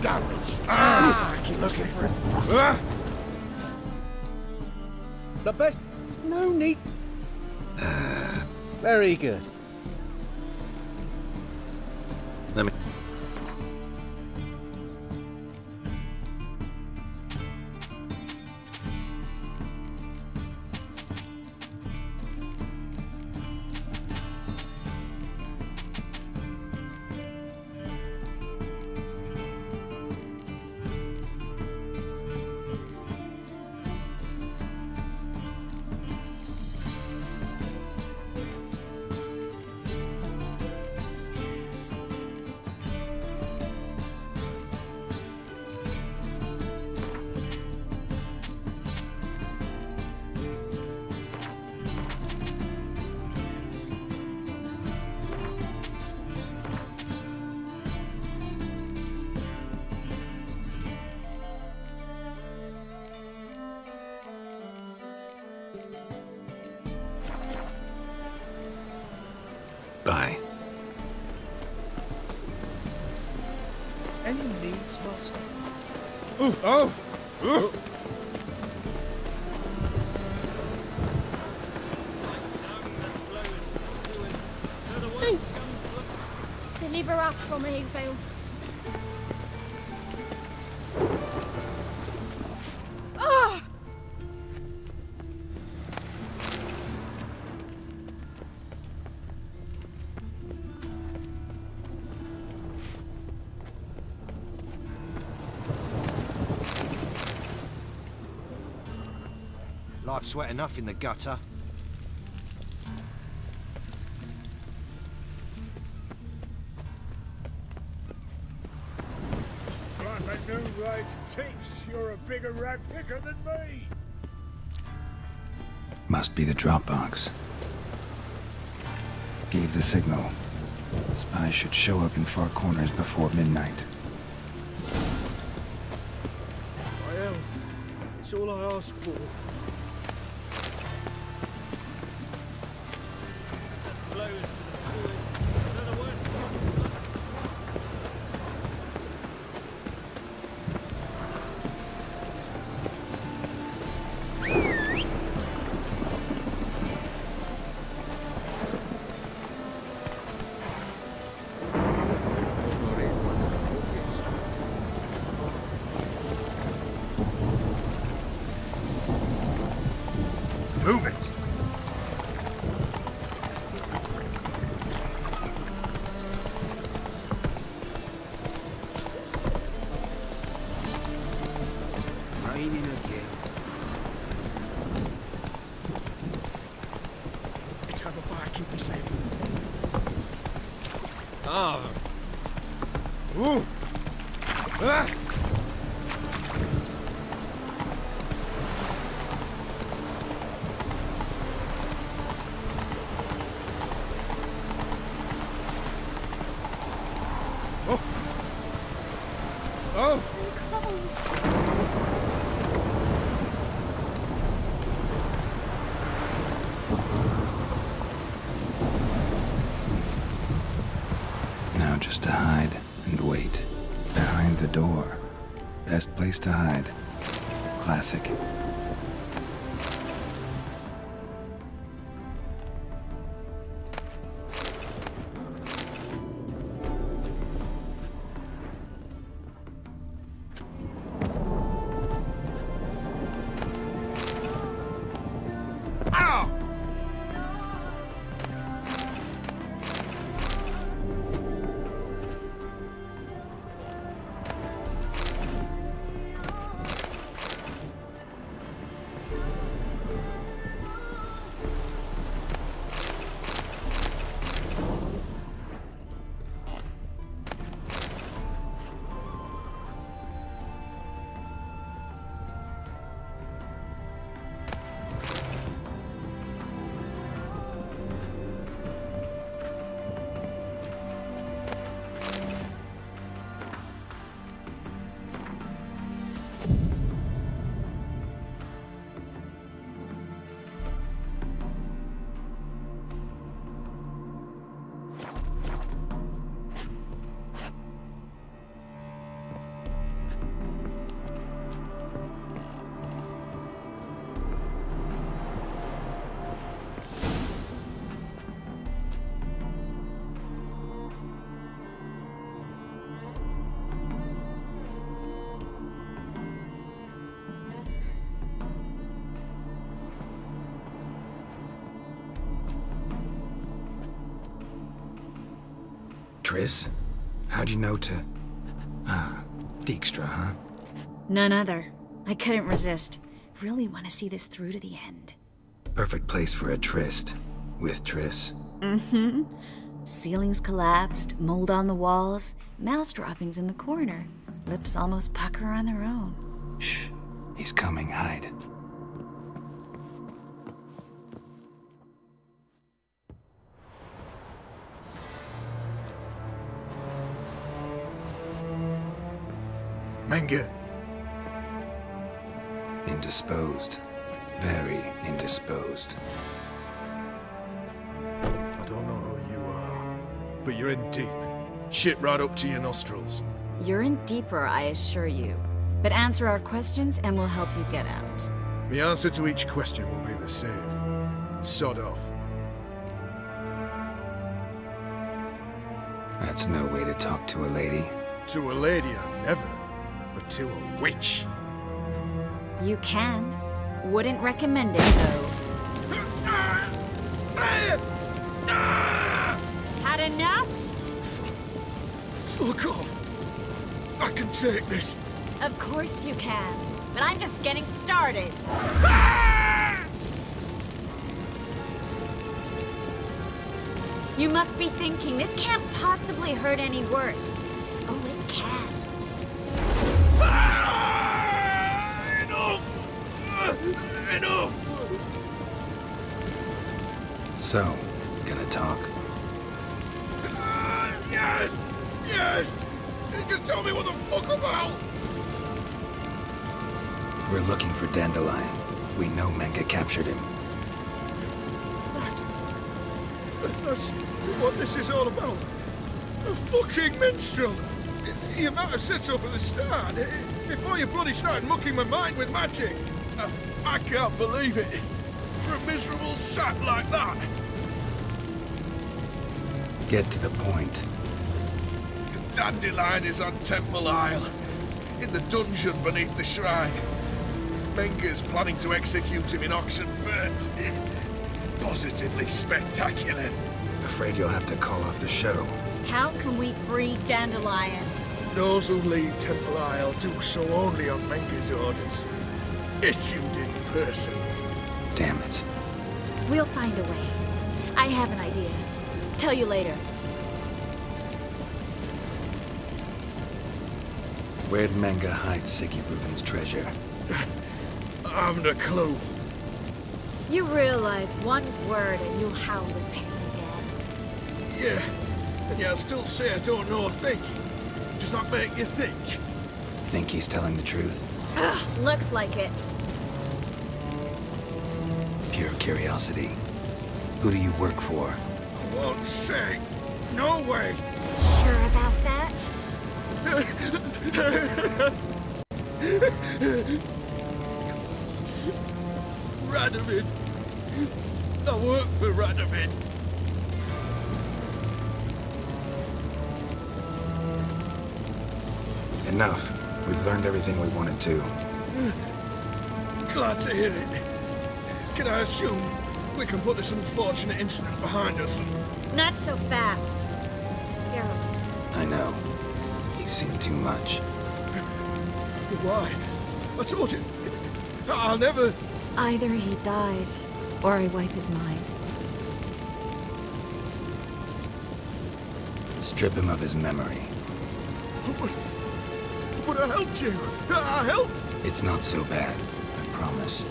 Damage. Keep looking for it. The best... No need... Very good. Let me... Bye. Any needs, master? Deliver us from Evil. Ah! Life's wet enough in the gutter. Like a new race thinks you're a bigger rag picker than me. Must be the Dropbox. Gave the signal. Spies should show up in far corners before midnight. My health. It's all I ask for. Move it! Raining again. It's over by keep me safe. Ah. Ooh. Ah. Now just to hide and wait. Behind the door. Best place to hide. Classic. Triss? How'd you know to... Ah, Dijkstra, huh? None other. I couldn't resist. Really want to see this through to the end. Perfect place for a tryst. With Triss. Mm-hmm. Ceilings collapsed, mold on the walls, mouse droppings in the corner. Lips almost pucker on their own. Shh. He's coming, hide. Menge. Indisposed. Very indisposed. I don't know who you are, but you're in deep. Shit right up to your nostrils. You're in deeper, I assure you. But answer our questions and we'll help you get out. The answer to each question will be the same. Sod off. That's no way to talk to a lady. To a lady, I never. But to a witch. You can. Wouldn't recommend it, though. Had enough? Fuck off. I can take this. Of course you can. But I'm just getting started. You must be thinking, this can't possibly hurt any worse. Oh, it can. Enough! So, gonna talk? Yes! Yes! Just tell me what the fuck about! We're looking for Dandelion. We know Menge captured him. That's what this is all about. A fucking minstrel! You might have said so from the start, before you bloody started mucking my mind with magic. I can't believe it. For a miserable sap like that. Get to the point. Dandelion is on Temple Isle, in the dungeon beneath the shrine. Menge's planning to execute him in Oxenfurt. Positively spectacular. Afraid you'll have to call off the show. How can we free Dandelion? Those who leave Temple Isle do so only on Menge's orders. Issued in person. Damn it. We'll find a way. I have an idea. Tell you later. Where'd Menge hide Sigurud's treasure? I haven't a clue. You realize one word and you'll howl with pain again. Yeah, and yet I still say I don't know a thing. Does that make you think? Think he's telling the truth? Ugh, looks like it. Pure curiosity. Who do you work for? I won't say. No way. Sure about that? Radomir. I work for Radomir. Enough. We've learned everything we wanted to. Glad to hear it. Can I assume we can put this unfortunate incident behind us? Not so fast. Geralt. I know. He's seen too much. Why? I told you. I'll never... Either he dies, or I wipe his mind. Strip him of his memory. But I helped you. I helped. It's not so bad, I promise.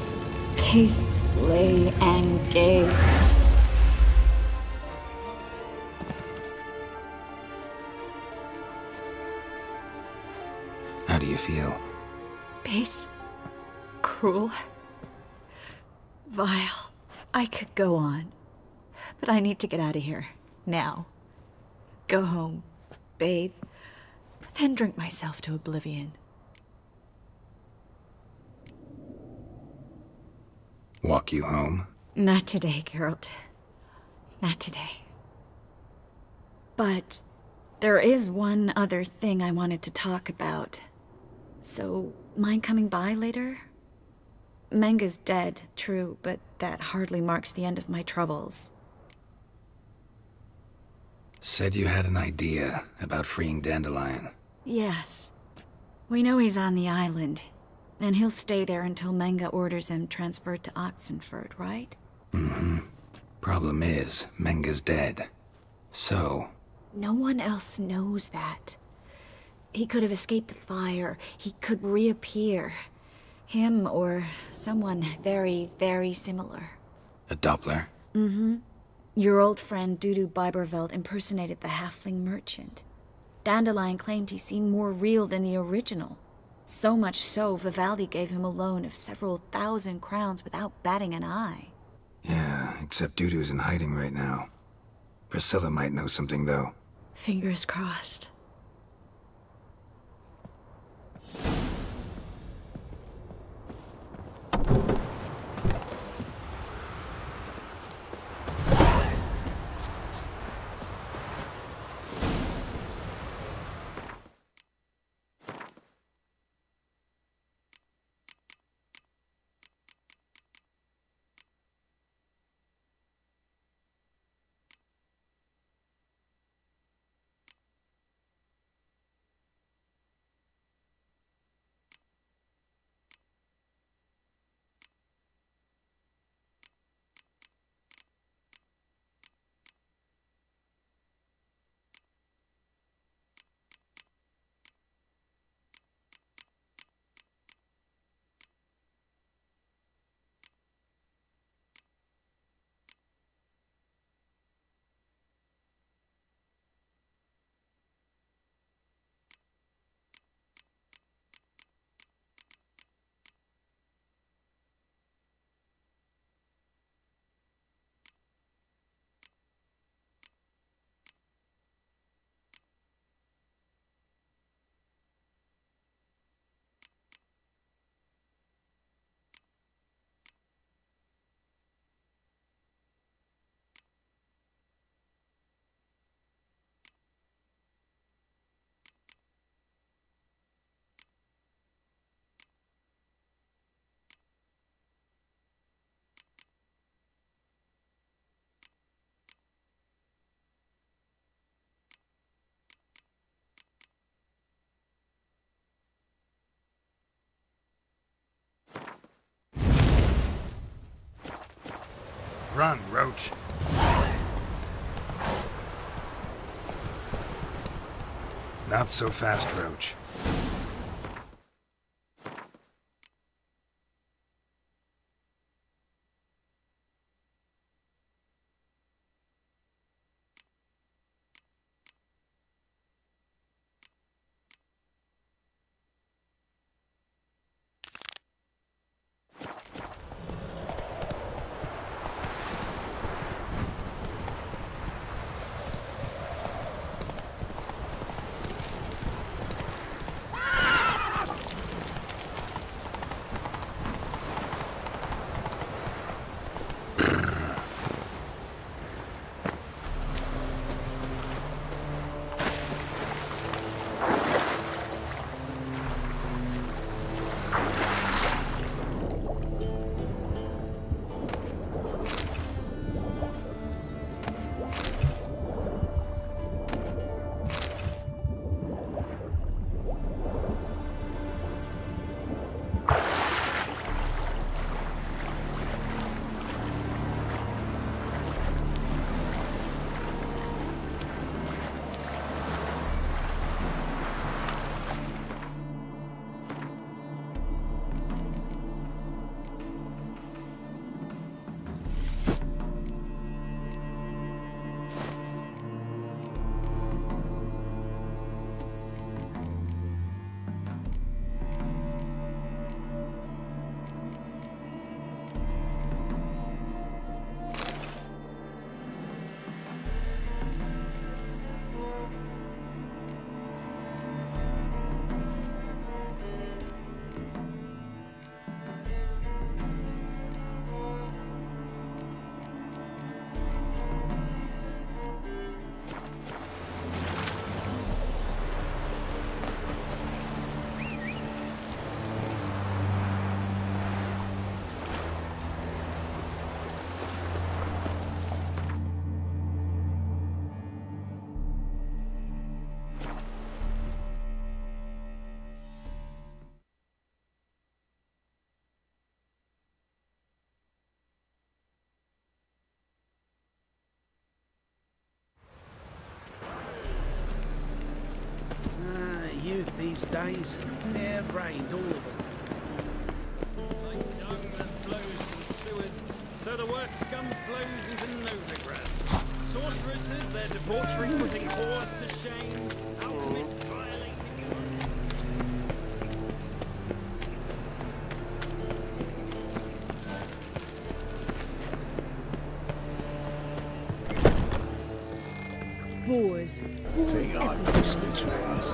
Peacefully and gay. How do you feel? Base. Cruel. Vile. I could go on. But I need to get out of here. Now. Go home. Bathe. Then drink myself to oblivion. Walk you home? Not today, Geralt. Not today. But there is one other thing I wanted to talk about. So, mind coming by later? Menge's dead, true, but that hardly marks the end of my troubles. Said you had an idea about freeing Dandelion. Yes. We know he's on the island, and he'll stay there until Menga orders him transferred to Oxenford, right? Mm-hmm. Problem is, Menga's dead. So... No one else knows that. He could have escaped the fire. He could reappear. Him or someone very, very similar. A Doppler? Mm-hmm. Your old friend Dudu Biberveld impersonated the halfling merchant. Dandelion claimed he seemed more real than the original. So much so, Vivaldi gave him a loan of several thousand crowns without batting an eye. Yeah, except Dudu's in hiding right now. Priscilla might know something, though. Fingers crossed. Run, Roach. Not so fast, Roach. these days. Hair-brained, all of them. Like dung that flows from sewers, so the worst scum flows into Novigrad. Sorceresses, their debauchery putting whores to shame. Alchemists violating... Boars. Boars Think I everywhere. miss me trains.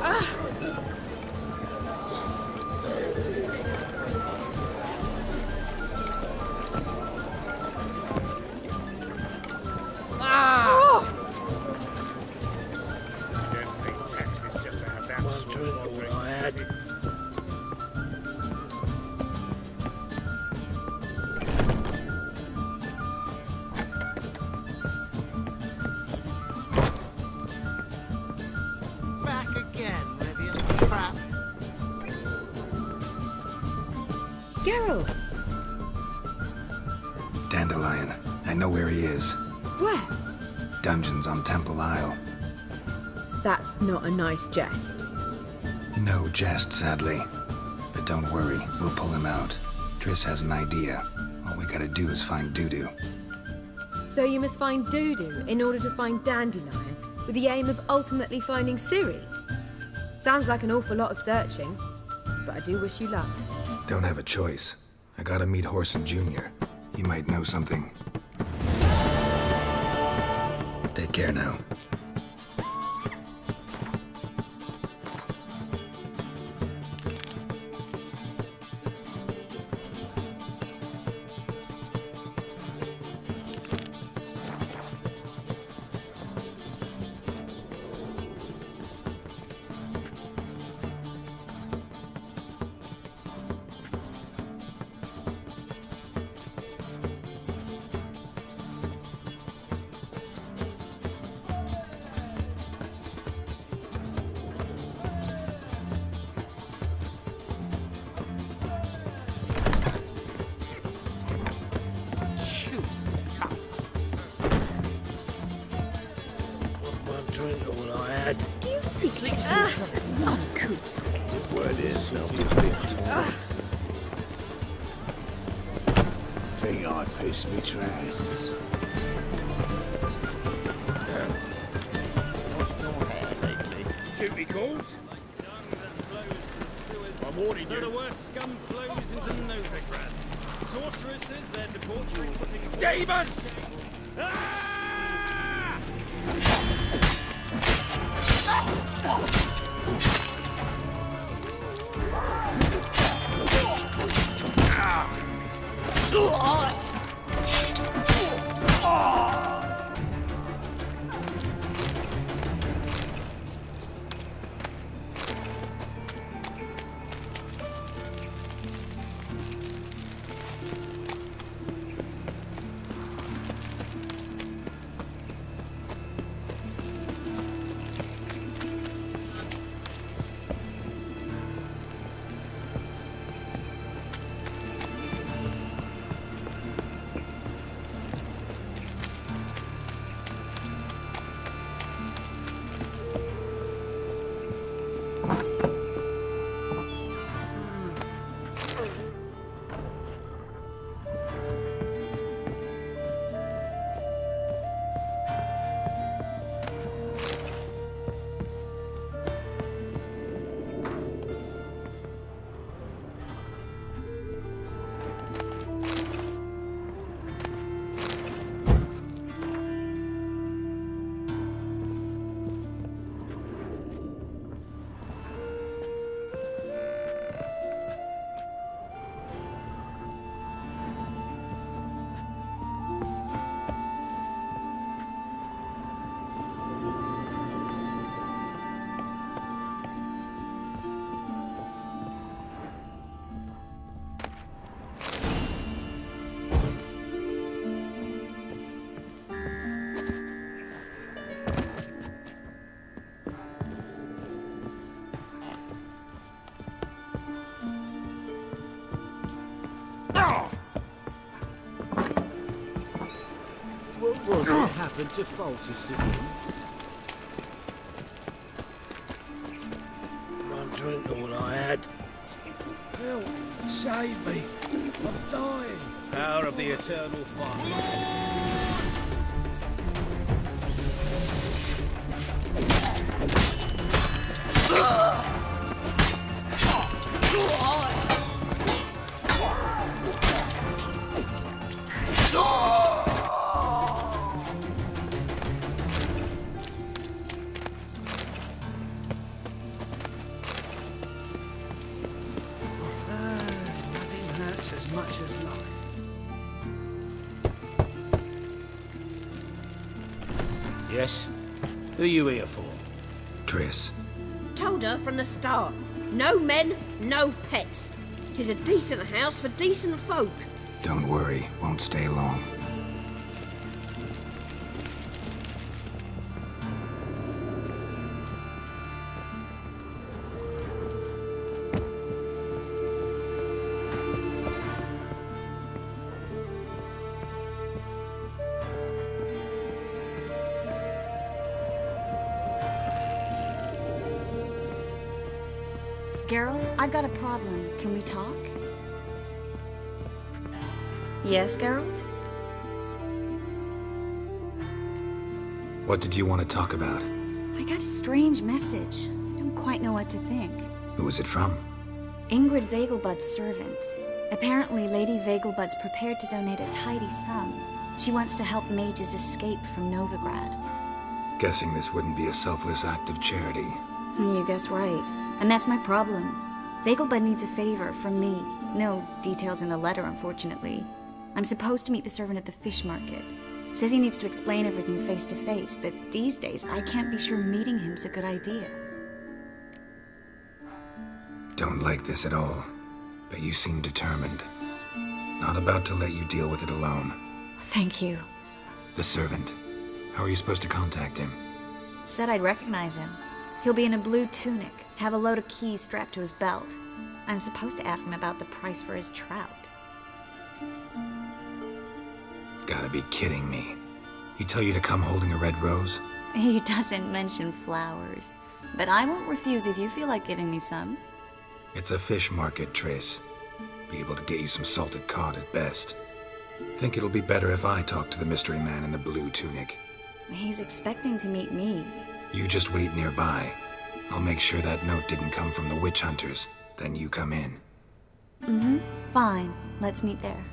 Back again, Rivian Trap. Geralt, Dandelion. I know where he is. where? Dungeons on Temple Isle. That's not a nice jest. No jest, sadly. But don't worry, we'll pull him out. Triss has an idea. All we gotta do is find Dudu. So you must find Dudu in order to find Dandelion, with the aim of ultimately finding Ciri? Sounds like an awful lot of searching, but I do wish you luck. Don't have a choice. I gotta meet Whoreson Jr. He might know something. Take care now. Drink all I had. Do you see? Uncouth. Word is they'll be a bit tall. Think I pissed me trousers. What's your hair lately? Duty calls. I'm warning So you. the worst scum flows into Novigrad. Sorceresses, their debauchery putting... Demon! What was it happened to Foltest again? One drink all I had. Help! Save me! I'm dying! Power of the eternal fire. Nothing hurts as much as life. Yes? Who are you here for? Triss. Told her from the start. No men, no pets. 'Tis a decent house for decent folk. Don't worry, won't stay long. Geralt, I've got a problem. Can we talk? Yes, Geralt? What did you want to talk about? I got a strange message. I don't quite know what to think. Who was it from? Ingrid Vegelbud's servant. Apparently, Lady Vegelbud's prepared to donate a tidy sum. She wants to help mages escape from Novigrad. Guessing this wouldn't be a selfless act of charity. You guess right. And that's my problem. Vegelbud needs a favor from me. No details in the letter, unfortunately. I'm supposed to meet the servant at the fish market. Says he needs to explain everything face to face, but these days I can't be sure meeting him's a good idea. Don't like this at all, but you seem determined. Not about to let you deal with it alone. Thank you. The servant. How are you supposed to contact him? Said I'd recognize him. He'll be in a blue tunic, have a load of keys strapped to his belt. I'm supposed to ask him about the price for his trout. Gotta be kidding me. He tell you to come holding a red rose? He doesn't mention flowers, but I won't refuse if you feel like giving me some. It's a fish market, Triss. Be able to get you some salted cod at best. Think it'll be better if I talk to the mystery man in the blue tunic. He's expecting to meet me. You just wait nearby. I'll make sure that note didn't come from the witch hunters. Then you come in. Mm-hmm. Fine. Let's meet there.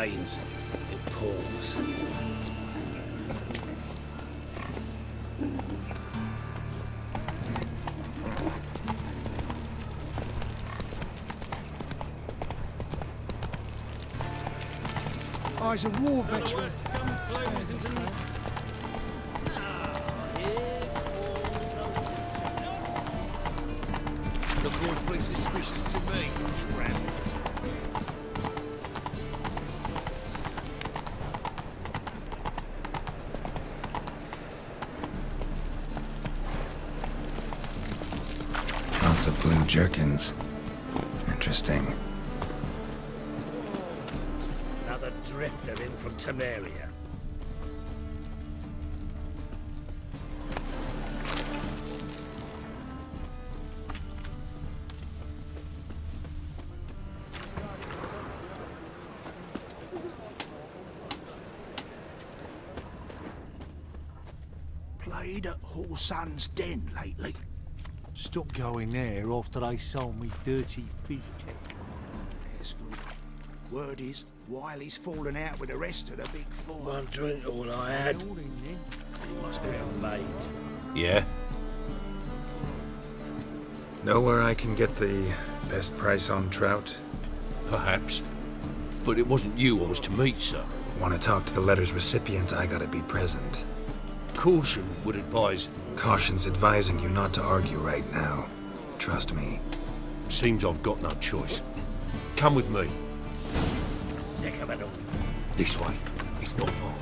It pours. He's a war veteran. Look awfully suspicious to me, tramp. Lots of blue jerkins. Interesting. Another drifter in from Temeria. Played at Horsan's Den lately. Stopped going there after they sold me dirty fizz tech. That's good. Word is, Wiley's fallen out with the rest of the big four. One drink all I had. He must be a maid. Yeah? Know where I can get the best price on trout? Perhaps. But it wasn't you I was to meet, sir. Want to talk to the letter's recipient, I gotta be present. Caution would advise Caution's advising you not to argue right now. Trust me. Seems I've got no choice. Come with me. Sick of it all. This way. It's not far.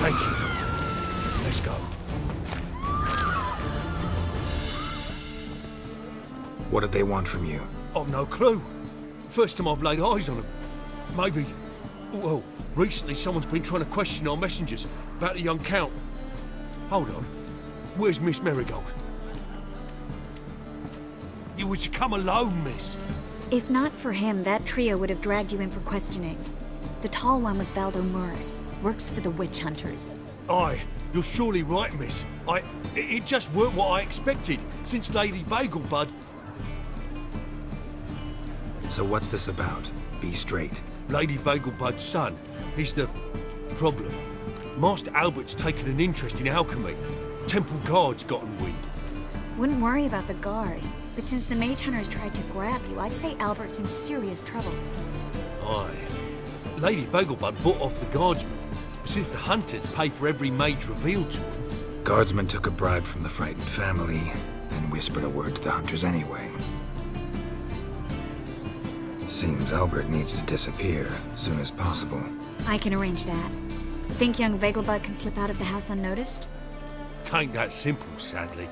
Thank you. Let's go. What did they want from you? I've no clue. First time I've laid eyes on them. Maybe... Well, recently someone's been trying to question our messengers about the young Count. Hold on. Where's Miss Marigold? You were to come alone, miss. If not for him, that trio would have dragged you in for questioning. The tall one was Valdo Muris. Works for the witch hunters. Aye, you're surely right, miss. It just weren't what I expected, since Lady Vegelbud... So what's this about? Be straight. Lady Vegelbud's son. He's the... problem. Master Albert's taken an interest in alchemy. Temple Guard's gotten wind. Wouldn't worry about the guard. But since the mage hunters tried to grab you, I'd say Albert's in serious trouble. Aye. Lady Vegelbud bought off the guardsmen, since the hunters pay for every mage revealed to them. Guardsmen took a bribe from the frightened family, and whispered a word to the hunters anyway. Seems Albert needs to disappear as soon as possible. I can arrange that. Think young Vegelbud can slip out of the house unnoticed? Tain't that simple, sadly.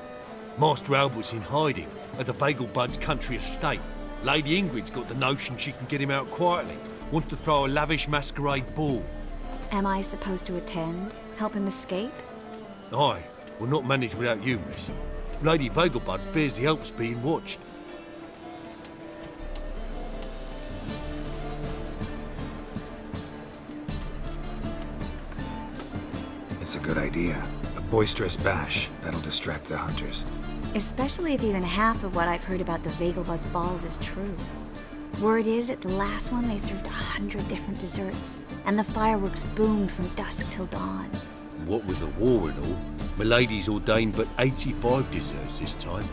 Master Albert's in hiding at the Vegelbud's country estate. Lady Ingrid's got the notion she can get him out quietly. Wants to throw a lavish masquerade ball. Am I supposed to attend? Help him escape? Aye. We'll not manage without you, miss. Lady Vegelbud fears the help's being watched. It's a good idea. A boisterous bash that'll distract the hunters. Especially if even half of what I've heard about the Vegelbud's balls is true. Word is, at the last one they served 100 different desserts, and the fireworks boomed from dusk till dawn. What with the war and all, Milady's ordained but 85 desserts this time.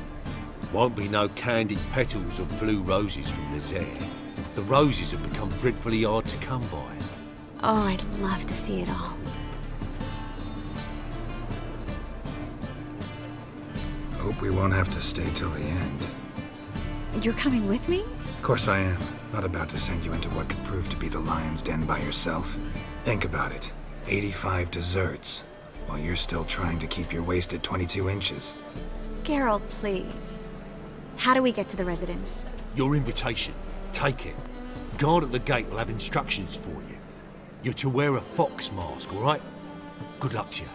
Won't be no candied petals of blue roses from Nazaire. The roses have become dreadfully hard to come by. Oh, I'd love to see it all. Hope we won't have to stay till the end. You're coming with me? Of course I am. Not about to send you into what could prove to be the lion's den by yourself. Think about it. 85 desserts, while you're still trying to keep your waist at 22 inches. Geralt, please. How do we get to the residence? Your invitation. Take it. Guard at the gate will have instructions for you. You're to wear a fox mask, all right? Good luck to you.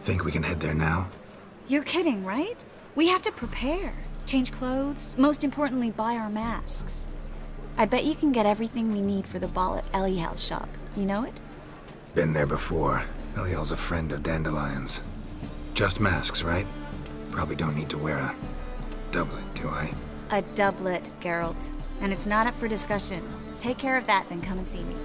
Think we can head there now? You're kidding, right? We have to prepare. Change clothes, most importantly, buy our masks. I bet you can get everything we need for the ball at Eliel's shop. You know it? Been there before. Eliel's a friend of Dandelion's. Just masks, right? Probably don't need to wear a doublet, do I? A doublet, Geralt. And it's not up for discussion. Take care of that, then come and see me.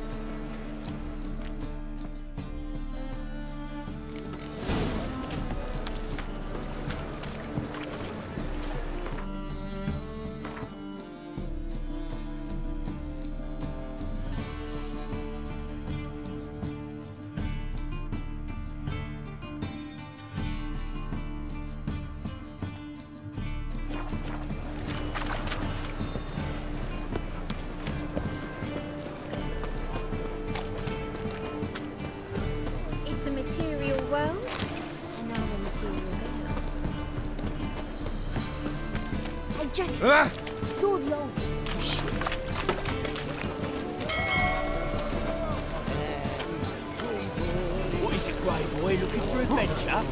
You're the oldest. What is it, Grey Boy? Looking for adventure?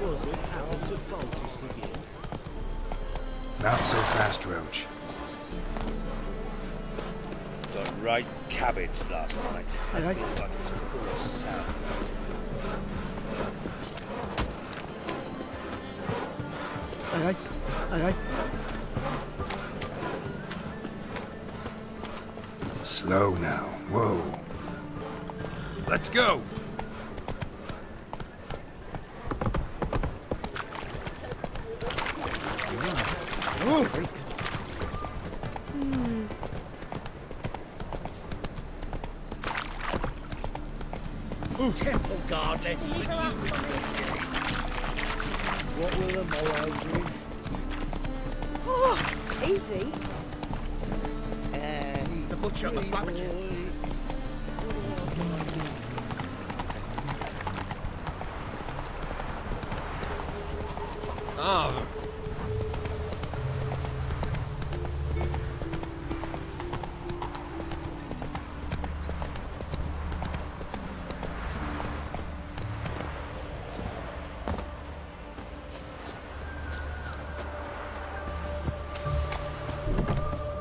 Was it happened to Foltest again? Not so fast, Roach. Done right cabbage last night. Aye, aye. Feels like it's full of sound. Aye, aye. Aye, aye. Slow now. Whoa. Let's go! Temple guard let even you What will the morrow bring? Oh, easy. The butcher and the barbecue. Oh.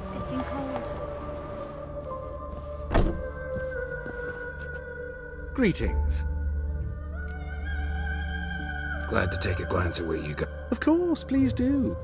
It's getting cold. Greetings. Glad to take a glance at what you got. Of course, please do.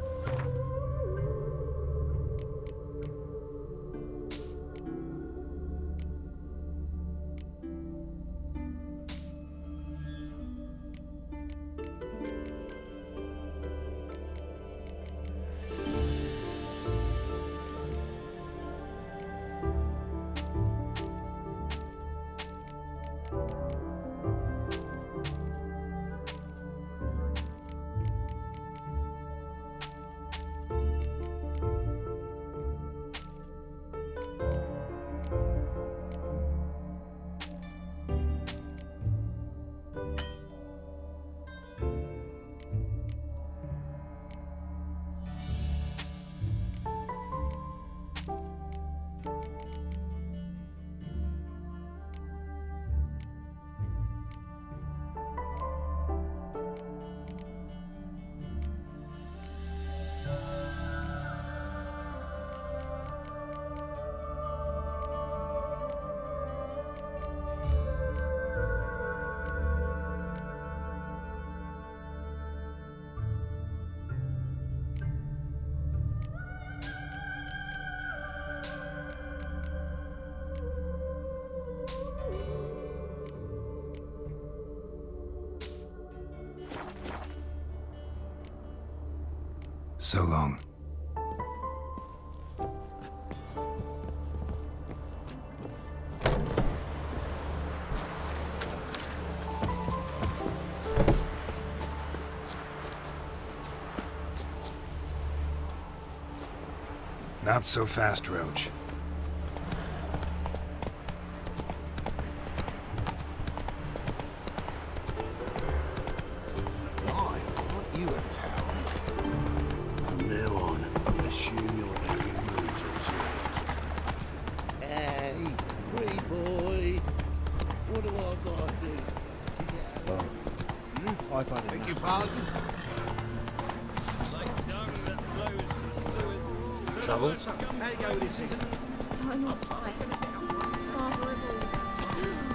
So long. Not so fast, Roach. Beg your pardon? Trouble? How you go with this season? Time of life. Father of all.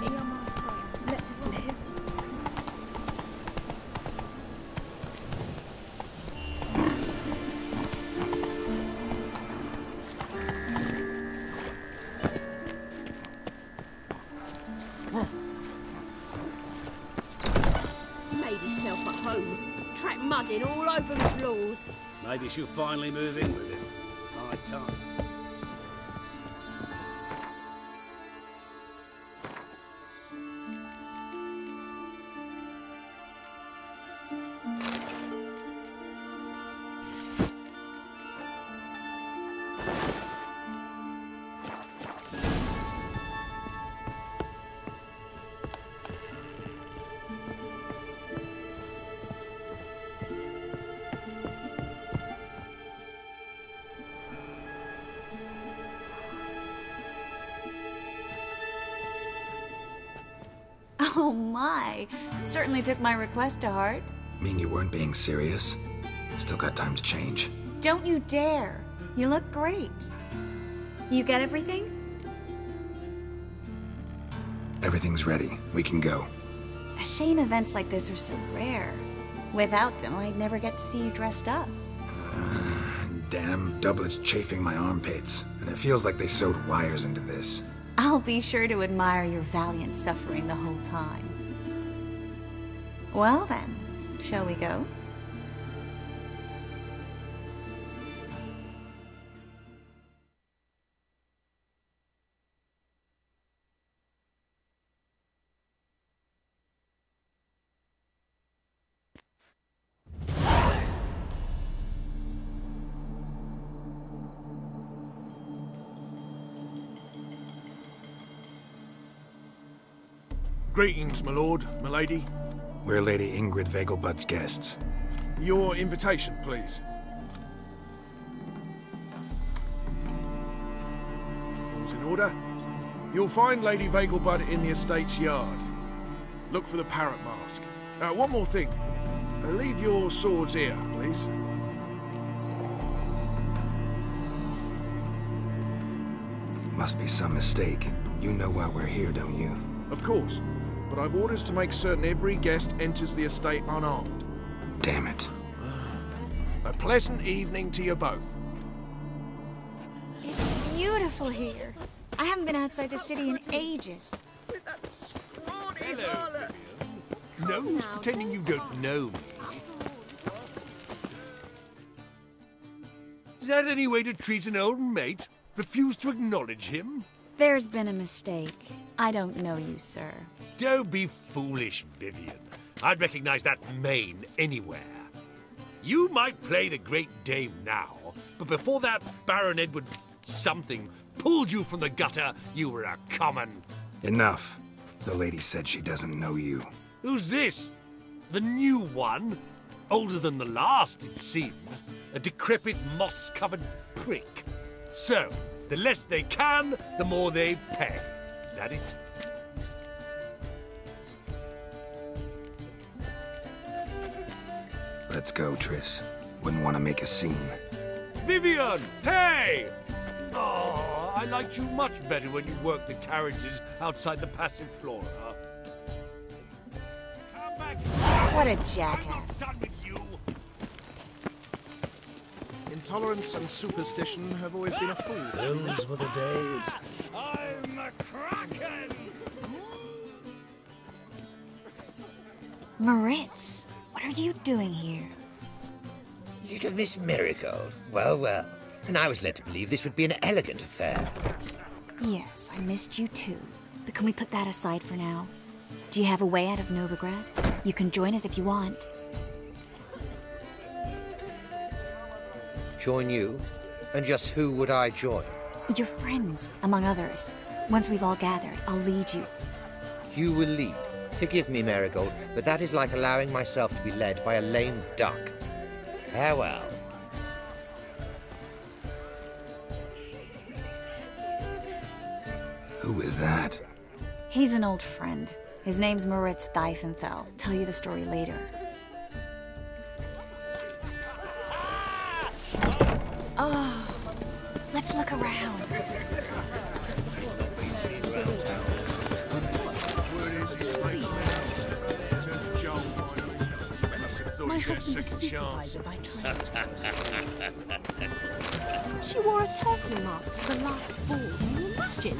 Hear my prayer. Let us live. Made himself at home. Track mudding all over the floors. Maybe she'll finally move in with him. High time. Oh my, certainly took my request to heart. Mean you weren't being serious? Still got time to change. Don't you dare. You look great. You get everything? Everything's ready. We can go. A shame events like this are so rare. Without them, I'd never get to see you dressed up. Damn doublets chafing my armpits, and it feels like they sewed wires into this. I'll be sure to admire your valiant suffering the whole time. Well then, shall we go? Greetings, my lord, my lady. We're Lady Ingrid Vegelbud's guests. Your invitation, please. All's in order. You'll find Lady Vegelbud in the estate's yard. Look for the parrot mask. One more thing. Leave your swords here, please. Must be some mistake. You know why we're here, don't you? Of course. But I've orders to make certain every guest enters the estate unarmed. Damn it. A pleasant evening to you both. It's beautiful here. I haven't been outside the city in ages. Hello. No use pretending you don't know me. Is that any way to treat an old mate? Refuse to acknowledge him? There's been a mistake. I don't know you, sir. Don't be foolish, Vivian. I'd recognize that mane anywhere. You might play the Great Dame now, but before that Baron Edward something pulled you from the gutter, you were a common... Enough. The lady said she doesn't know you. Who's this? The new one? Older than the last, it seems. A decrepit, moss-covered prick. So, the less they can, the more they pay. Is that it? Let's go, Triss. Wouldn't want to make a scene. Vivian! Hey! Oh, I liked you much better when you worked the carriages outside the Passive Flora. Come back! What a jackass. I'm not done with you! Intolerance and superstition have always been a fool. Those were the days. I'm a Kraken! Moritz, what are you doing here? Little Miss Marigold. Well, well. And I was led to believe this would be an elegant affair. Yes, I missed you too. But can we put that aside for now? Do you have a way out of Novigrad? You can join us if you want. Join you? And just who would I join? Your friends, among others. Once we've all gathered, I'll lead you. You will lead. Forgive me, Marigold, but that is like allowing myself to be led by a lame duck. Farewell. Who is that? He's an old friend. His name's Moritz Diefenthal. Tell you the story later. Oh, let's look around. My husband is supervisor by trade. She wore a turkey mask to the last ball. Can you imagine?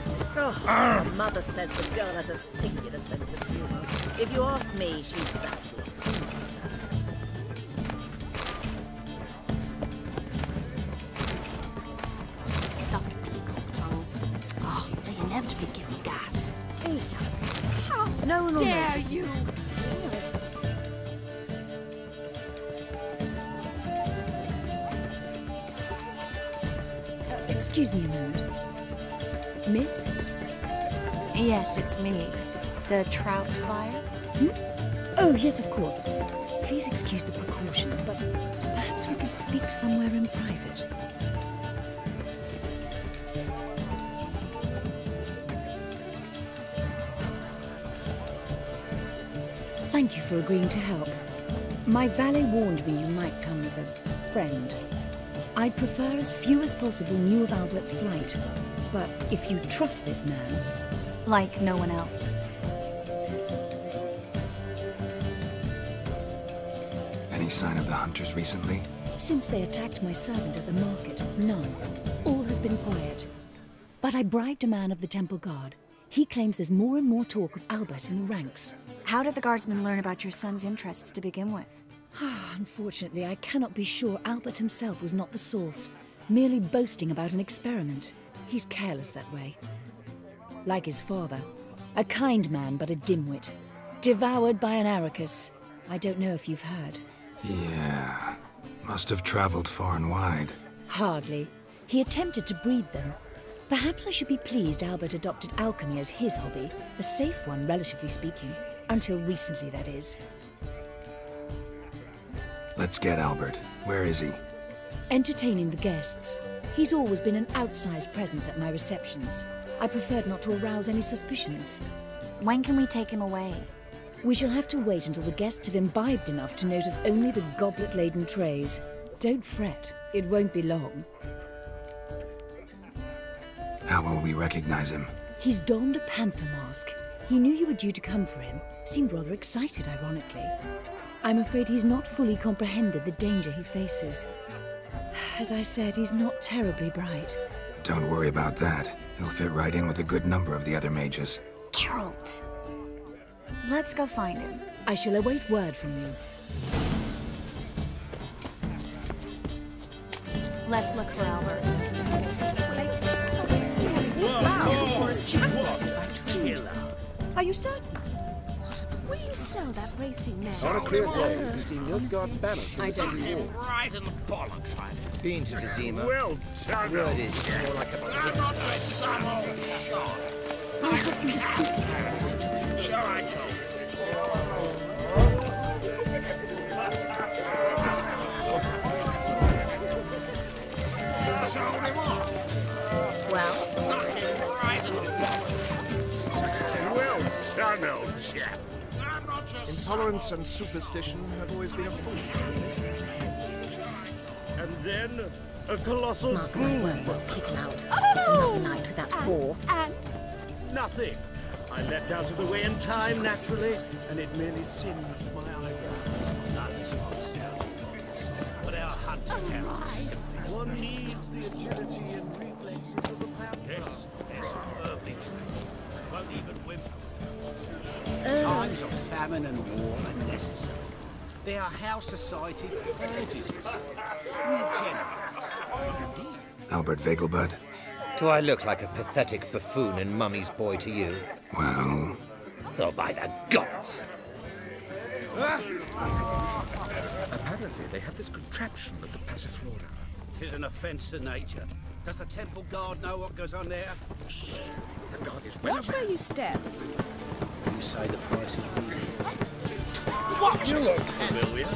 My mother says the girl has a singular sense of humour. If you ask me, she's batty. Stuffed peacock tongues. Oh, they inevitably give me gas. Eat. How No one will dare notice you? it. Excuse me a moment. Miss? Yes, it's me. The trout buyer? Oh, yes, of course. Please excuse the precautions, but perhaps we could speak somewhere in private. Thank you for agreeing to help. My valet warned me you might come with a friend. I'd prefer as few as possible knew of Albert's flight. But if you trust this man... Like no one else. Any sign of the hunters recently? Since they attacked my servant at the market, none. All has been quiet. But I bribed a man of the Temple Guard. He claims there's more and more talk of Albert in the ranks. How did the guardsmen learn about your son's interests to begin with? Unfortunately, I cannot be sure Albert himself was not the source, merely boasting about an experiment. He's careless that way. Like his father. A kind man, but a dimwit. Devoured by an Arrakis. I don't know if you've heard. Yeah. Must have traveled far and wide. Hardly. He attempted to breed them. Perhaps I should be pleased Albert adopted alchemy as his hobby. A safe one, relatively speaking. Until recently, that is. Let's get Albert. Where is he? Entertaining the guests. He's always been an outsized presence at my receptions. I preferred not to arouse any suspicions. When can we take him away? We shall have to wait until the guests have imbibed enough to notice only the goblet-laden trays. Don't fret. It won't be long. How will we recognize him? He's donned a panther mask. He knew you were due to come for him. Seemed rather excited, ironically. I'm afraid he's not fully comprehended the danger he faces. As I said, he's not terribly bright. Don't worry about that. He'll fit right in with a good number of the other mages. Geralt! Let's go find him. I shall await word from you. Let's look for Albert. Are you certain? Will you sell that racing mare? On a clear day, you see Nilfgaard's banners from I the don't city know. wall. Right in the bollocks. Been to Tazima. Well done. Word is more like a I'm not just some old shot. My husband is supervisor. Sure, I told Sold him off. Well? Right in the bollocks. Well done, old chap. I'm not just Intolerance and superstition have always been a fool. And then a colossal Mark my boom. words, I'll kick him out. It's another night with that whore. And nothing. I leapt out of the way in time, naturally, and it merely singed my eyebrows. That is myself. But our hunting counts. One needs the agility and reflexes of a panther. Yes, superbly trained. Won't even whimper. Times of famine and war are necessary. They are how society urges us. Regenerates. Indeed. Albert Vegelbud? Do I look like a pathetic buffoon and Mummy's boy to you? Well... Oh, by the gods! Apparently, they have this contraption at the Passiflora. 'Tis an offence to nature. Does the Temple Guard know what goes on there? Shh. The guard is well Watch where you step. You say the price is reasonable. What? You look familiar.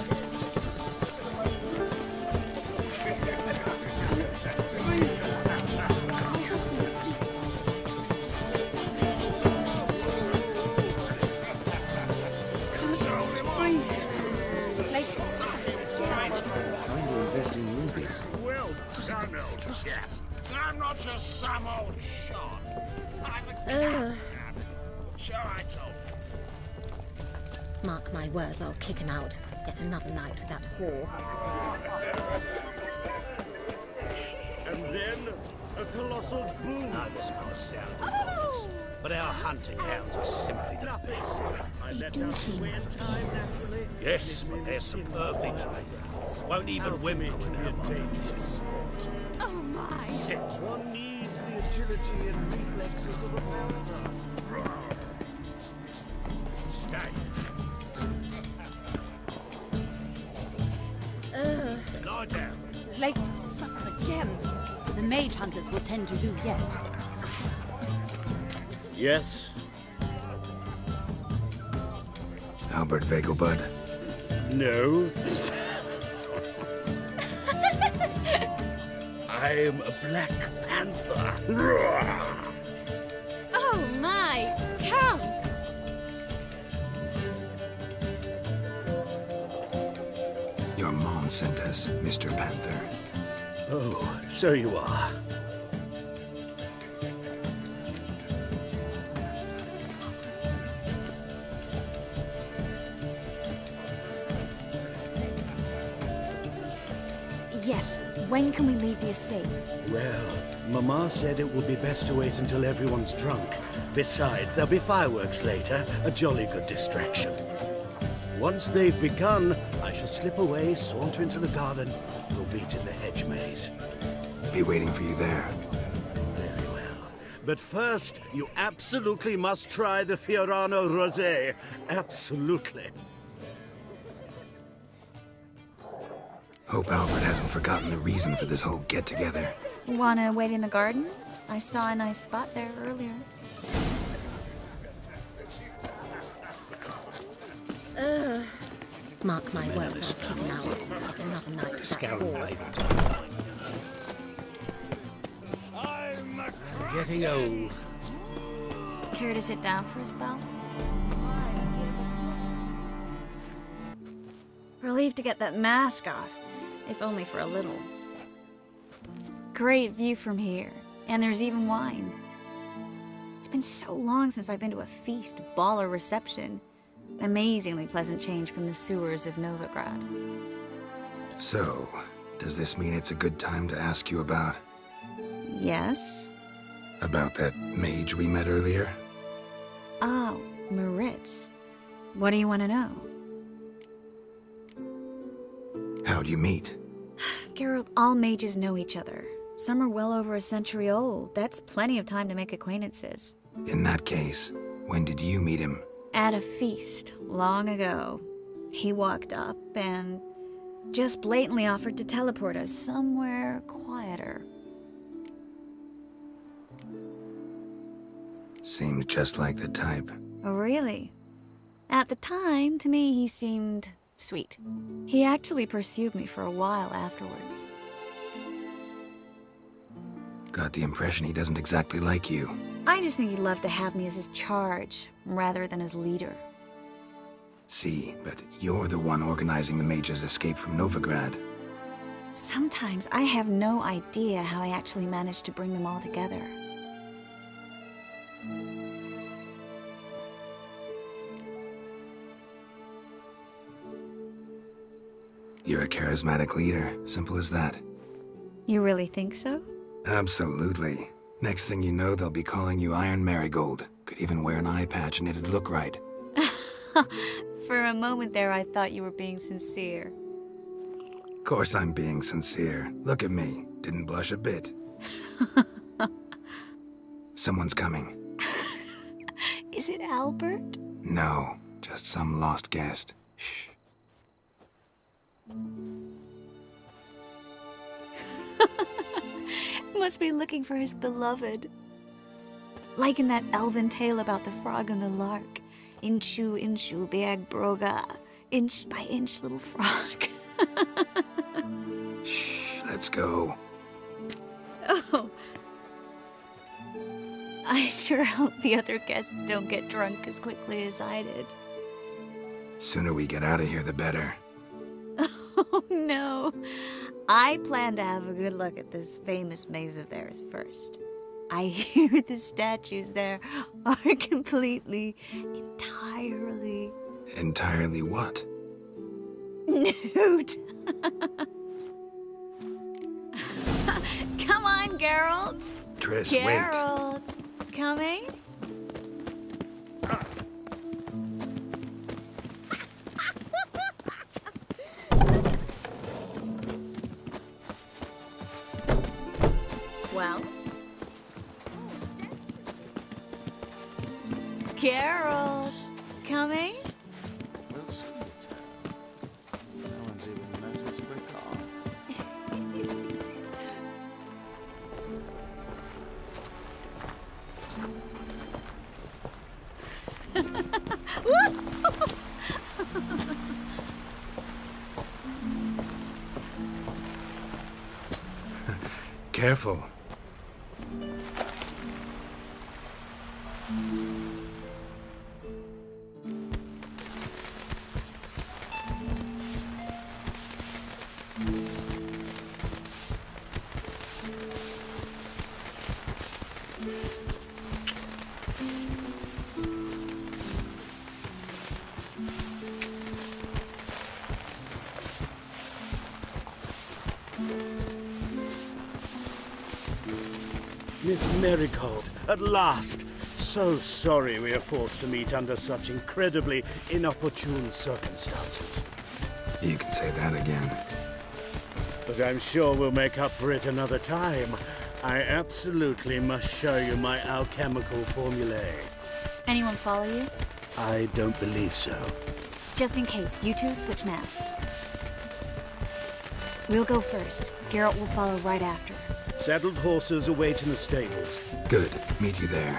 My husband is supervisor. Time to invest in movies. Well done, old chap. I'm not just some old shot. I'm a cat. Sure, I told you. Mark my words, I'll kick him out. Yet another night with that whore. And then a colossal boom. No, this might sound modest, but our hunting hounds are simply the best. They do seem fierce. Yes, they're superbly trained. Won't even whimper when our dangerous sport. Oh my! Sit. One needs the agility and reflexes of a panther. Stay. Lie down. Lake sucker again. The mage hunters will tend to you yet. Yes. Albert Vegelbud? No. I'm a Black Panther. Oh my! Count! Your mom sent us, Mr. Panther. Oh, so you are. Yes, when can we leave the estate? Well, Mama said it would be best to wait until everyone's drunk. Besides, there'll be fireworks later, a jolly good distraction. Once they've begun, I shall slip away, saunter into the garden. We'll meet in the hedge maze. Be waiting for you there. Very well. But first, you absolutely must try the Fiorano Rosé. Absolutely. Hope Albert hasn't forgotten the reason for this whole get-together. Wanna wait in the garden? I saw a nice spot there earlier. Mark my words, I'll keep an hour. Another night at Scoundrel. I'm getting old. Care to sit down for a spell? Relieved to get that mask off, if only for a little. Great view from here, and there's even wine. It's been so long since I've been to a feast, ball, or reception. Amazingly pleasant change from the sewers of Novigrad. So, does this mean it's a good time to ask you about... Yes? About that mage we met earlier? Oh, Moritz. What do you want to know? How'd you meet? Geralt, all mages know each other. Some are well over a century old. That's plenty of time to make acquaintances. In that case, when did you meet him? At a feast, long ago. He walked up and just blatantly offered to teleport us somewhere quieter. Seemed just like the type. Oh, really? At the time, to me, he seemed sweet. He actually pursued me for a while afterwards. Got the impression he doesn't exactly like you. I just think he'd love to have me as his charge, rather than as leader. See, but you're the one organizing the mage's escape from Novigrad. Sometimes I have no idea how I actually managed to bring them all together. You're a charismatic leader, simple as that. You really think so? Absolutely. Next thing you know, they'll be calling you Iron Marigold. Could even wear an eye patch and it'd look right. For a moment there, I thought you were being sincere. Of course I'm being sincere. Look at me. Didn't blush a bit. Someone's coming. Is it Albert? No, just some lost guest. Shh. Must be looking for his beloved. Like in that elven tale about the frog and the lark. Inchu, inchu, beag broga. Inch by inch, little frog. Shh, let's go. Oh. I sure hope the other guests don't get drunk as quickly as I did. Sooner we get out of here, the better. Oh, no. I plan to have a good look at this famous maze of theirs first. I hear the statues there are completely, entirely... Entirely what? Nude. Come on, Geralt. Triss, Geralt. Coming? Well? Geralt, coming? We'll soon return. No one's even noticed we're gone. Careful. Miss Marigold, at last! So sorry we are forced to meet under such incredibly inopportune circumstances. You can say that again. But I'm sure we'll make up for it another time. I absolutely must show you my alchemical formulae. Anyone follow you? I don't believe so. Just in case, you two switch masks. We'll go first. Geralt will follow right after. Saddled horses await in the stables. Good. Meet you there.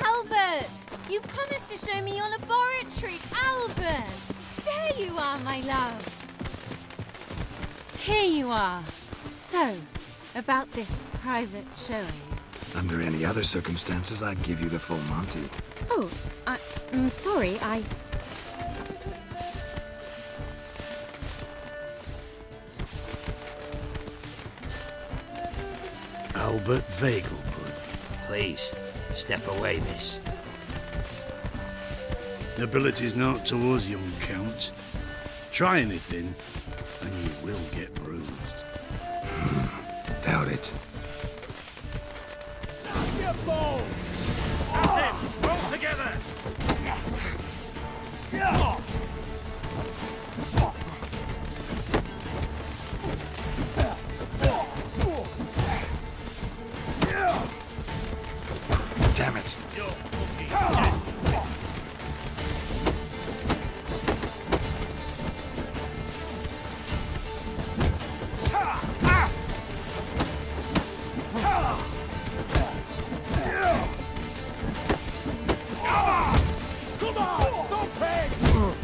Albert! You promised to show me your laboratory, Albert! There you are, my love. Here you are. So, about this private showing. Under any other circumstances, I'd give you the full Monty. Oh, I'm sorry, Albert Vegelbud. Please, step away, miss. Ability's not towards young Count. Try anything, and you will get bruised. Doubt it. Your bones! At him! Roll together! Damn it. Come on! Don't peg! Come on!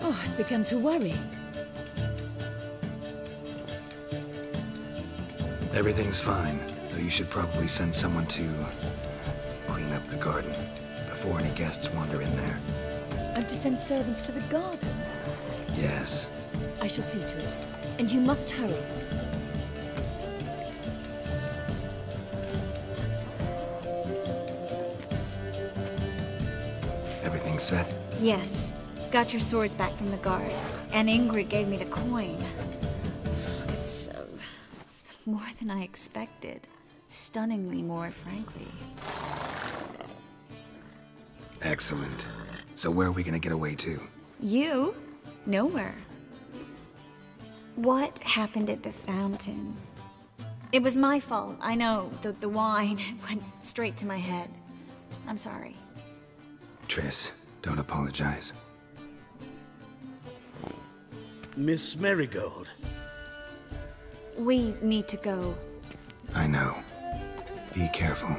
Oh, I've begun to worry. Everything's fine, though you should probably send someone to clean up the garden before any guests wander in there. I'm to send servants to the garden? Yes. I shall see to it. And you must hurry. Everything set? Yes. Got your swords back from the guard. And Ingrid gave me the coin. It's more than I expected. Stunningly more, frankly. Excellent. So where are we gonna get away to? You? Nowhere. What happened at the fountain? It was my fault, I know. The wine went straight to my head. I'm sorry. Triss, don't apologize. Miss Marigold. We need to go. I know. Be careful.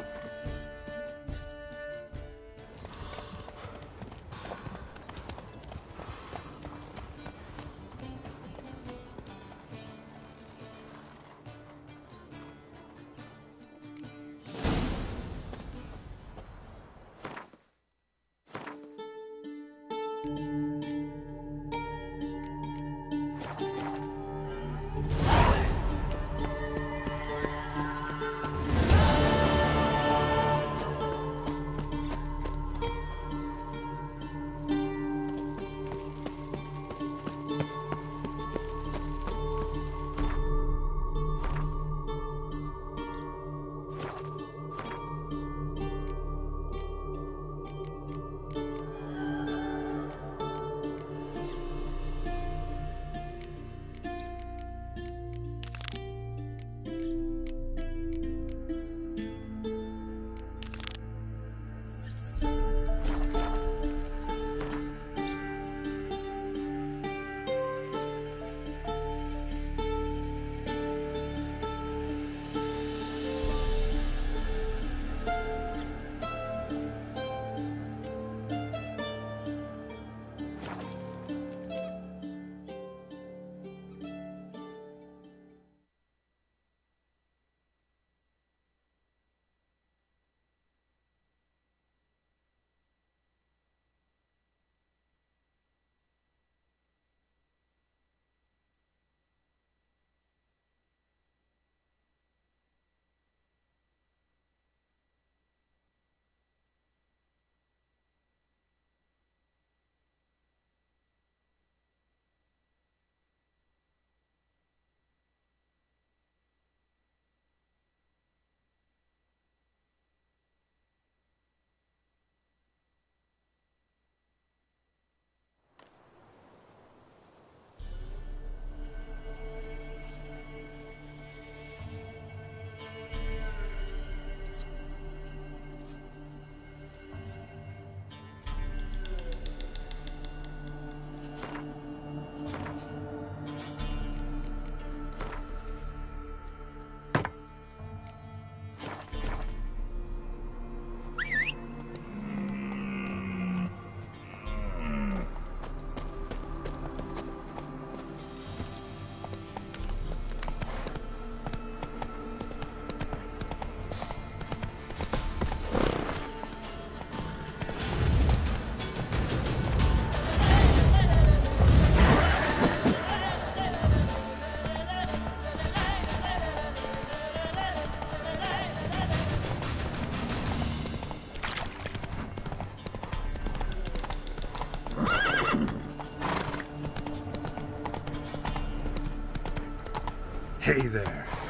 Hey there.